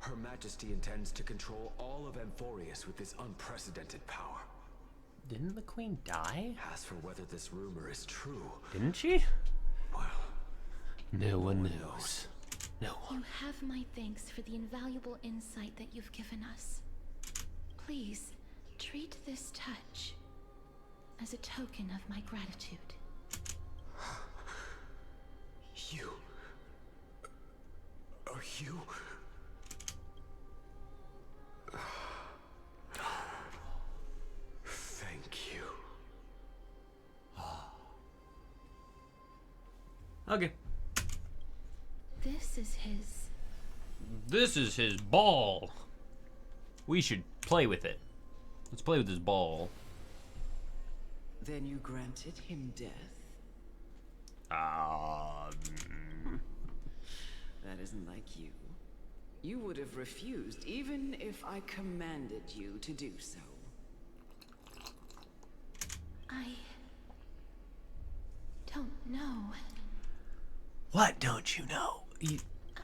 Her Majesty intends to control all of Amphorius with this unprecedented power. Didn't the Queen die? As for whether this rumor is true... Didn't she? Well... No one knows. No one. You have my thanks for the invaluable insight that you've given us. Please, treat this touch as a token of my gratitude. You... Are you... Thank you. Okay. This is his... This is his ball. We should play with it. Let's play with his ball. Then you granted him death? That isn't like you. You would have refused even if I commanded you to do so. I don't know. What don't you know?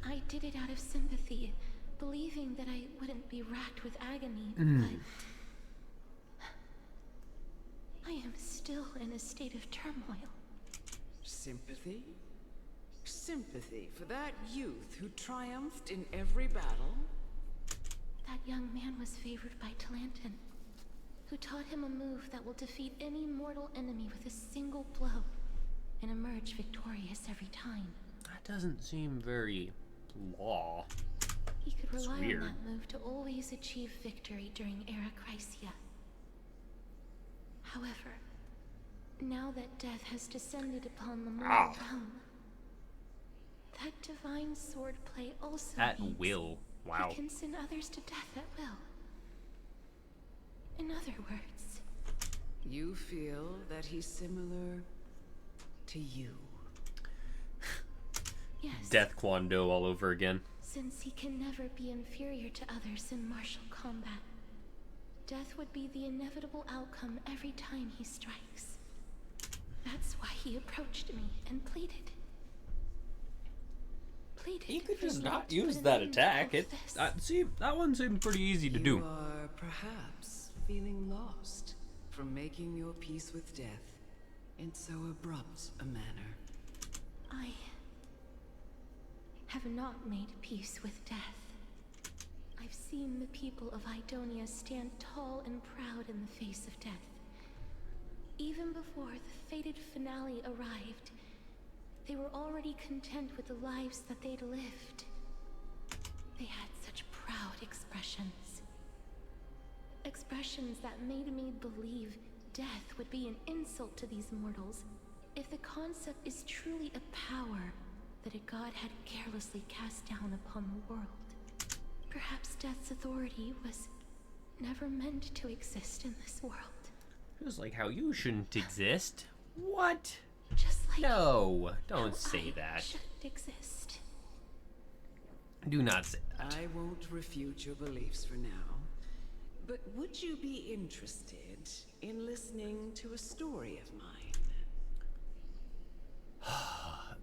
I did it out of sympathy, believing that I wouldn't be racked with agony, but I am still in a state of turmoil. Sympathy? Sympathy for that youth who triumphed in every battle? That young man was favored by Talantin, who taught him a move that will defeat any mortal enemy with a single blow and emerge victorious every time. That doesn't seem very law. He could It's rely weird. on that move to always achieve victory during Era Chrysia. However, now that death has descended upon the mortal realm, that divine swordplay also At means will. Wow. he can send others to death at will. In other words, You feel that he's similar to you? yes. Death Kwon Do all over again. Since he can never be inferior to others in martial combat, death would be the inevitable outcome every time he strikes. That's why he approached me and pleaded. He could for just me not to use put an that end to attack. all It this. see, that one seemed pretty easy to do. You are perhaps feeling lost from making your peace with death in so abrupt a manner. I have not made peace with death. I've seen the people of Idonia stand tall and proud in the face of death. Even before the fated finale arrived, they were already content with the lives that they'd lived. They had such proud expressions. Expressions that made me believe death would be an insult to these mortals if the concept is truly a power that a god had carelessly cast down upon the world. Perhaps death's authority was never meant to exist in this world. Just like how you shouldn't exist. What? Just like No, how don't say I that. shouldn't exist. Do not say that. I won't refute your beliefs for now. But would you be interested in listening to a story of mine?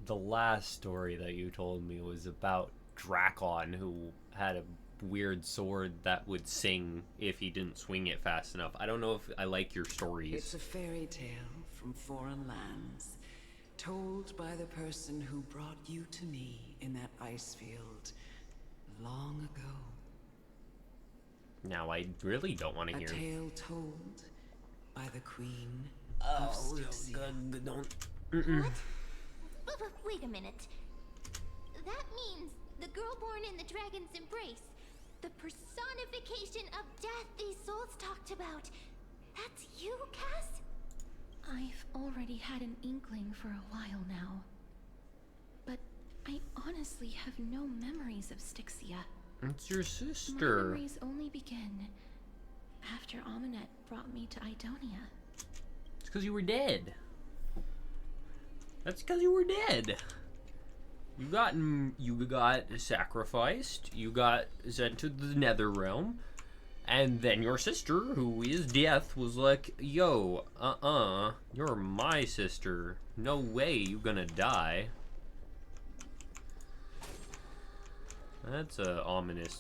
The last story that you told me was about Drakon, who had a weird sword that would sing if he didn't swing it fast enough. I don't know if I like your stories. It's a fairy tale from foreign lands, told by the person who brought you to me in that ice field long ago. Now, I really don't want to A hear. tale told by the Queen Oh, of Styxia. What? Wait a minute. That means the girl born in the dragon's embrace, the personification of death these souls talked about. That's you, Cass? I've already had an inkling for a while now. But I honestly have no memories of Styxia. It's your My sister. memories only begin after Aminet brought me to Idonia. It's because you were dead. That's because you were dead. You got sacrificed. You got sent to the Nether Realm, And then your sister, who is Death, was like, yo, you're my sister. No way you gonna die. That's a ominous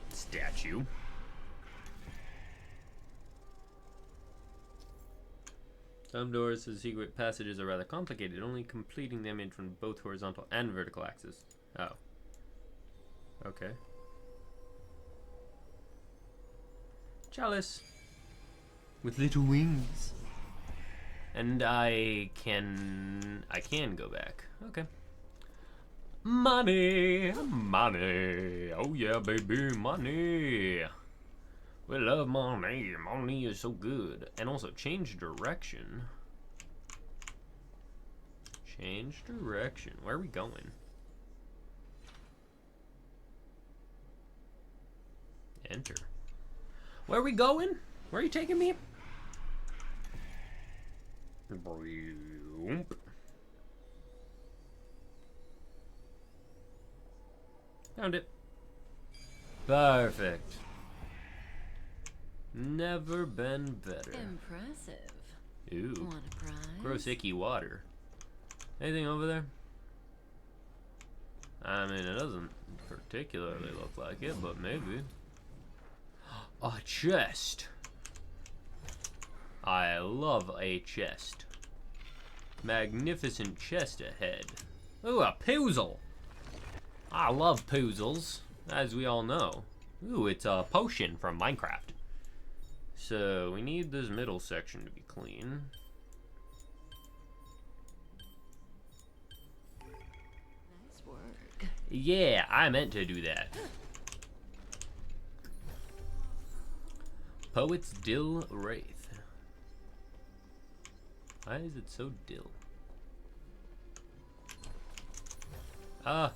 statue. Some doors to secret passages are rather complicated, only completing them in from both horizontal and vertical axes. Oh. Okay. Chalice. With little wings. And I can go back. Okay. Money! Money! Oh yeah, baby, money! We love money. Money is so good. And also, change direction. Change direction. Where are we going? Enter. Where are we going? Where are you taking me? Found it. Perfect. Never been better. Impressive. Ooh. Want a prize? Gross icky water. Anything over there? I mean, it doesn't particularly look like it, but maybe. A chest. I love a chest. Magnificent chest ahead. Ooh, a puzzle. I love puzzles, as we all know. Ooh, it's a potion from Minecraft. So, we need this middle section to be clean. Nice work. Yeah, I meant to do that. Poet's Dill Wraith. Why is it so dill? I'm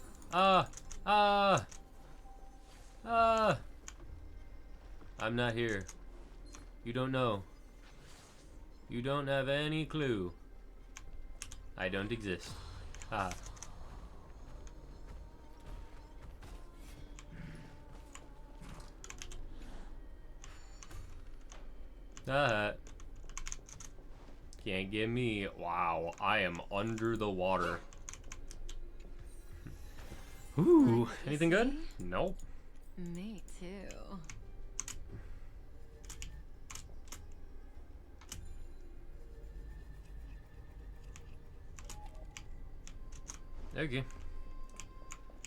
not here. You don't know. You don't have any clue. I don't exist. Ah. Can't get me. Wow, I am under the water. Ooh, anything good? Nope. Me too. Okay.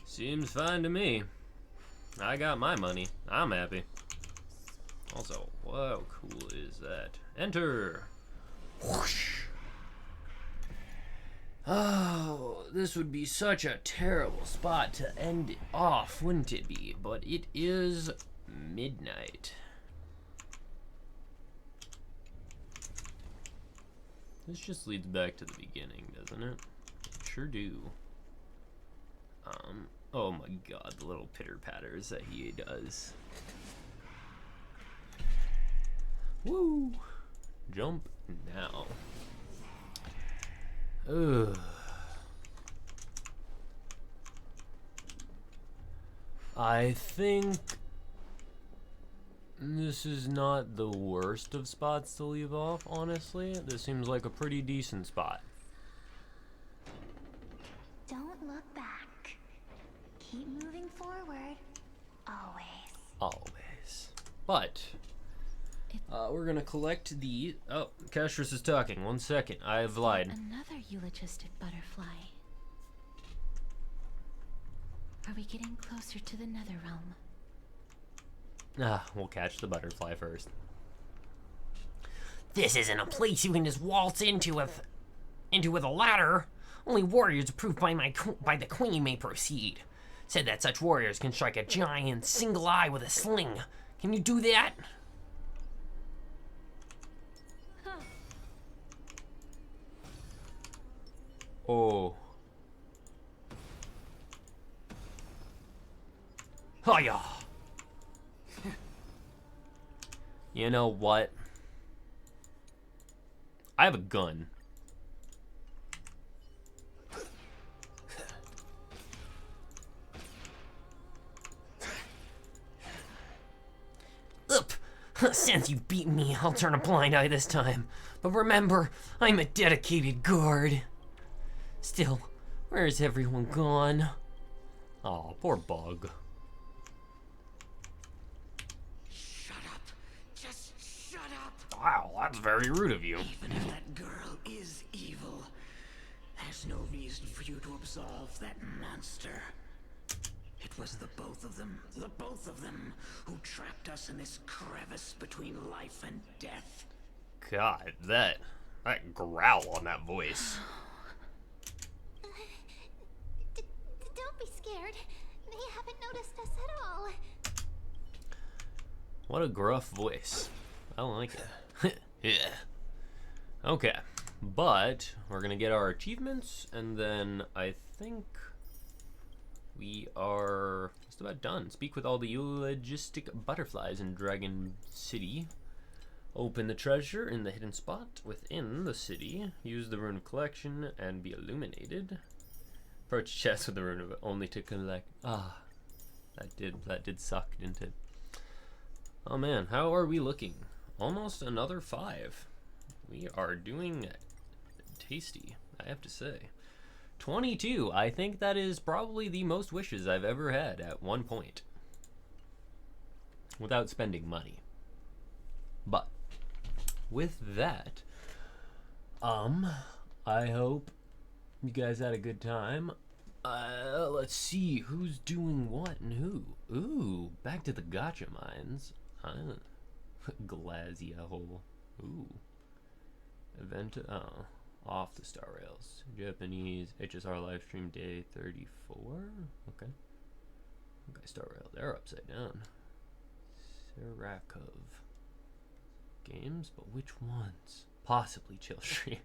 Seems fine to me. I got my money. I'm happy. Also, how cool is that? Enter! Whoosh! Oh, this would be such a terrible spot to end it off, wouldn't it be? But it is midnight. This just leads back to the beginning, doesn't it? It sure do. Oh my god, the little pitter-patters that he does. Woo! Jump now. Ugh. I think this is not the worst of spots to leave off, honestly. This seems like a pretty decent spot. Don't look back. Keep moving forward. Always. Always. But we're gonna collect the. Oh, Castrus is talking. 1 second. I've lied. Another eulogistic butterfly. Are we getting closer to the nether realm? We'll catch the butterfly first. This isn't a place you can just waltz into with a ladder. Only warriors approved by the queen may proceed. Said that such warriors can strike a giant single eye with a sling. Can you do that? Oh. Hiya! You know what? I have a gun. Since you've beaten me, I'll turn a blind eye this time. But remember, I'm a dedicated guard. Still, where's everyone gone? Aw, poor Bug. Shut up. Just shut up. Wow, that's very rude of you. Even if that girl is evil, there's no reason for you to absolve that monster. It was the both of them, who trapped us in this crevice between life and death. God, that growl on that voice. Don't be scared. They haven't noticed us at all. What a gruff voice. I don't like it. Yeah. Okay, but we're gonna get our achievements, and then I think we are just about done. Speak with all the eulogistic butterflies in Dragon City. Open the treasure in the hidden spot within the city. Use the rune of collection and be illuminated. Approach chest with the rune of it only to collect. Ah, that did suck, didn't it? Oh man, how are we looking? Almost another 5. We are doing tasty, I have to say. 22. I think that is probably the most wishes I've ever had at one point without spending money. But with that, I hope you guys had a good time. Let's see who's doing what and who. Ooh, back to the gacha mines. Glazia hole. Ooh. Event. Oh. Off the Star Rails. Japanese HSR livestream day 34. Okay. Okay, Star Rail. They're upside down. Sirakov. Games, but which ones? Possibly Chill Stream.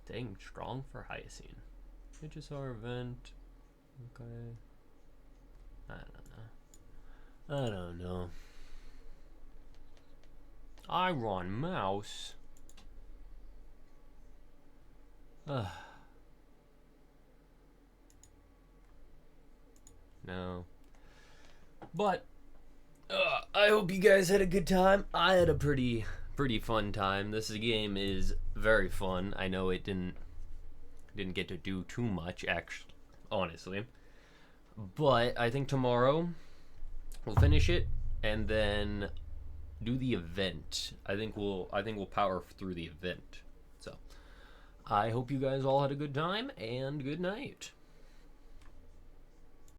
Staying strong for Hyacine. HSR event. Okay. I don't know. Iron Mouse. No. But I hope you guys had a good time. I had a pretty fun time. This game is very fun. I know it didn't get to do too much, actually, honestly. But I think tomorrow we'll finish it and then do the event. I think we'll power through the event. So I hope you guys all had a good time, and good night.